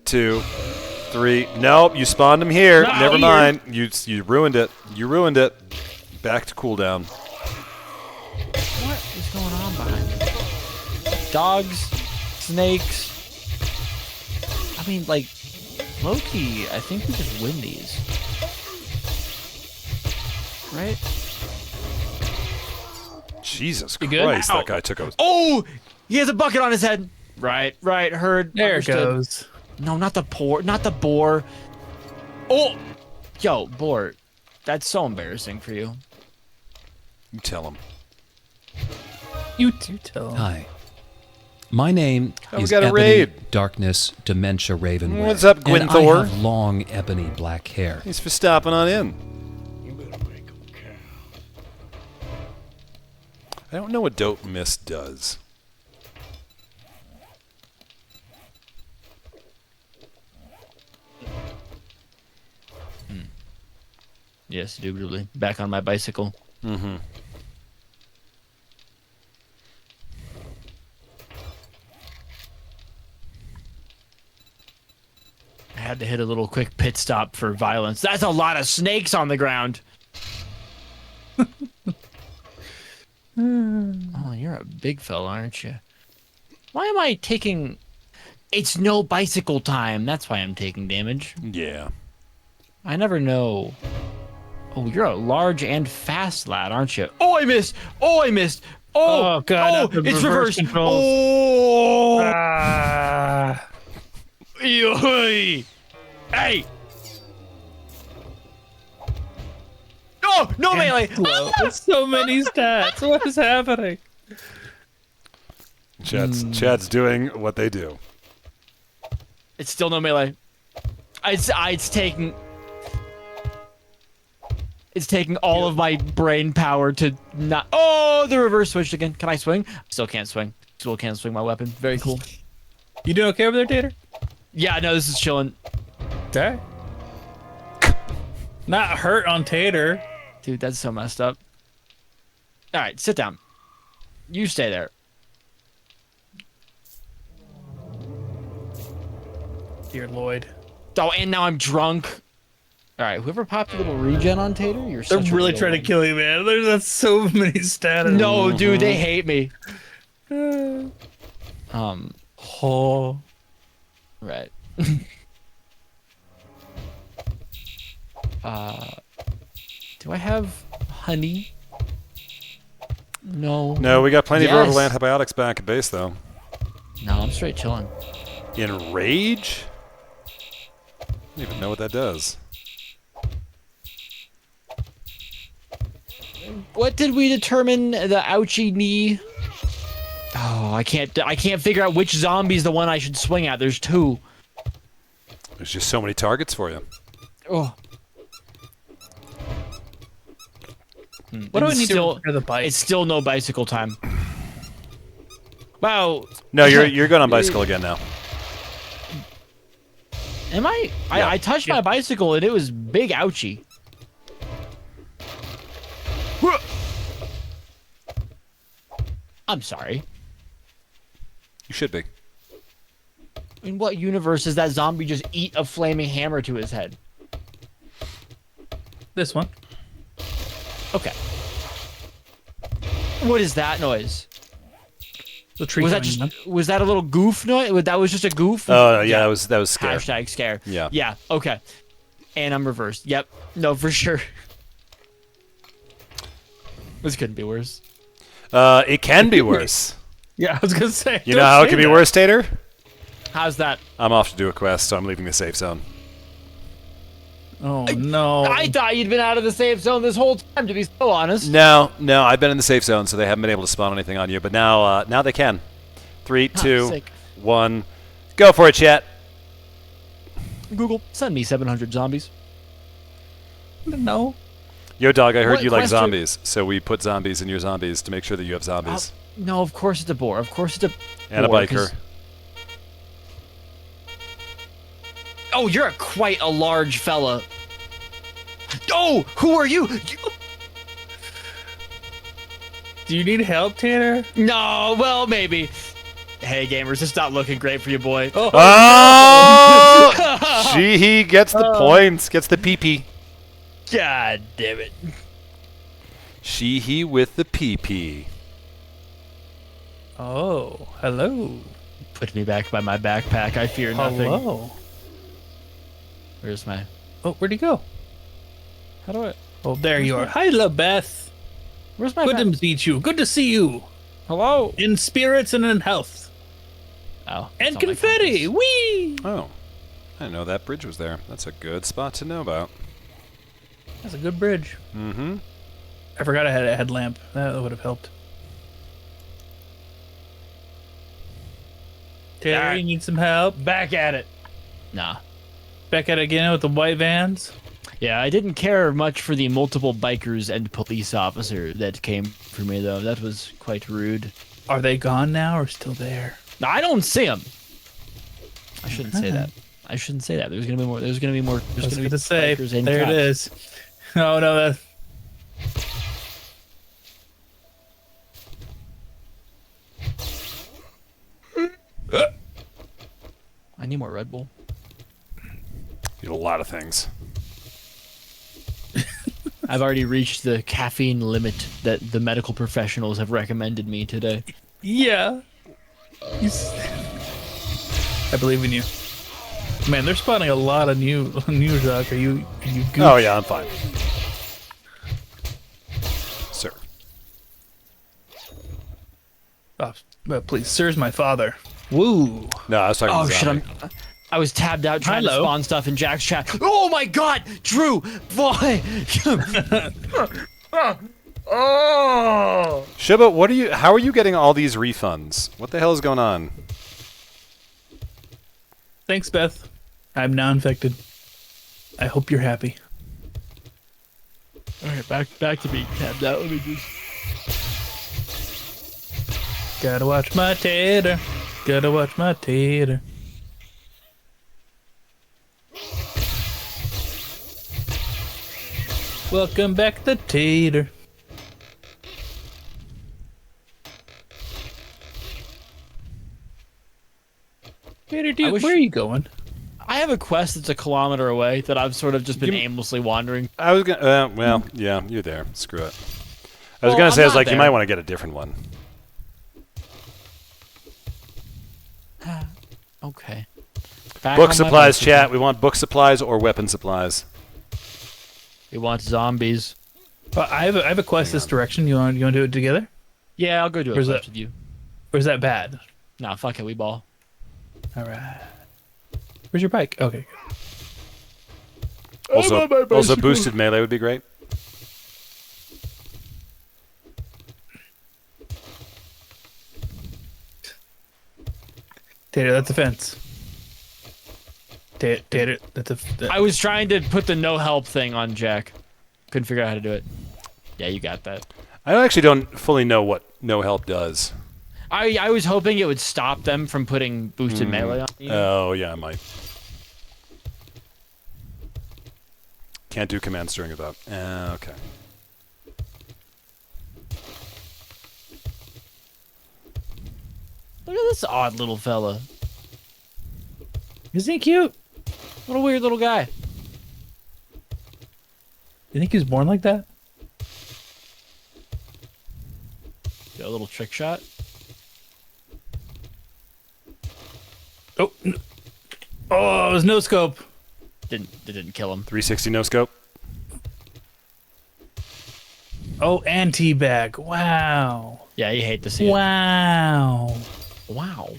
2, 3. Nope, you spawned him here. Not Never here. mind. You ruined it. You ruined it. Back to cooldown. What is going on behind me? Dogs, snakes. I mean, like, low-key, I think we just win these. Right? Jesus You good? Christ, Ow. that guy took a... Oh! He has a bucket on his head! Right, heard. There it understood. goes. No, not the boar. Oh! Yo, boar. That's so embarrassing for you. You tell him. You do tell him. Hi. My name Oh, we is got a Ebony raid. Darkness Dementia Ravenwood. What's up, and Gwynthor? I have long ebony black hair. Thanks for stopping on in. You better make 'em count. I don't know what Dope Mist does. Yes, indubitably. Back on my bicycle. Mm-hmm. I had to hit a little quick pit stop for violence. That's a lot of snakes on the ground. Oh, you're a big fella, aren't you? Why am I taking... It's no bicycle time. That's why I'm taking damage. Yeah. I never know. Oh, you're a large and fast lad, aren't you? Oh, I missed. Oh, I missed. Oh, God, oh, the it's reverse reversed. controls. Oh, Ah. Yoy. Hey. Oh, no melee. Slow. There's so many stats. What is happening? Chad's doing what they do. It's still no melee. It's taking all of my brain power to not. Oh, the reverse switched again. Can I swing? Still can't swing. Still can't swing my weapon. Very cool. You doing okay over there, Tater? Yeah, no, this is chilling. Okay. Not hurt on Tater. Dude, that's so messed up. All right, sit down. You stay there. Dear Lloyd. Oh, and now I'm drunk. All right, whoever popped a little regen on Tater, you're They're such a really real trying to one. kill you, man. There's so many stats. No, dude, they hate me. Oh. Right. Do I have honey? No. No, we got plenty of Yes. herbal antibiotics back at base, though. No, I'm straight chilling. Enrage? I don't even know what that does. What did we determine the ouchie knee? Oh, I can't figure out which zombie's the one I should swing at. There's two. There's just so many targets for you. Oh. What do I It's need still- to for the bike? It's still no bicycle time. Wow. No, you're going on bicycle again now. Am I? Yeah. I touched my bicycle and it was big ouchie. I'm sorry. You should be. In what universe does that zombie just eat a flaming hammer to his head? This one. Okay. What is that noise? The tree Was that coming down. just was that a little goof noise? That was just a goof? Oh, yeah, that was scary. Hashtag scare. Yeah. Yeah. Okay. And I'm reversed. Yep. No, for sure. This couldn't be worse. It can be worse. Yeah, I was gonna say. You know how it can be worse, Tater? How's that? I'm off to do a quest, so I'm leaving the safe zone. Oh no! I thought you'd been out of the safe zone this whole time, to be so honest. No, I've been in the safe zone, so they haven't been able to spawn anything on you. But now they can. 3, 2, sick. 1, go for it, chat. Google, send me 700 zombies. No. Yo, dog, I heard What you like question- zombies, so we put zombies in your zombies to make sure that you have zombies. No, of course it's a boar. Of course it's a And a boar, biker. 'cause- Oh, you're quite a large fella. Oh, who are you? Do you need help, Tanner? No, well, maybe. Hey, gamers, it's not looking great for you, boy. Oh! He gets the points, gets the PP. God damn it. He with the PP. Oh, hello. Put me back by my backpack. I fear nothing. Hello. Where's my... Oh, where'd he go? How do I... Oh, there you are. Hi, LaBeth. Where's my... Good to meet you. Good to see you. Hello? In spirits and in health. Oh. And it's on my confetti. compass. Whee! Oh, I didn't know that bridge was there. That's a good spot to know about. That's a good bridge. Mm-hmm. I forgot I had a headlamp. That would have helped. Taylor, you need some help? Back at it. Nah. Back at it again with the white vans? Yeah, I didn't care much for the multiple bikers and police officer that came for me, though. That was quite rude. Are they gone now or still there? No, I don't see them. I shouldn't say that. I shouldn't say that. There's gonna be more. There's gonna be more. There's I was gonna be going to say, bikers and there it cops. is. Oh no, that. I need more Red Bull. You know, a lot of things. I've already reached the caffeine limit that the medical professionals have recommended me today. Yeah. I believe in you. Man, they're spawning a lot of new Jacques. Are you gooch? Oh yeah, I'm fine. Sir. Oh, please, sir's my father. Woo. No, I was talking Oh to shit! Zombie. I was tabbed out trying to Hello. spawn stuff in Jack's chat. Oh my god, Drew! Why? Shiba, how are you getting all these refunds? What the hell is going on? Thanks, Beth. I'm now infected. I hope you're happy. All right, back to being tabbed out. Let me just. Gotta watch my tater. Gotta watch my tater. Welcome back, the tater. Tater, dude, where are you going? I have a quest that's a kilometer away that I've sort of just been aimlessly wandering. I was gonna. Well, yeah, you're there. Screw it. I was Well, gonna say, I I'm was not like, you there. might want to get a different one. Okay. Back Book on my supplies, bicycle. chat. We want book supplies or weapon supplies. We want zombies. I have a quest this direction. You want to do it together? Yeah, I'll go do a Where's quest that? with you. Or is that bad? Nah, fuck it, we ball. All right. Where's your bike? Okay. Also, boosted melee would be great. Tater, that's a fence. Tater, that's a. I was trying to put the no help thing on Jack. Couldn't figure out how to do it. Yeah, you got that. I actually don't fully know what no help does. I was hoping it would stop them from putting boosted melee on you. Oh yeah, I might. Can't do commands during a vote. Okay. Look at this odd little fella. Isn't he cute? What a weird little guy. You think he was born like that? Got a little trick shot. Oh, oh, it was no scope. It didn't kill him. 360 no scope. Oh, and teabag. Wow. Yeah, you hate to see it. Wow. Wow.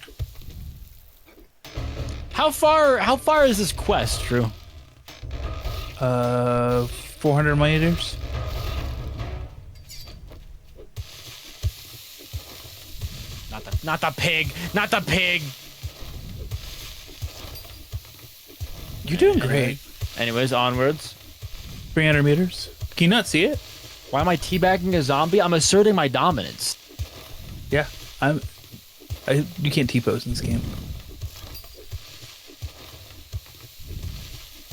How far is this quest, Drew? 400 meters. Not the pig. Not the pig. You're doing great. Anyways, onwards. 300 meters. Can you not see it? Why am I teabagging a zombie? I'm asserting my dominance. Yeah, you can't T-pose in this game.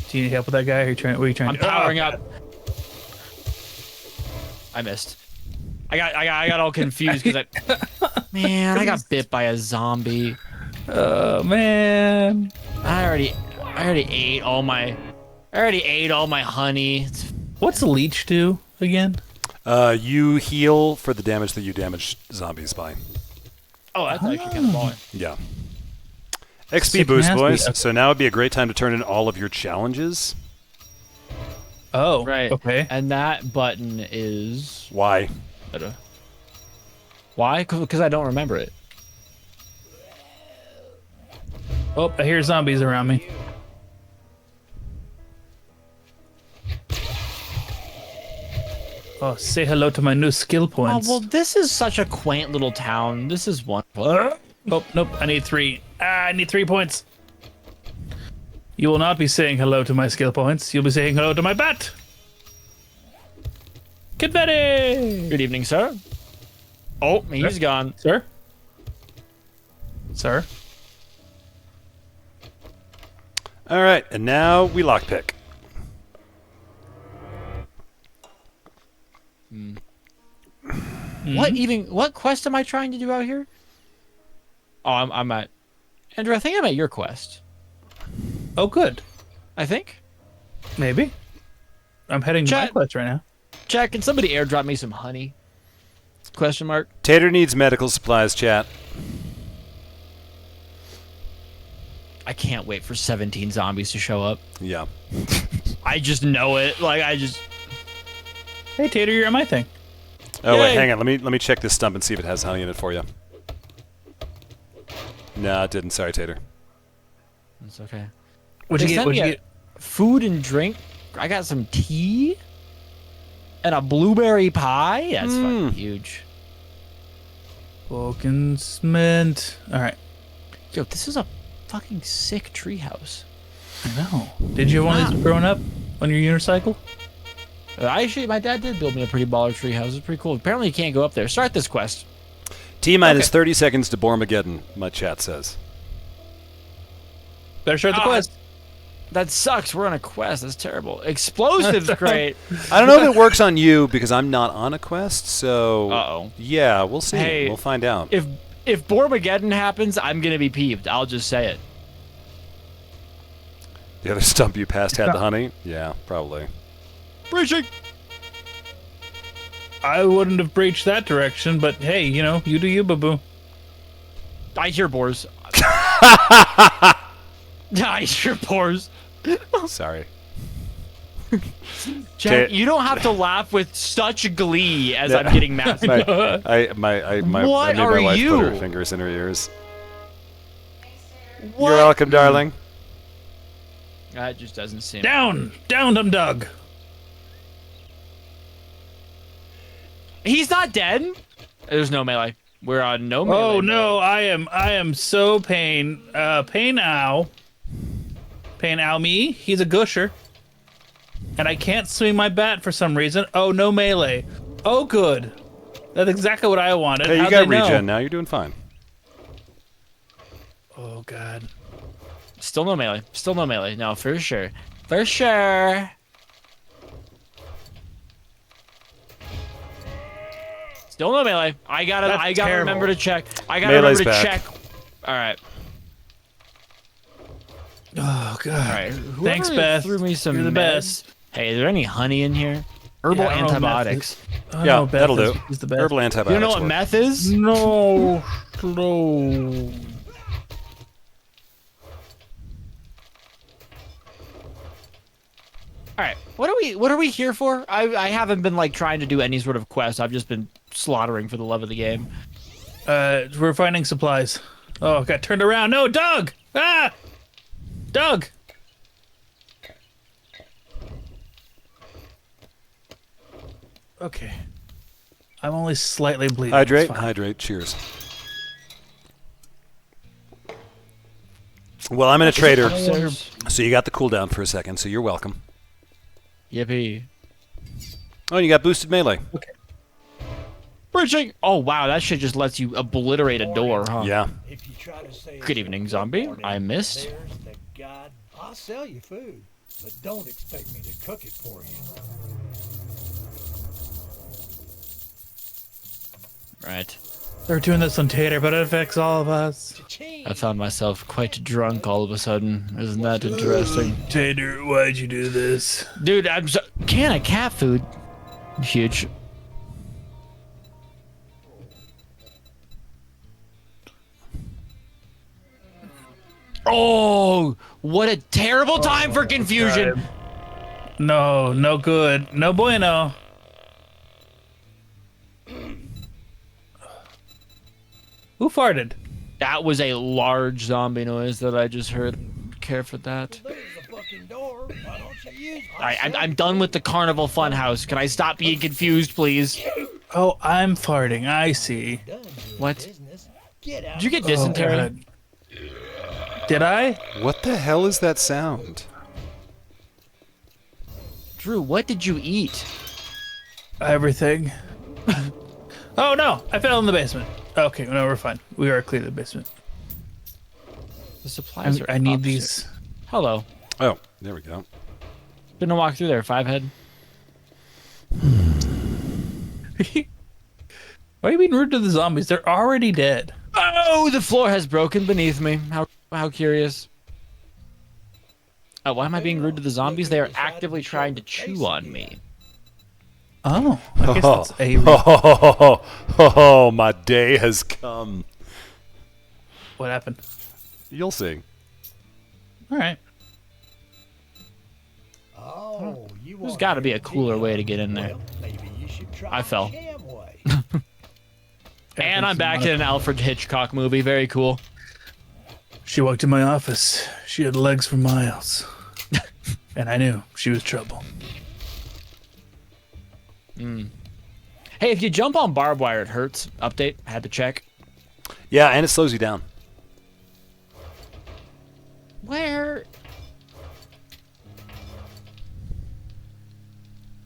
Do you need help with that guy? Or what are you trying I'm to do? powering up. I missed. I got all confused because man, I got bit by a zombie. Oh man. I already ate all my honey. What's the leech do again? You heal for the damage that you damage zombies by. Oh, that's actually kind of baller. Yeah. XP Sick boost, nasty. boys. So now would be a great time to turn in all of your challenges. Oh, Right. Okay. And that button is Why? why? Because I don't remember it. Oh, I hear zombies around me. Oh, say hello to my new skill Oh points. well, this is such a quaint little town. This is wonderful. Oh, nope. I need 3. I need 3 points. You will not be saying hello to my skill points. You'll be saying hello to my bat. Confetti! Good evening, sir. Oh, he's gone. Sir? Sir? All right, and now we lockpick. What quest am I trying to do out here? Oh, I'm at Andrew. I think I'm at your quest. Oh, good. I think. Maybe. I'm heading to my Chat. quest right now. Jack, can somebody airdrop me some honey? Question mark. Tater needs medical supplies, chat. I can't wait for 17 zombies to show up. Yeah. I just know it. Like I just. Hey, Tater, you're on my thing. Oh wait, Yay. hang on. Let me check this stump and see if it has honey in it for you. No, it didn't. Sorry, Tater. It's okay. What'd They you get? sent What'd me you a get? Food and drink. I got some tea and a blueberry pie. That's fucking huge. Vulcan cement. All right. Yo, this is a fucking sick treehouse. I know. Did you have one of these growing up on your unicycle? Actually, my dad did build me a pretty baller treehouse. It's pretty cool. Apparently, you can't go up there. Start this quest. T-minus 30 seconds to Bormageddon, my chat says. Better start the quest. That sucks. We're on a quest. That's terrible. Explosives, great. I don't know if it works on you because I'm not on a quest, so... Uh-oh. Yeah, we'll see. Hey, we'll find out. If Bormageddon happens, I'm gonna be peeved. I'll just say it. The other stump you passed had the honey? Yeah, probably. Breaching. I wouldn't have breached that direction, but hey, you know, you do you, boo-boo. I hear boars. I hear boars. Sorry. Jack, Ta- you don't have to laugh with such glee as I'm getting massive. I What made my wife are put her you? fingers in her ears. What? You're welcome, darling. That just doesn't seem. Down, dumb dog. He's not dead. There's no melee. We're on no melee. Oh mode. no, I am so pain ow me. He's a gusher, and I can't swing my bat for some reason. Oh, no melee. Oh, good. That's exactly what I wanted. Hey, you How'd got they know? regen now. You're doing fine. Oh god. Still no melee. Still no melee. No, for sure. For sure. Still no melee. I gotta That's remember terrible. to check. I gotta Melee's remember to back. check. All right. Oh god. All right. Thanks, Whoever Beth. Threw me some You're the meds. best. Hey, is there any honey in here? Herbal Yeah, I don't know what antibiotics. Oh, Yeah, no, Beth that'll is- do. is the best. Herbal antibiotics. You don't know what work. meth is? No, slow. All right. What are we here for? I haven't been like trying to do any sort of quest. I've just been slaughtering for the love of the game. We're finding supplies. Oh, got turned around. No, Doug! Ah! Doug! Okay. I'm only slightly bleeding. Hydrate, It's fine. hydrate. Cheers. Well, I'm in a trader, so you got the cooldown for a second, so you're welcome. Yippee. Oh, and you got boosted melee. Bridging. Oh wow, that shit just lets you obliterate a door, huh? Yeah. If you try to say Good evening, zombie. I missed. There's the god. I'll sell you food, but don't expect me to cook it for you. Right. They're doing this on Tater, but it affects all of us. Cha-ching. I found myself quite drunk all of a sudden. Isn't that interesting? Tater, why'd you do this? Dude, can of cat food. Huge. Oh, what a terrible time for confusion. No, no good. No bueno. Who farted? That was a large zombie noise that I just heard. Care for that. There's the fucking door. Why don't you use All right, I'm done with the carnival funhouse. Can I stop being confused, please? Oh, I'm farting. I see. Done doing What? business. Get out. Did you get Oh, dysentery? God. Did I? What the hell is that sound? Drew, what did you eat? Everything. Oh no! I fell in the basement. Okay, no, we're fine. We are clear of the basement. The supplies are I need upstairs. these. Hello. Oh, there we go. Didn't walk through there. 5 head. Why are you being rude to the zombies? They're already dead. Oh, the floor has broken beneath me. How curious. Oh, why am I being rude to the zombies? They are actively trying to chew on me. Oh, I guess that's a. Oh, my day has come. What happened? You'll see. All right. Oh, you There's want got to be a energy? cooler way to get in there. Well, maybe you should try I fell. the sham way. And I'm back in an Alfred Hitchcock movie. Very cool. She walked in my office. She had legs for miles. And I knew she was trouble. Hey, if you jump on barbed wire, it hurts. Update. Had to check. Yeah, and it slows you down. Where?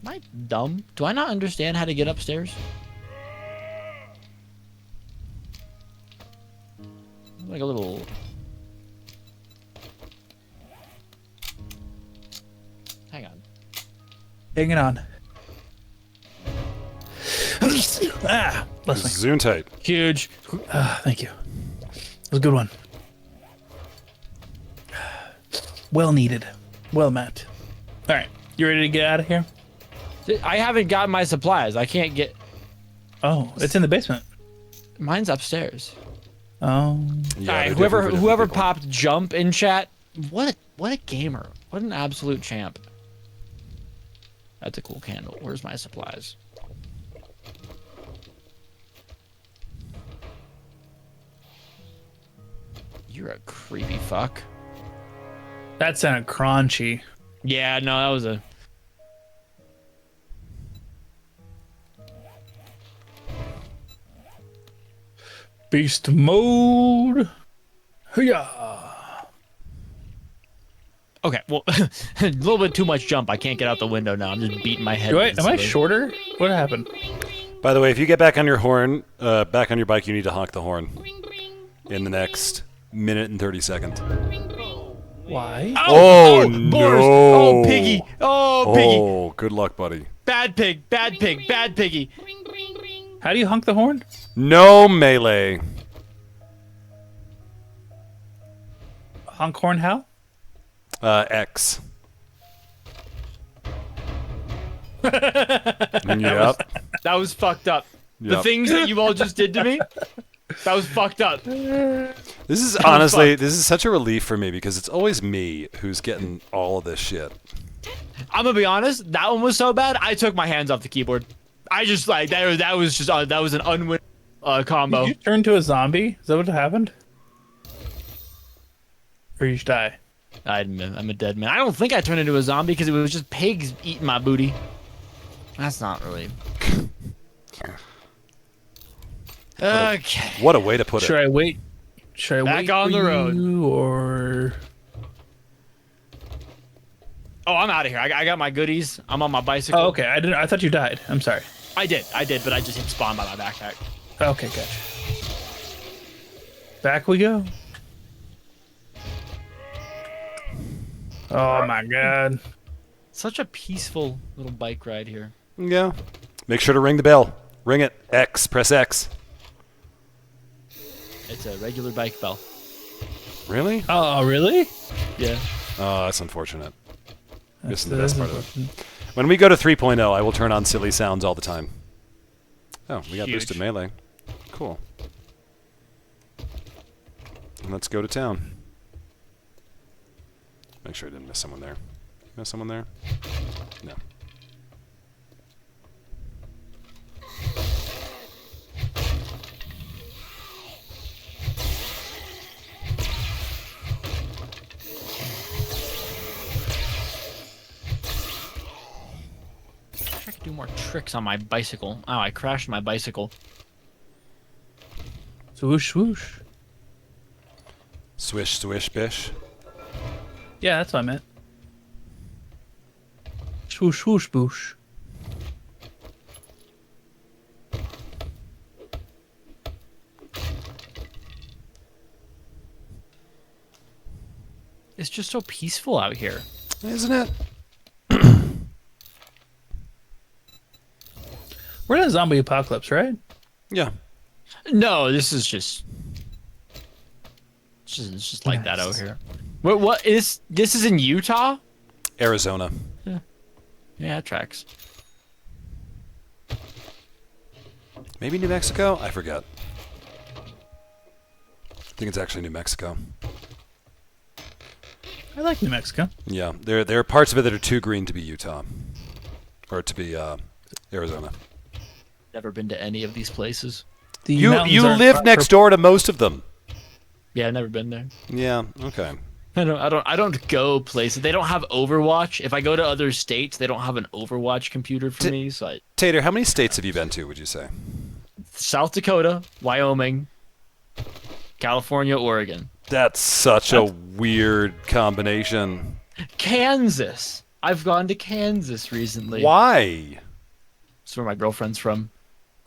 Am I dumb? Do I not understand how to get upstairs? Like a little... Hang on. Hang it on. Bless me. Zoom tight. Huge. Thank you. It was a good one. Well needed. Well met. All right. You ready to get out of here? I haven't gotten my supplies. I can't get... Oh, it's in the basement. Mine's upstairs. Oh. Yeah, All right, they're different for whoever different people. popped jump in chat, what a gamer. What an absolute champ. That's a cool candle. Where's my supplies? You're a creepy fuck. That sounded crunchy. Yeah, no, that was a... Beast mode. Hoo-yah. Okay, well, a little bit too much jump. I can't get out the window now. I'm just beating my head. Am I shorter? What happened? By the way, if you get back on your back on your bike, you need to honk the horn in the next minute and 30 seconds. Why? Oh, Boris. no. Oh, piggy. Oh, piggy. Oh, good luck, buddy. Bad pig. Bad pig. Bad piggy. How do you honk the horn? No melee. Honk horn how? X. Yep. That was fucked up. The Yep. things that you all just did to me, that was fucked up. This is honestly, this is such a relief for me because it's always me who's getting all of this shit. I'm gonna be honest. That one was so bad. I took my hands off the keyboard. I just like that was an unwin combo. Did you turn to a zombie? Is that what happened? Or you just die? I'm a dead man. I don't think I turned into a zombie because it was just pigs eating my booty. That's not really. Okay. What a way to put Should it. I wait? Should I Back wait on for the road. you, or Oh, I'm out of here. I got my goodies. I'm on my bicycle. oh, okay. I didn't. I thought you died. I'm sorry. I did, but I just hit spawn by my backpack. Okay, gotcha. Back we go. Oh my god. Such a peaceful little bike ride here. Yeah. Make sure to ring the bell. Ring it. X. Press X. It's a regular bike bell. Really? Oh, really? Yeah. Oh, that's unfortunate. Missing the That best is part of it. unfortunate. When we go to 3.0, I will turn on silly sounds all the time. Oh, we got Huge. boosted melee. Cool. And let's go to town. Make sure I didn't miss someone there. Miss someone there? No. I could do more tricks on my bicycle. Oh, I crashed my bicycle. Swoosh, swoosh. Swish, swish, bish. Yeah, that's what I meant. Swoosh, swoosh, boosh. It's just so peaceful out here. Isn't it? We're in a zombie apocalypse, right? Yeah. No, this is just. It's just like that Nice. out here. What is this? Is in Utah? Arizona. Yeah, it tracks. Maybe New Mexico? I forget. I think it's actually New Mexico. I like New Mexico. Yeah, there are parts of it that are too green to be Utah, or to be Arizona. Never been to any of these places. The You mountains aren't live proper- next door to most of them. Yeah, I've never been there. Yeah. Okay. I don't go places. They don't have Overwatch. If I go to other states, they don't have an Overwatch computer for me. So Tater, how many states have you been to? Would you say? South Dakota, Wyoming, California, Oregon, That's such a weird combination. Kansas. I've gone to Kansas recently. Why? That's where my girlfriend's from.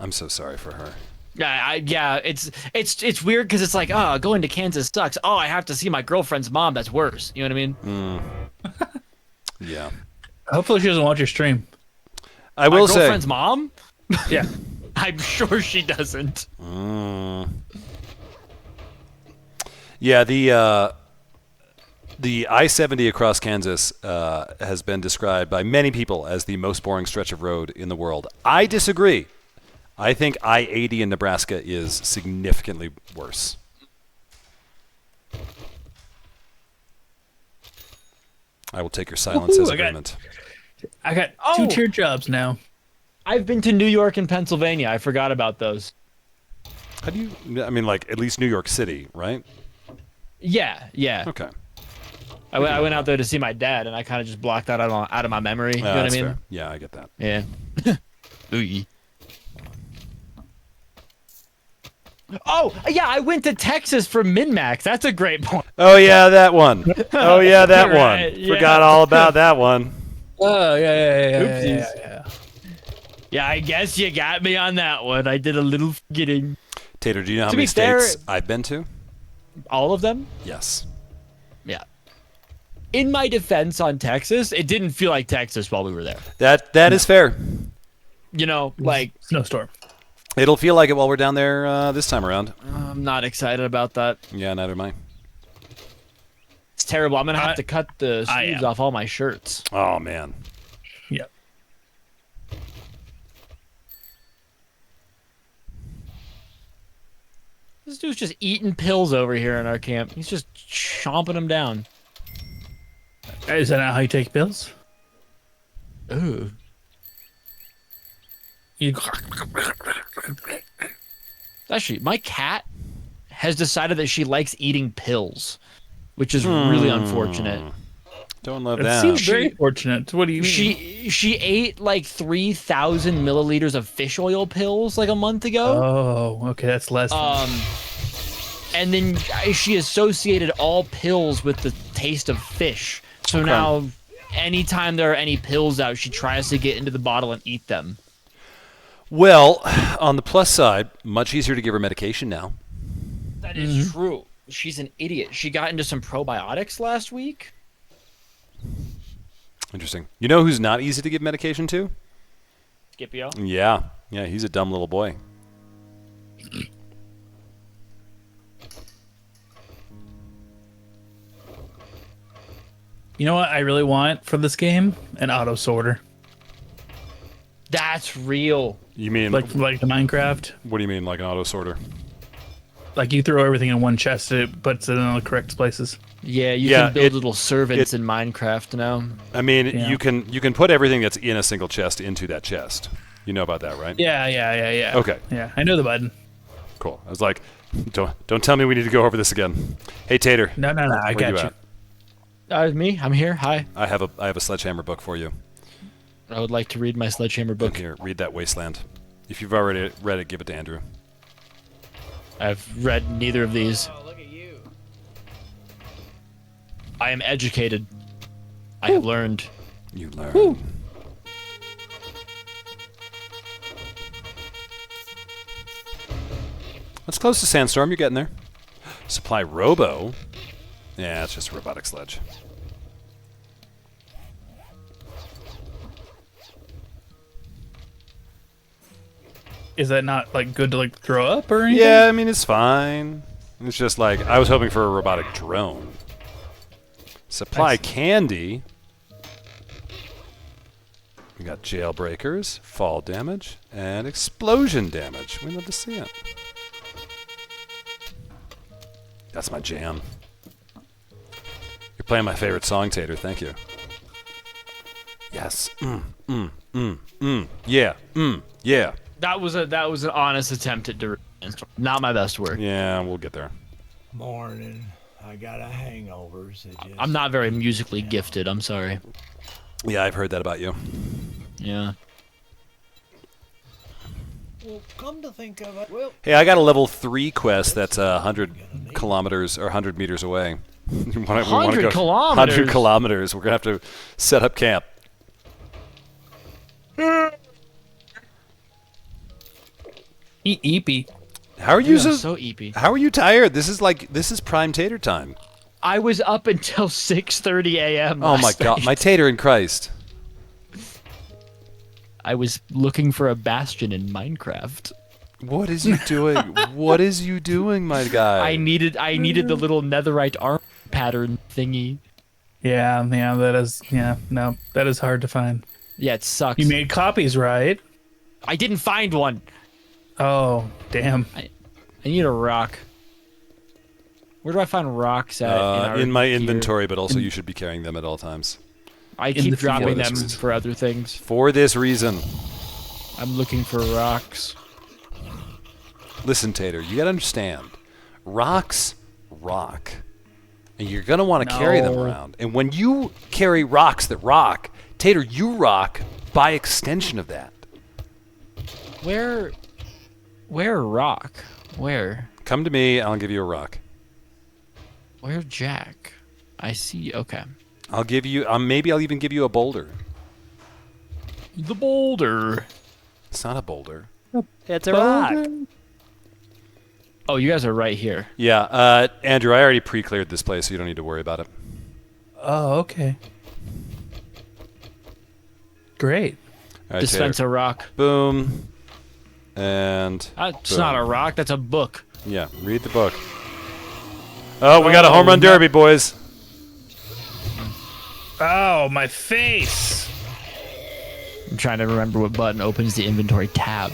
I'm so sorry for her. Yeah, it's weird because it's like, oh, going to Kansas sucks. Oh, I have to see my girlfriend's mom. That's worse. You know what I mean? Yeah. Hopefully she doesn't watch your stream. I My will say. girlfriend's mom? Yeah. I'm sure she doesn't. Yeah, the I-70 across Kansas has been described by many people as the most boring stretch of road in the world. I disagree. I think I-80 in Nebraska is significantly worse. I will take your silence as Ooh, agreement. I got Oh. 2 tier jobs now. I've been to New York and Pennsylvania. I forgot about those. How do you? I mean, like at least New York City, right? Yeah. Okay. I went out there to see my dad, and I kind of just blocked that out of my memory. You know what I That's mean? fair. Yeah, I get that. Yeah. Ooh. Oh, yeah, I went to Texas for Min-Max. That's a great point. Oh yeah, that one. Oh yeah, that Right, one. yeah. Forgot all about that one. Oh, yeah. Oopsies. Yeah, I guess you got me on that one. I did a little forgetting. Tater, do you know how To many be fair- states I've been to? All of them? Yes. Yeah. In my defense on Texas, it didn't feel like Texas while we were there. That is fair. You know, like, Snowstorm. It'll feel like it while we're down there this time around. I'm not excited about that. Yeah, neither am I. It's terrible. I'm going to have to cut the I sleeves am. off all my shirts. Oh man. Yep. This dude's just eating pills over here in our camp. He's just chomping them down. Is that not how you take pills? Ooh. You... Actually, my cat has decided that she likes eating pills, which is really unfortunate. Don't love It that. seems very fortunate. What do you mean? She ate like 3,000 milliliters of fish oil pills like a month ago. Oh, okay, that's less. And then she associated all pills with the taste of fish. So now anytime there are any pills out, she tries to get into the bottle and eat them. Well, on the plus side, much easier to give her medication now. That is true. She's an idiot. She got into some probiotics last week. Interesting. You know who's not easy to give medication to? Scipio. Yeah. Yeah, he's a dumb little boy. You know what I really want for this game? An auto sorter. That's real. You mean Like the Minecraft. what do you mean, like an auto sorter? Like you throw everything in one chest, it puts it in all the correct places. Yeah, you Yeah, can build it- little servants it- in Minecraft now. I mean, Yeah. you can put everything that's in a single chest into that chest. You know about that, right? Yeah. Okay. Yeah, I know the button. Cool. I was like, don't tell me we need to go over this again. Hey Tater. No, I where got you. at? Me, I'm here. Hi. I have a Sledgehammer book for you. I would like to read my Sledgehammer book. Here, read that Wasteland. If you've already read it, give it to Andrew. I've read neither of these. Oh, look at you. I am educated. I have learned. You learn. That's close to Sandstorm. You're getting there. Supply Robo. Yeah, it's just a robotic sledge. is that not like good to like throw up or anything? Yeah, I mean, it's fine. It's just like, I was hoping for a robotic drone. Supply candy. We got jailbreakers, fall damage, and explosion damage. We love to see it. That's my jam. You're playing my favorite song, Tater. Thank you. Yes. Yeah. Yeah. That was an honest attempt at not my best work. Yeah, we'll get there. Morning. I got a hangover, so just... I'm not very musically gifted. I'm sorry. Yeah, I've heard that about you. Yeah. Well, come to think of it, well... Hey, I got a level 3 quest that's 100 kilometers or 100 meters away. 100 kilometers? 100 kilometers. We're going to have to set up camp. Eepy. How are you So eepy. How are you tired? This is prime tater time. I was up until 6:30 a.m. Oh my last god, night. my tater in Christ. I was looking for a bastion in Minecraft. What is you doing? What is you doing, my guy? I needed the little netherite arm pattern thingy. Yeah, that is hard to find. Yeah, it sucks. You made copies, right? I didn't find one. Oh, damn. I need a rock. Where do I find rocks at? In my inventory, but also you should be carrying them at all times. I keep the dropping field. them for other things. For this reason. I'm looking for rocks. Listen, Tater, you gotta understand. Rocks rock. And you're gonna want to carry them No. around. And when you carry rocks that rock, Tater, you rock by extension of that. Where rock? Where? Come to me, I'll give you a rock. Where Jack? I see. Okay. I'll give you, maybe I'll even give you a boulder. The boulder. It's not a boulder. It's a rock. Oh, you guys are right here. Yeah, Andrew, I already pre-cleared this place, so you don't need to worry about it. Oh, okay. Great. All right, Dispense Tater. a rock. Boom. And It's boom. not a rock. That's a book. Yeah, read the book. Oh, we got a home run derby, boys. Oh, my face. I'm trying to remember what button opens the inventory tab.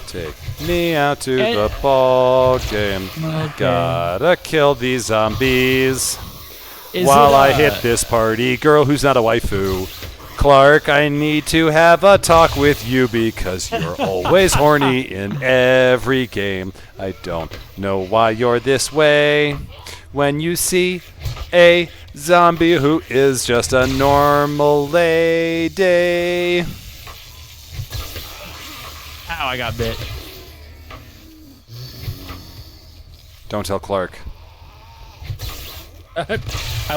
Take me out to And- the ball game. Gotta kill these zombies while I hit this party girl who's not a waifu. Clark, I need to have a talk with you because you're always horny in every game. I don't know why you're this way. When you see a zombie who is just a normal lady. Ow, I got bit. Don't tell Clark. I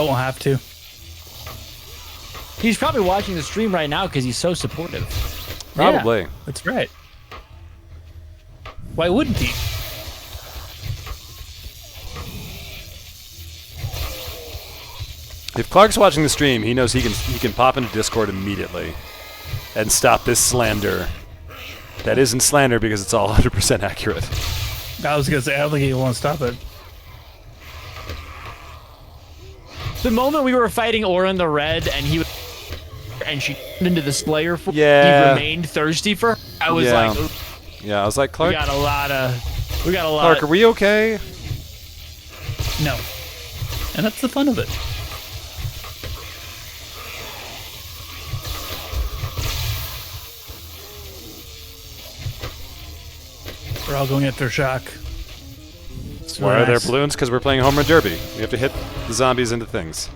won't have to. He's probably watching the stream right now because he's so supportive. Probably. Yeah, that's right. Why wouldn't he? If Clark's watching the stream, he knows he can pop into Discord immediately and stop this slander. That isn't slander because it's all 100% accurate. I was gonna say I don't think he won't stop it. The moment we were fighting Orin the Red and she turned into the Slayer form, Yeah. he remained thirsty for her. I was Yeah. like, "Ooh, Yeah, I was like, we Clark, got a lot. Clark, are we okay? No. And that's the fun of it. We're all going after Jacques. Why are there nice. balloons? Because we're playing Home Run Derby. We have to hit the zombies into things.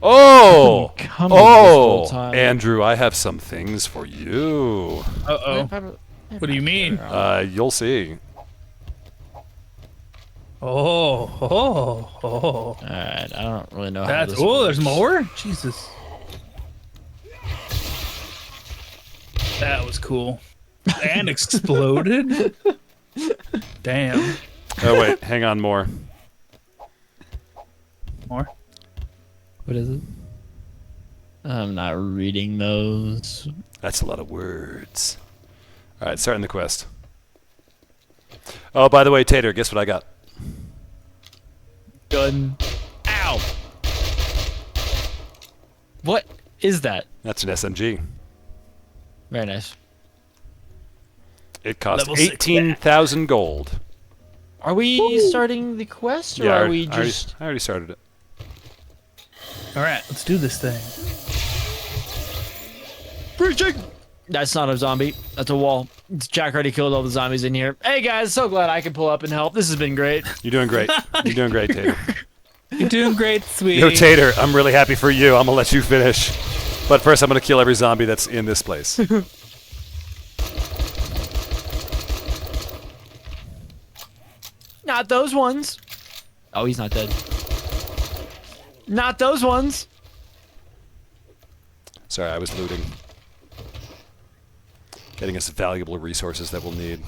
Oh! Come with this whole Oh! time. Andrew, I have some things for you. Uh-oh. What do you mean? You'll see. Oh. Alright, I don't really know how That's this there's works. more? Jesus. That was cool. And exploded. Damn. Oh wait, hang on, more. More. What is it? I'm not reading those. That's a lot of words. All right, starting the quest. Oh, by the way, Tater, guess what I got? Gun. Ow! What is that? That's an SMG. Very nice. It cost Level 6 18,000 gold. Are we starting the quest, or Yeah, are we I already- just... I already started it. All right, let's do this thing. Preaching! That's not a zombie. That's a wall. Jack already killed all the zombies in here. Hey guys, so glad I can pull up and help. This has been great. You're doing great. You're doing great, Tater. You're doing great, sweetie. Yo, Tater, I'm really happy for you. I'm gonna let you finish. But first, I'm gonna kill every zombie that's in this place. Not those ones. Oh, he's not dead. Not those ones. Sorry, I was looting. Getting us valuable resources that we'll need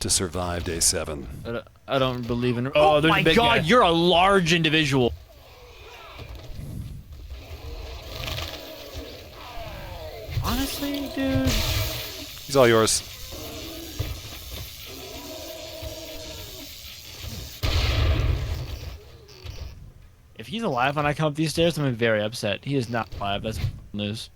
to survive day 7. I don't believe in... Oh, Oh there's a my big god, guy. you're a large individual. Honestly, dude... He's all yours. If he's alive when I come up these stairs, I'm very upset. He is not alive. That's news.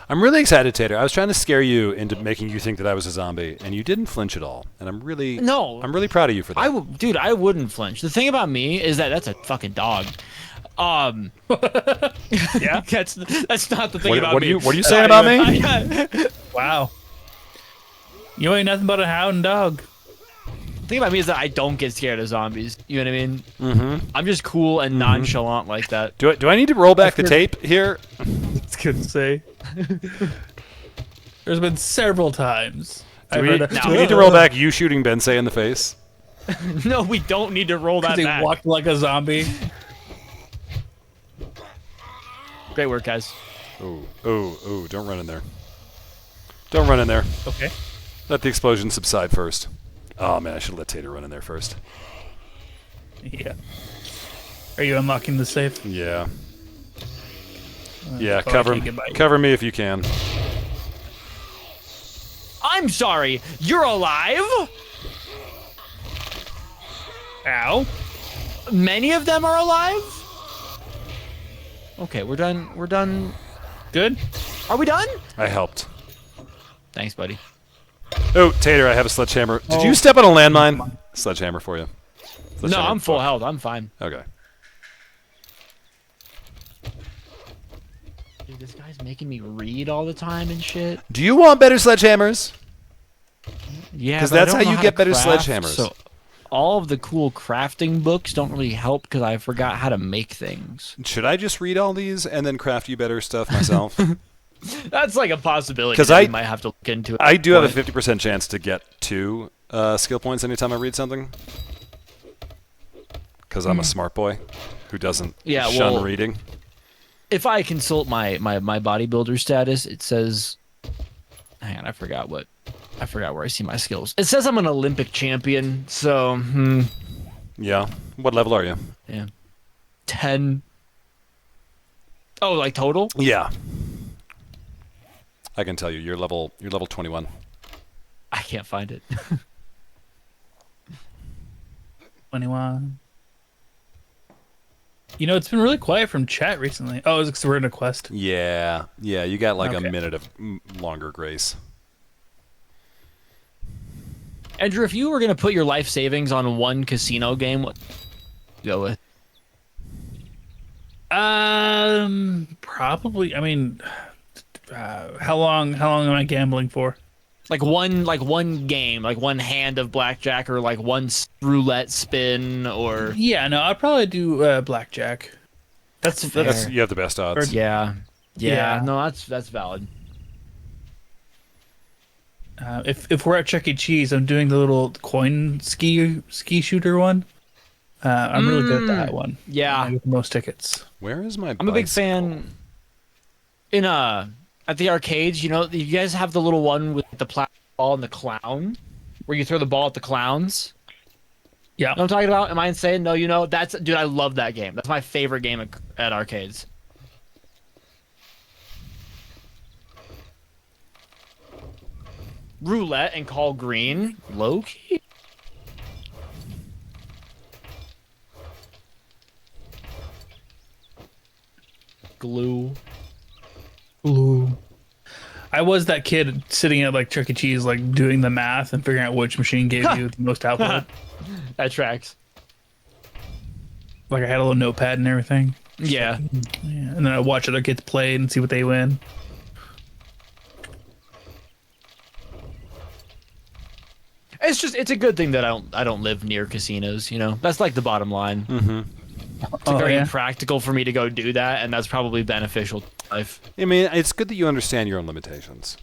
I'm really excited, Tater. I was trying to scare you into making you think that I was a zombie, and you didn't flinch at all. And I'm really proud of you for that. Dude, I wouldn't flinch. The thing about me is that that's a fucking dog. Yeah. that's not the thing about What me. are you saying about me? Wow. You ain't nothing but a hound dog. The thing about me is that I don't get scared of zombies. You know what I mean? Mm-hmm. I'm just cool and nonchalant like that. Do I need to roll back the tape here? It's good to say. There's been several times. Do we need to roll back you shooting Bensei in the face? No, we don't need to roll that Because he back. walked like a zombie. Great work, guys. Ooh, don't run in there. Don't run in there. Okay. Let the explosion subside first. Oh man, I should have let Tater run in there first. Yeah. Are you unlocking the safe? Yeah. Yeah, oh, cover I can't get by you. cover me if you can. I'm sorry. You're alive? Ow. Many of them are alive? Okay, we're done. We're done. Good. Are we done? I helped. Thanks, buddy. Oh, Tater, I have a sledgehammer. Did you step on a landmine? Sledgehammer for you. No, Sledgehammer. I'm full health. I'm fine. Okay. Dude, this guy's making me read all the time and shit. Do you want better sledgehammers? Yeah, 'Cause but I that's don't how know you get to better craft, sledgehammers. So all of the cool crafting books don't really help because I forgot how to make things. Should I just read all these and then craft you better stuff myself? That's like a possibility. 'Cause that I- we might have to look into it. I do have a 50% chance to get 2 skill points anytime I read something. Because I'm a smart boy who doesn't shun well, reading. If I consult my bodybuilder status, it says, hang on, I forgot where I see my skills. It says I'm an Olympic champion, so Yeah. What level are you? yeah, 10. Oh, like total? Yeah. I can tell you, you're level 21. I can't find it. 21. You know, it's been really quiet from chat recently. Oh, it's because we're in a quest. Yeah, you got like Okay. a minute of longer grace. Andrew, if you were gonna put your life savings on one casino game, what would you go with? Probably. I mean, how long am I gambling for? Like one game, like one hand of blackjack, or like one roulette spin, or Yeah, no, I'd probably do blackjack. that's You have the best odds. yeah. Yeah. No, that's valid. If we're at Chuck E. Cheese, I'm doing the little coin ski shooter one. I'm really good at that one. Yeah. I get the most tickets. Where is my I'm a big bicycle? fan. At the arcades, you know, you guys have the little one with the plastic ball and the clown. where you throw the ball at the clowns. Yeah. Know what I'm talking about? Am I insane? No, you know. That's dude. I love that game. That's my favorite game at arcades. Roulette and call green. Low key. Glue. Ooh. I was that kid sitting at like Chuck E. Cheese, like doing the math and figuring out which machine gave you the most output. That tracks. Like I had a little notepad and everything. Yeah. Yeah. And then I watch other kids play and see what they win. It's a good thing that I don't live near casinos, you know. That's like the bottom line. Mm-hmm. It's very impractical for me to go do that, and that's probably beneficial to life. I mean, it's good that you understand your own limitations.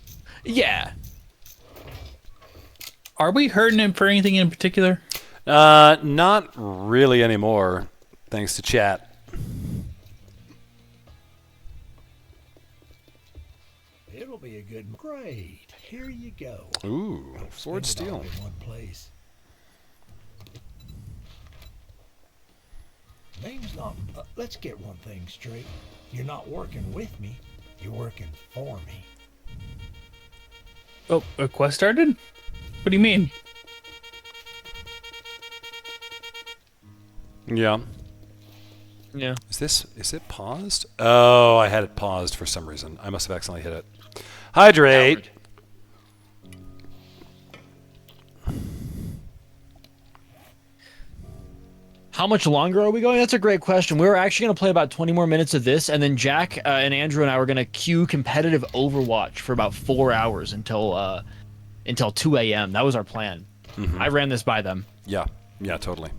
Yeah. Are we hurting him for anything in particular? Not really anymore, thanks to chat. It'll be a good. Great. Here you go. Ooh, Don't Sword spend it all Steel. in one place. Name's not. Let's get one thing straight. You're not working with me. You're working for me. Oh, a quest started? What do you mean? Yeah. Yeah. Is it paused? Oh, I had it paused for some reason. I must have accidentally hit it. Hydrate. How much longer are we going? That's a great question. We were actually going to play about 20 more minutes of this, and then Jack and Andrew and I were going to queue competitive Overwatch for about 4 hours until 2 a.m. That was our plan. Mm-hmm. I ran this by them. Yeah. Yeah, totally.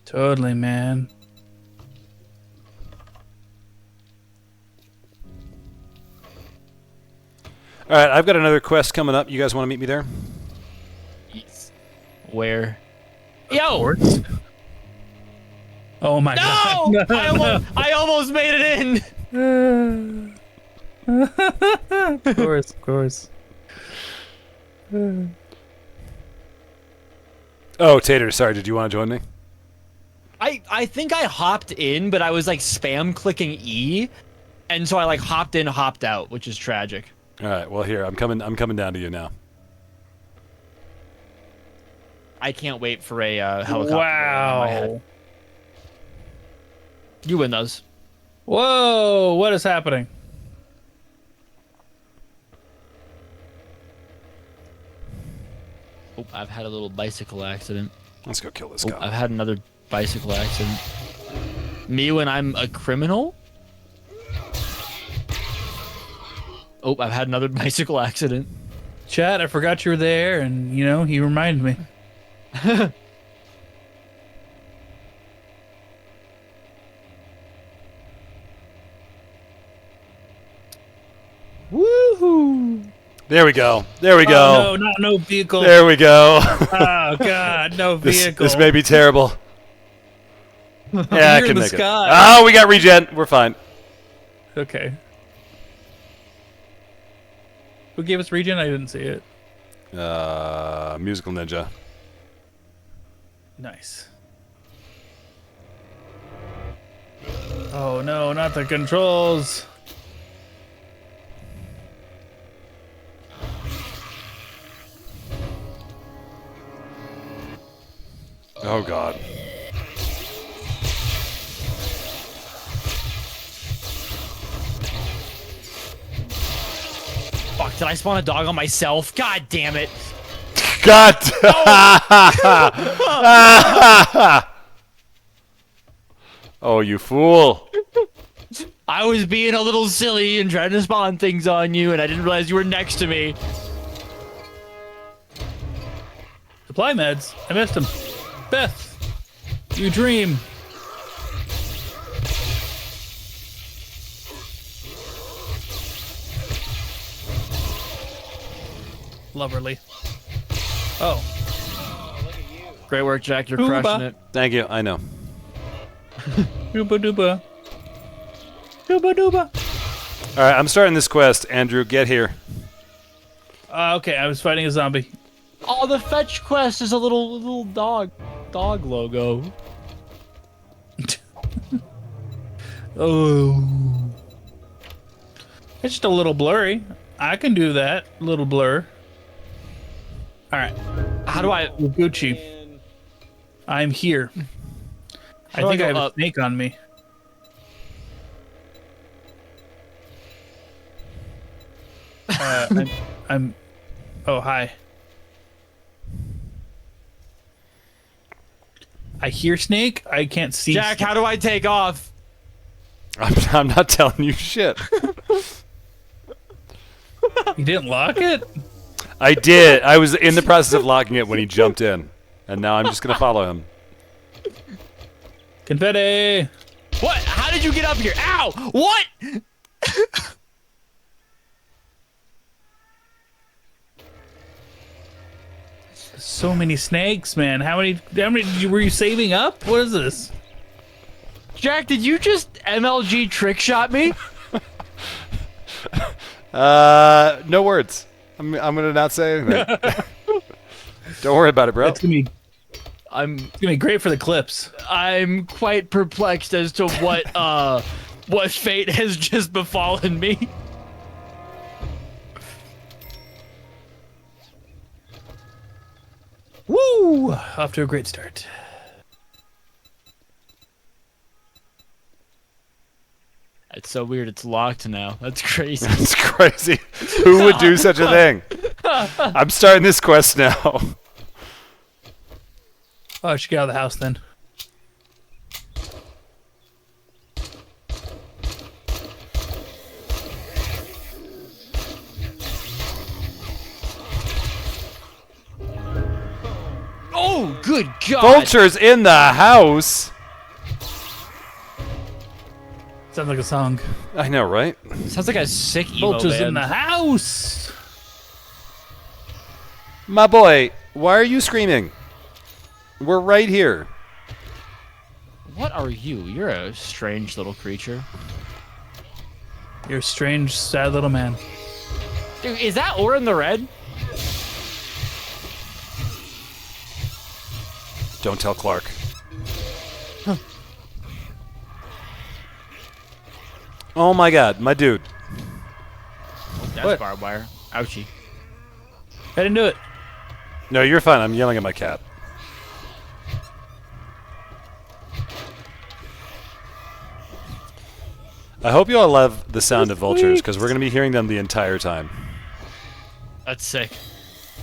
Totally, man. All right, I've got another quest coming up. You guys want to meet me there? Yes. Where? Yo! Sports? Oh my god. No! I almost made it in! Of course, of course. Oh, Tater, sorry. Did you want to join me? I think I hopped in, but I was like spam clicking E, and so I like hopped in, hopped out, which is tragic. All right. Well, here I'm coming down to you now. I can't wait for a helicopter. to land on my head. Wow. You win those. Whoa, what is happening? Oh, I've had a little bicycle accident. Let's go kill this Oh, guy. I've had another bicycle accident. Me when I'm a criminal? Oh, I've had another bicycle accident. Chat, I forgot you were there, and you know, he reminded me. Woohoo! There we go. There we go. Oh, no, no vehicle. There we go. Oh god, no vehicle. this may be terrible. Yeah, I You're in can the make it. sky. Oh, we got regen. We're fine. Okay. Who gave us regen? I didn't see it. Musical Ninja. Nice. Oh no, not the controls. Oh God. Fuck, did I spawn a dog on myself? God damn it. God. Oh, you fool. I was being a little silly and trying to spawn things on you, and I didn't realize you were next to me. Supply meds. I missed him. Beth, you dream. Loverly. Oh. Great work, Jack. You're Ooba. crushing it. Thank you. I know. Dooba dooba. Dooba dooba. All right, I'm starting this quest. Andrew, get here. Okay, I was fighting a zombie. Oh, the fetch quest is a little dog logo. Oh. It's just a little blurry. I can do that. Little blur. All right. How do I? Gucci. I'm here. I do I think go I have up? a snake on me. I'm. Oh, hi. I hear snake. I can't see. Jack, snake. how do I take off? I'm not telling you shit. You didn't lock it? I did. I was in the process of locking it when he jumped in, and now I'm just gonna follow him. Confetti. What? How did you get up here? Ow! What? So many snakes, man. How many were you saving up? What is this? Jack, did you just MLG trick shot me? No words. I'm gonna not say anything. Don't worry about it, bro. It's gonna I'm be great for the clips. I'm quite perplexed as to what fate has just befallen me. Woo! Off to a great start. It's so weird. It's locked now. That's crazy. It's crazy. Who would do such a thing? I'm starting this quest now. Oh, I should get out of the house then. Oh, good God! Vultures in the house. Sounds like a song. I know, right? Sounds like a sick emo Vultures band. in the house. My boy, why are you screaming? We're right here. What are you? You're a strange little creature. You're a strange, sad little man. Dude, is that Orin the Red? Don't tell Clark. Oh my God, my dude. That's What? barbed wire. Ouchie. I didn't do it. No, you're fine. I'm yelling at my cat. I hope you all love the sound of vultures, because we're going to be hearing them the entire time. That's sick.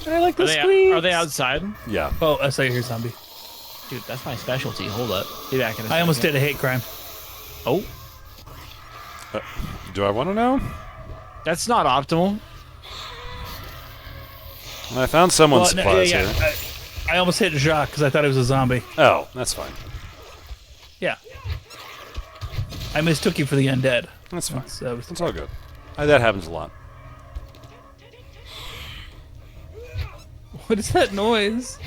I like the Are they outside? Yeah. Oh, I saw you here, zombie. Dude, that's my specialty. Hold up. Be back in a second. I almost did a hate crime. Oh, Do I want to know? that's not optimal. I found someone's Well, supplies yeah, here. I almost hit Jacques because I thought it was a zombie. Oh, that's fine. Yeah. I mistook you for the undead. That's fine. So It's all good. That happens a lot. what is that noise?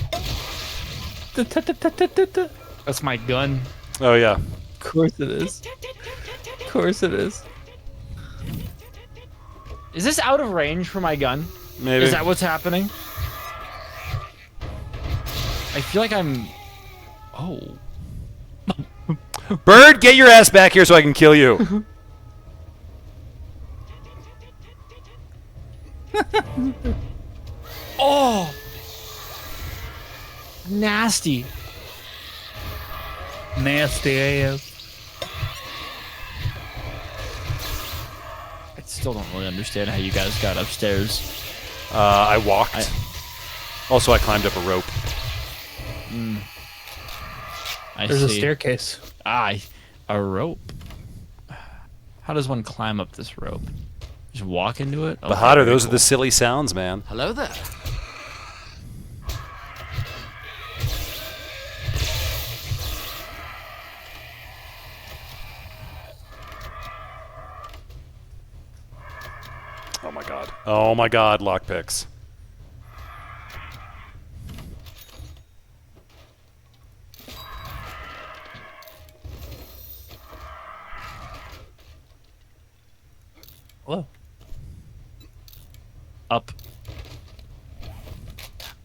Of That's my gun. Oh, yeah. course it is. Of course it is. Is this out of range for my gun? Maybe. Is that what's happening? I feel like I'm... Oh. Bird, get your ass back here so I can kill you. Oh! Nasty. Nasty AF. I still don't really understand how you guys got upstairs. I walked. Also, I climbed up a rope. I There's see. a staircase. A rope. How does one climb up this rope? Just walk into it? The hotter, those are the silly sounds, man. Hello there. Oh my god. Oh my god, lockpicks. Hello. Up.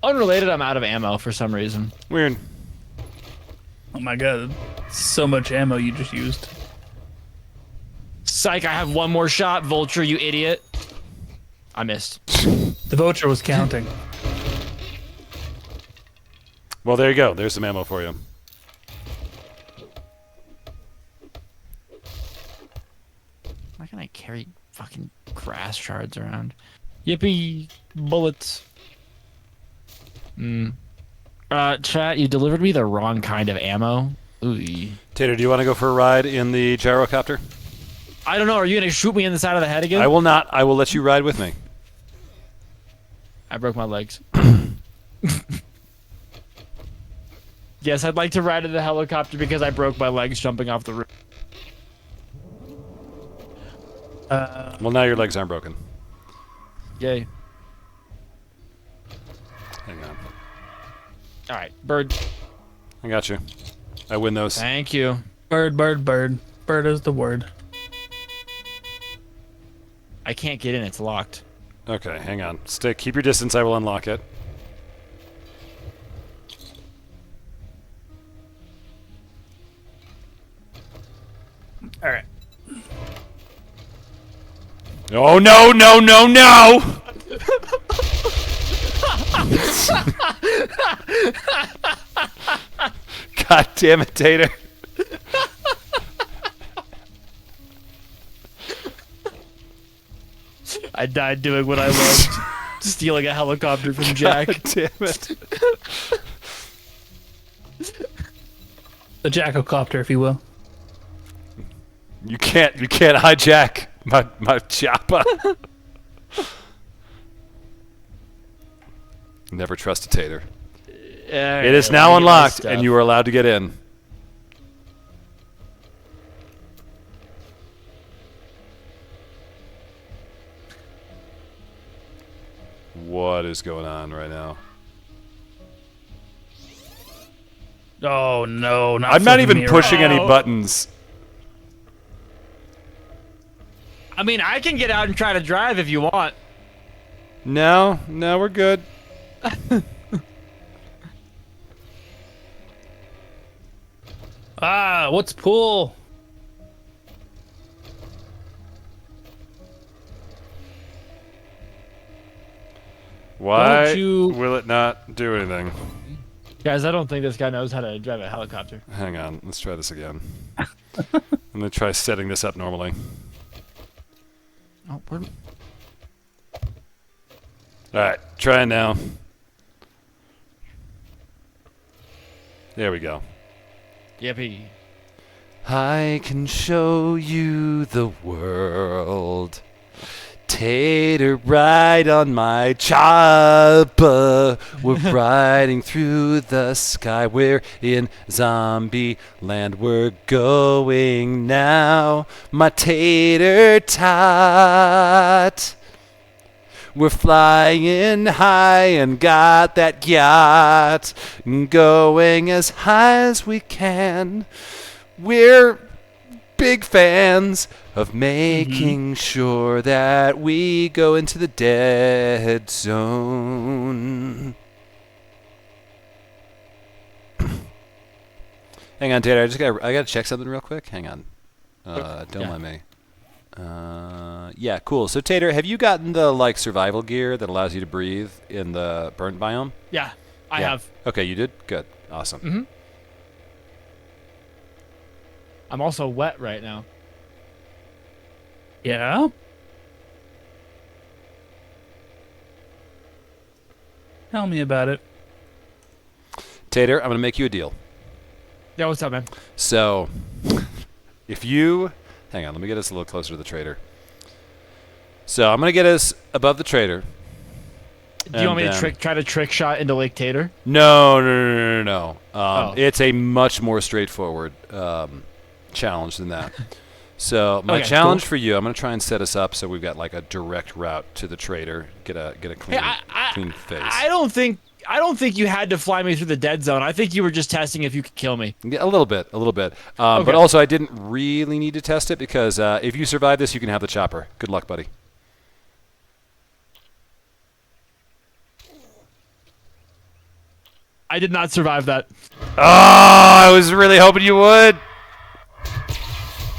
Unrelated, I'm out of ammo for some reason. Weird. Oh my god, so much ammo you just used. Psych, I have one more shot, Vulture, you idiot. I missed. The Vulture was counting. Well, there you go. There's some ammo for you. Why can I carry fucking grass shards around? Yippee, bullets. Chat, you delivered me the wrong kind of ammo. Ooh. Tater, do you want to go for a ride in the gyrocopter? I don't know. Are you gonna shoot me in the side of the head again? I will not. I will let you ride with me. I broke my legs. Yes, I'd like to ride in the helicopter because I broke my legs jumping off the roof. Well, now your legs aren't broken. Yay. Hang on. All right, bird. I got you. I win those. Thank you. Bird, bird, bird. Bird is the word. I can't get in. It's locked. Okay, hang on. Stay. Keep your distance. I will unlock it. All right. Oh no! No! No! No! God damn it, Tater! I died doing what I loved. Stealing a helicopter from Jack. God damn it! The Jackocopter, if you will. You can't hijack my chopper. Never trust a Tater. It is now unlocked, and you are allowed to get in. What is going on right now? Oh no! I'm not even mirror. pushing any Oh. buttons. I mean, I can get out and try to drive if you want. No, we're good. Ah, what's pool? Why Don't you- will it not do anything? Guys, I don't think this guy knows how to drive a helicopter. Hang on, let's try this again. I'm gonna try setting this up normally. Oh, where? Alright, try it now. There we go. Yippee. I can show you the world. Tater, ride on my chopper. We're riding through the sky. We're in zombie land. We're going now. My tater tot. We're flying high and got that yacht. Going as high as we can. We're big fans of making sure that we go into the dead zone. Hang on, Tater. I gotta check something real quick. Hang on. Don't let me. Yeah, cool. So Tater, have you gotten the survival gear that allows you to breathe in the burnt biome? Yeah, I Yeah. have. Okay, you did? Good. Awesome. Mm-hmm. I'm also wet right now. Yeah. Tell me about it. Tater, I'm gonna make you a deal. Yeah, what's up, man? So, if you... Hang on, let me get us a little closer to the trader. So, I'm going to get us above the trader. Do you want me to try to trick shot into Lake Tater? No. Oh. It's a much more straightforward challenge than that. So, my Okay, challenge cool. for you, I'm going to try and set us up so we've got a direct route to the trader. Get a clean, clean face. I don't think you had to fly me through the dead zone. I think you were just testing if you could kill me. Yeah, a little bit. Okay. But also, I didn't really need to test it because if you survive this, you can have the chopper. Good luck, buddy. I did not survive that. Oh, I was really hoping you would.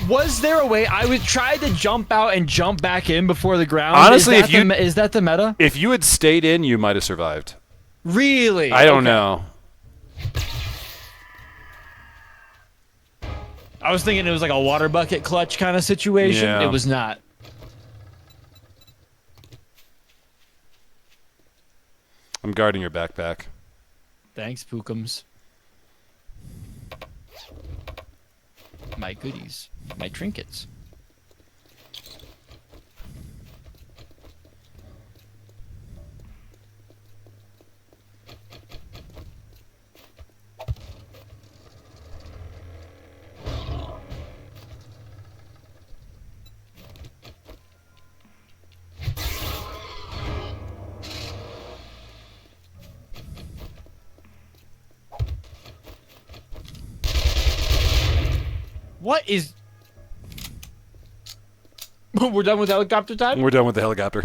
Was there a way I would try to jump out and jump back in before the ground? Honestly, is that the meta? If you had stayed in, you might have survived. Really? I don't know. I was thinking it was like a water bucket clutch kind of situation. Yeah. It was not. I'm guarding your backpack. Thanks, Pookums. My goodies. My trinkets. What is... We're done with helicopter time? We're done with the helicopter.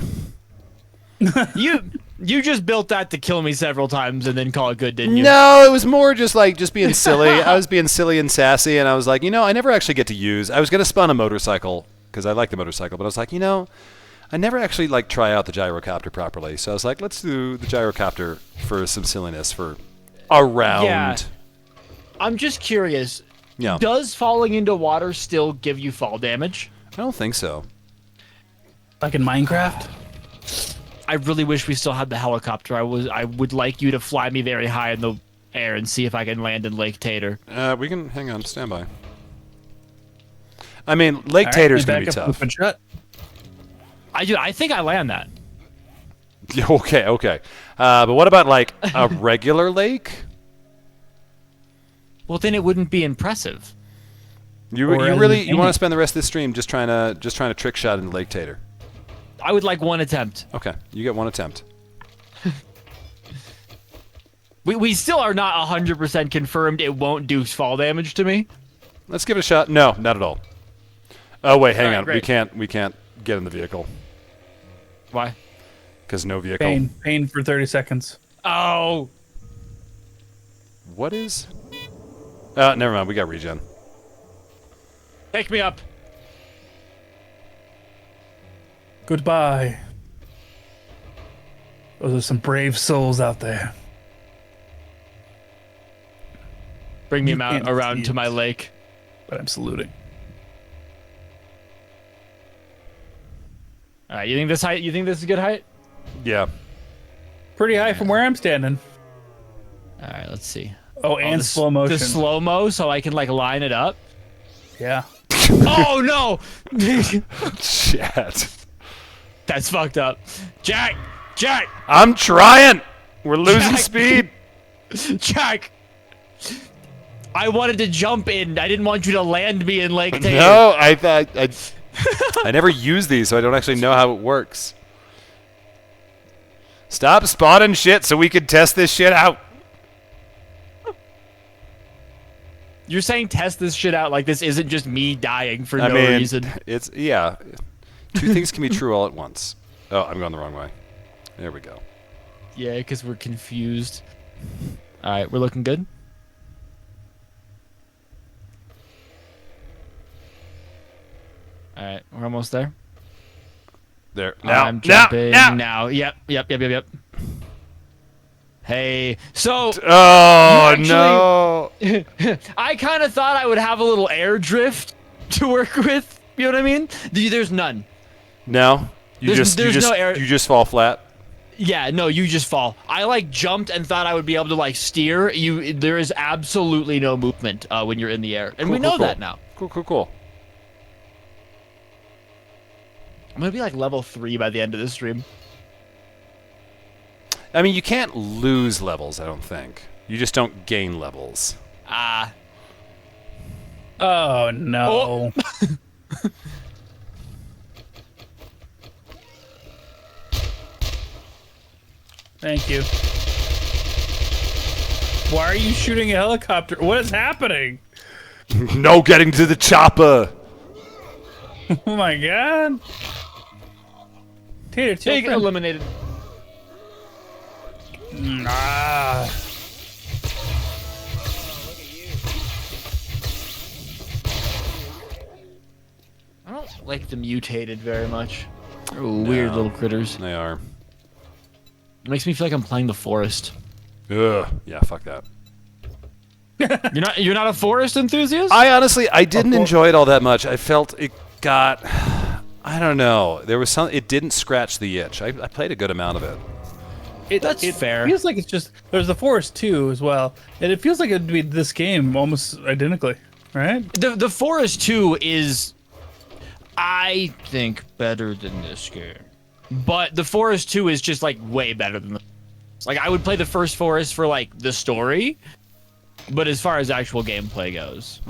You just built that to kill me several times and then call it good, didn't you? No, it was more just being silly. I was being silly and sassy, and I was like, I never actually get to use. I was gonna spawn a motorcycle because I like the motorcycle, but I was like, I never actually try out the gyrocopter properly. So I was like, let's do the gyrocopter for some silliness for a round. Yeah. I'm just curious. Yeah. Does falling into water still give you fall damage? I don't think so. Like in Minecraft? I really wish we still had the helicopter. I would like you to fly me very high in the air and see if I can land in Lake Tater. We can hang on, stand by. I mean, Lake Tater's gonna be tough. I think I land that. Okay. But what about a regular lake? Well, then it wouldn't be impressive. You want to spend the rest of this stream just trying to trick shot into Lake Tater? I would like one attempt. Okay, you get one attempt. We still are not 100% confirmed it won't do fall damage to me. Let's give it a shot. No, not at all. Oh wait, hang on. Great. We can't get in the vehicle Why? because no vehicle. Pain for 30 seconds. Oh. What is? Never mind. We got regen. Pick me up. Goodbye. Those are some brave souls out there. Bring me You can't around see to it. my lake. But I'm saluting. All right, you think this height? You think this is good height? Yeah. Pretty high from where I'm standing. All right, let's see. Oh, and slow motion. The slow mo, so I can line it up. Yeah. Oh no! Shit. That's fucked up. Jack! I'm trying. We're losing Jack. speed. Jack! I wanted to jump in. I didn't want you to land me in Lake Tater. No, I never use these, so I don't actually know how it works. Stop spawning shit so we can test this shit out. You're saying test this shit out like this isn't just me dying for no mean, reason. It's two things can be true all at once. Oh, I'm going the wrong way. There we go. Yeah, because we're confused. All right, we're looking good. All right, we're almost there. There. Now. I'm jumping now. now. Yep. Hey, so Oh, actually- no. I kind of thought I would have a little air drift to work with. You know what I mean? There's none. No. You There's no air- you just fall flat. Yeah, no, you just fall. I jumped and thought I would be able to steer. There is absolutely no movement when you're in the air, and we know that now. Cool. I'm gonna be level 3 by the end of this stream. I mean, you can't lose levels, I don't think. You just don't gain levels. Oh, no. Thank you. Why are you shooting a helicopter? What is happening? No getting to the chopper. Oh my god. Tater, Take eliminated. Ah. like the mutated very much. They're weird little critters. They are. It makes me feel like I'm playing the forest. Ugh. Yeah, fuck that. You're not a forest enthusiast? I didn't enjoy it all that much. I felt it got, I don't know. There was it didn't scratch the itch. I played a good amount of it. That's fair. It feels like it's just there's the Forest 2 as well, and it feels like it'd be this game almost identically, right? The Forest 2 is, I think, better than this game. But the Forest 2 is just like way better than the. Like I would play the first Forest for like the story, but as far as actual gameplay goes,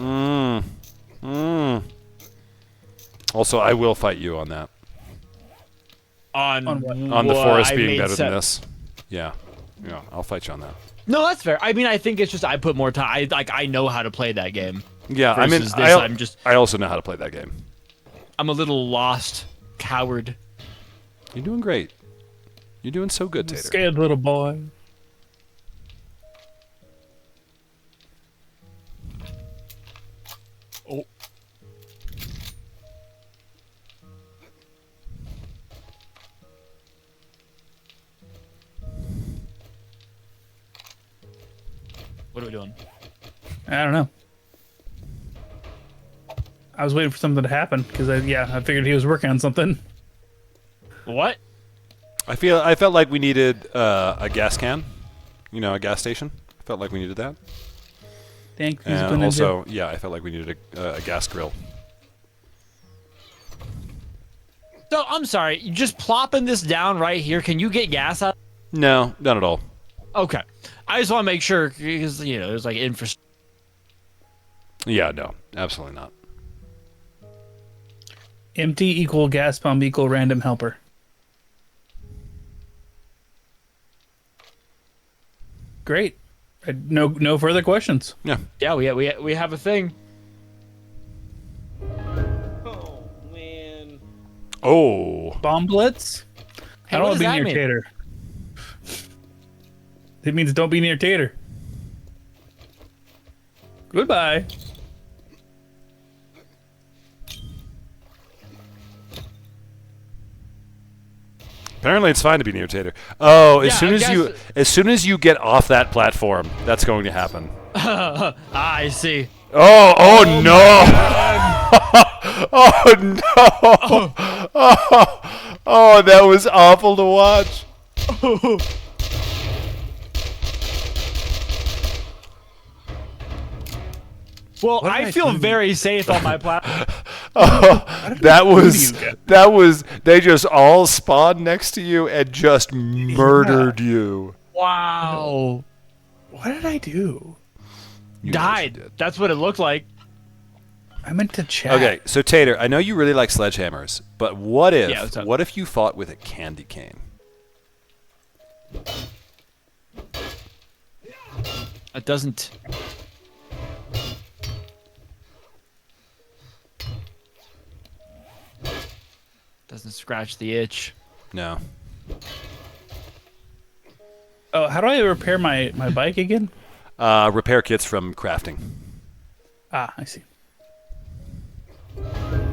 Also, I will fight you on that. on what? On the forest I being made better than se- this. Yeah. Yeah, I'll fight you on that. No, that's fair. I mean, I think it's just I put more time. I know how to play that game. Yeah, I mean, Versus this, I also know how to play that game. I'm a little lost, coward. You're doing great. You're doing so good, Tater. Scared little boy. Oh. What are we doing? I don't know. I was waiting for something to happen because I figured he was working on something. What? I felt like we needed a gas can. You know, a gas station. I felt like we needed that. Thank you. And also, yeah, I felt like we needed a gas grill. So I'm sorry, you just plopping this down right here. Can you get gas out? No, not at all. Okay, I just want to make sure because there's like infrastructure. Yeah, no, absolutely not. Empty equal gas pump equal random helper. Great. No further questions. Yeah. Yeah, we have a thing. Oh man. Oh. Bomb blitz? Hey, I don't what want to does be that near mean? Tater. It means don't be near Tater. Goodbye. Apparently, it's fine to be near Tater. Oh, Yeah, as soon as you get off that platform, that's going to happen. I see. Oh no! Oh no! Oh, that was awful to watch. Well, I feel very safe on my platform. That was. They just all spawned next to you and just murdered you. Wow. What did I do? You Died. did. That's what it looked like. I meant to chat. Okay, so Tater, I know you really like sledgehammers, but what Yeah, what's up? if you fought with a candy cane? It doesn't. Doesn't scratch the itch. No. Oh, how do I repair my bike again? Repair kits from crafting. Ah, I see.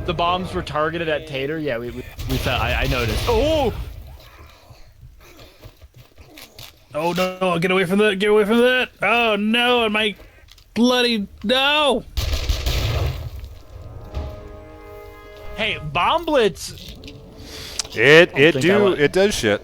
The bombs were targeted at Tater. Yeah, we felt. I noticed. Oh. Oh no! Get away from that! Get away from that! Oh no! And my bloody no! Hey, bomb blitz. It does shit.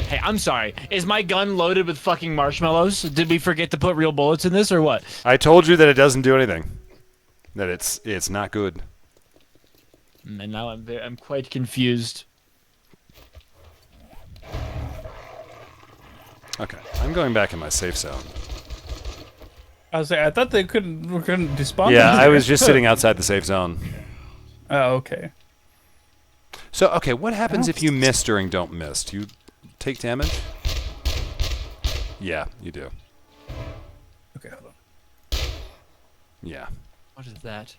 Hey, I'm sorry. Is my gun loaded with fucking marshmallows? Did we forget to put real bullets in this or what? I told you that it doesn't do anything. That it's not good. And now I'm quite confused. Okay, I'm going back in my safe zone. I thought they couldn't despawn. Yeah, them. I was just sitting outside the safe zone. Oh, okay. So, okay, what happens if you miss during Don't Miss? Do you take damage? Yeah, you do. Okay, hold on. Yeah. What is that?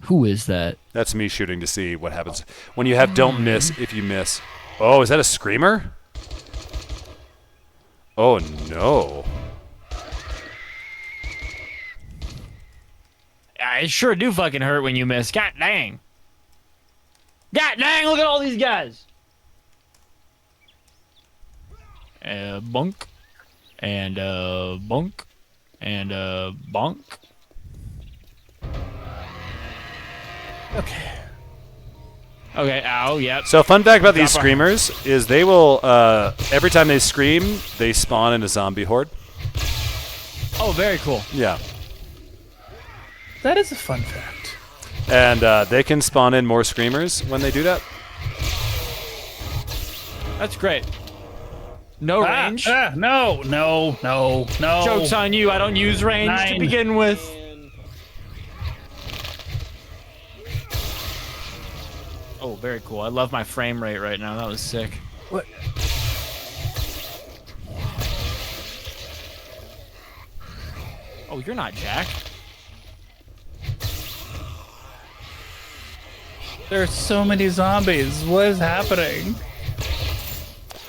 Who is that? That's me shooting to see what happens. When you have Don't Miss, if you miss. Oh, is that a screamer? Oh, no. it sure do fucking hurt when you miss. God dang. God dang, look at all these guys. Bunk. And bunk. And bonk. Okay. Okay, ow, yep. So fun fact about these Drop our- screamers is they will every time they scream, they spawn in a zombie horde. Oh, very cool. Yeah. That is a fun fact. And they can spawn in more screamers when they do that. That's great. No range. No. Joke's on you. I don't use range to 9. begin with. Oh, very cool. I love my frame rate right now. That was sick. What? Oh, you're not Jack. There's so many zombies. What is happening?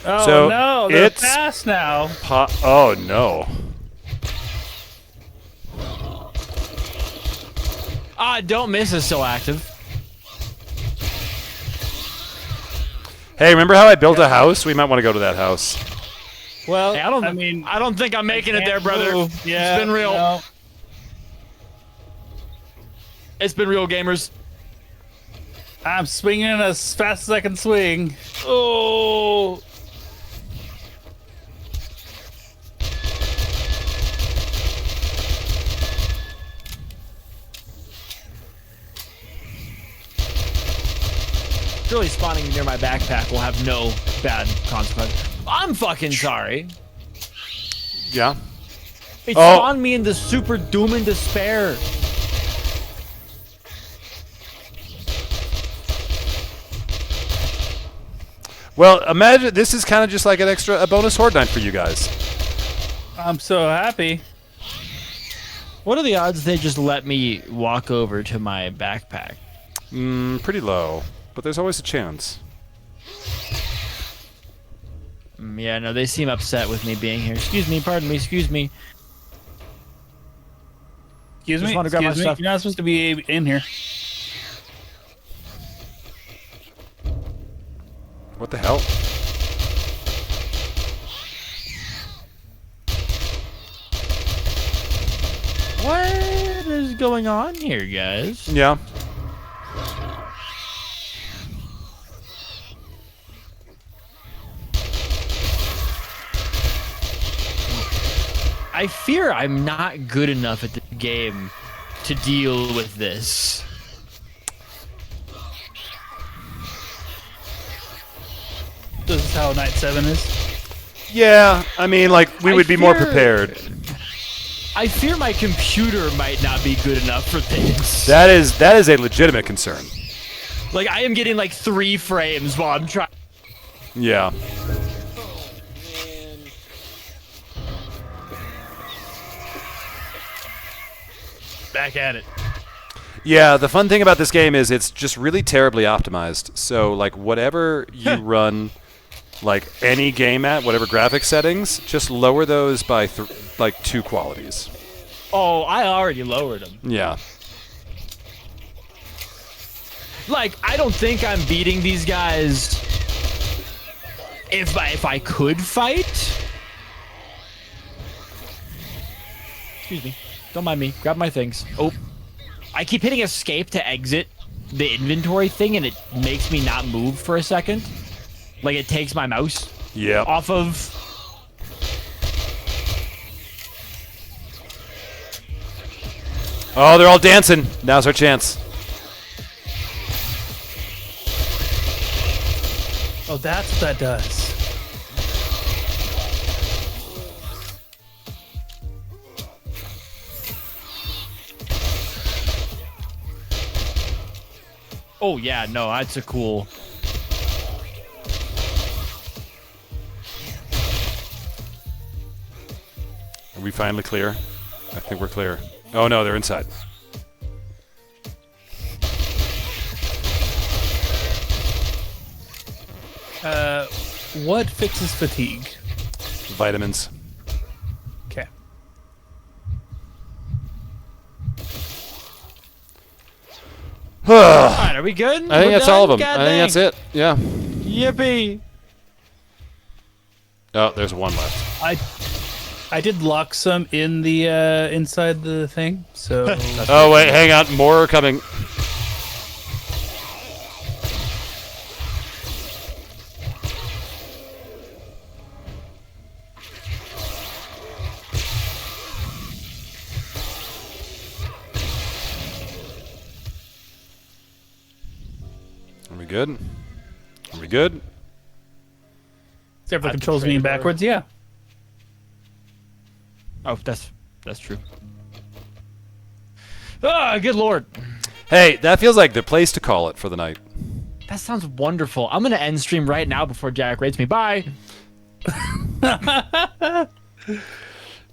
Oh So no, they're it's- fast now. Oh no. Don't miss is still active. Hey, remember how I built a house? We might want to go to that house. Well, Hey, I don't think I'm making it there, can't brother. move. Yeah, It's been real. no. It's been real, gamers. I'm swinging as fast as I can swing. Oh. Surely spawning near my backpack will have no bad consequence. I'm fucking sorry. Yeah. It Oh. spawned me into super doom and despair. Well, imagine this is kind of just like a bonus horde night for you guys. I'm so happy. What are the odds they just let me walk over to my backpack? Pretty low, but there's always a chance. Yeah, no, they seem upset with me being here. Excuse me, pardon me, excuse me. Excuse Just me. wanna grab my Excuse me. stuff. You're not supposed to be in here. What the hell? What is going on here, guys? Yeah. I fear I'm not good enough at the game to deal with this. This is how Night 7 is. Yeah, I mean, like, we I would be more fear- prepared. I fear my computer might not be good enough for this. That is a legitimate concern. Like, I am getting like 3 frames while I'm trying. Yeah. Back at it. Yeah, the fun thing about this game is it's just really terribly optimized. So, like, whatever you run, like, any game at, whatever graphic settings, just lower those by, like, 2 qualities. Oh, I already lowered them. Yeah. Like, I don't think I'm beating these guys if I could fight. Excuse me. Don't mind me. Grab my things. Oh. I keep hitting escape to exit the inventory thing, and it makes me not move for a second. Like, it takes my mouse Yeah. off of... Oh, they're all dancing. Now's our chance. Oh, that's what that does. Oh, yeah, no, that's a cool... Are we finally clear? I think we're clear. Oh, no, they're inside. What fixes fatigue? Vitamins. Okay. All right, are we good? I think that's all of them. I think that's it. Yeah. Yippee! Oh, there's one left. I did lock some in the inside the thing. So Oh wait, hang on. More are coming. Are we good? Are we good? except for controls being backwards. Yeah. Oh, that's true. Ah, good lord. Hey, that feels like the place to call it for the night. That sounds wonderful. I'm gonna end stream right now before Jack rates me. Bye.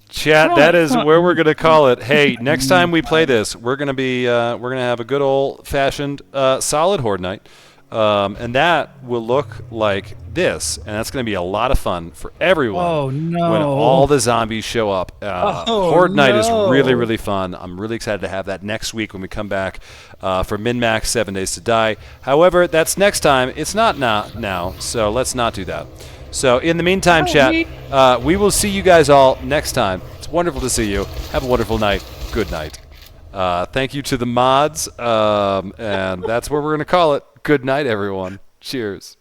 Chat, that is where we're gonna call it. Hey, next time we play this, we're gonna have a good old-fashioned solid horde night, and that will look like this, and that's gonna be a lot of fun for everyone. Oh no! When all the zombies show up, horde night is really fun. I'm really excited to have that next week when we come back for Min-Max 7 Days to Die. However, that's next time. It's not now, so let's not do that. So in the meantime, chat, we will see you guys all next time. It's wonderful to see you. Have a wonderful night. Good night. Thank you to the mods, and that's where we're going to call it. Good night, everyone. Cheers.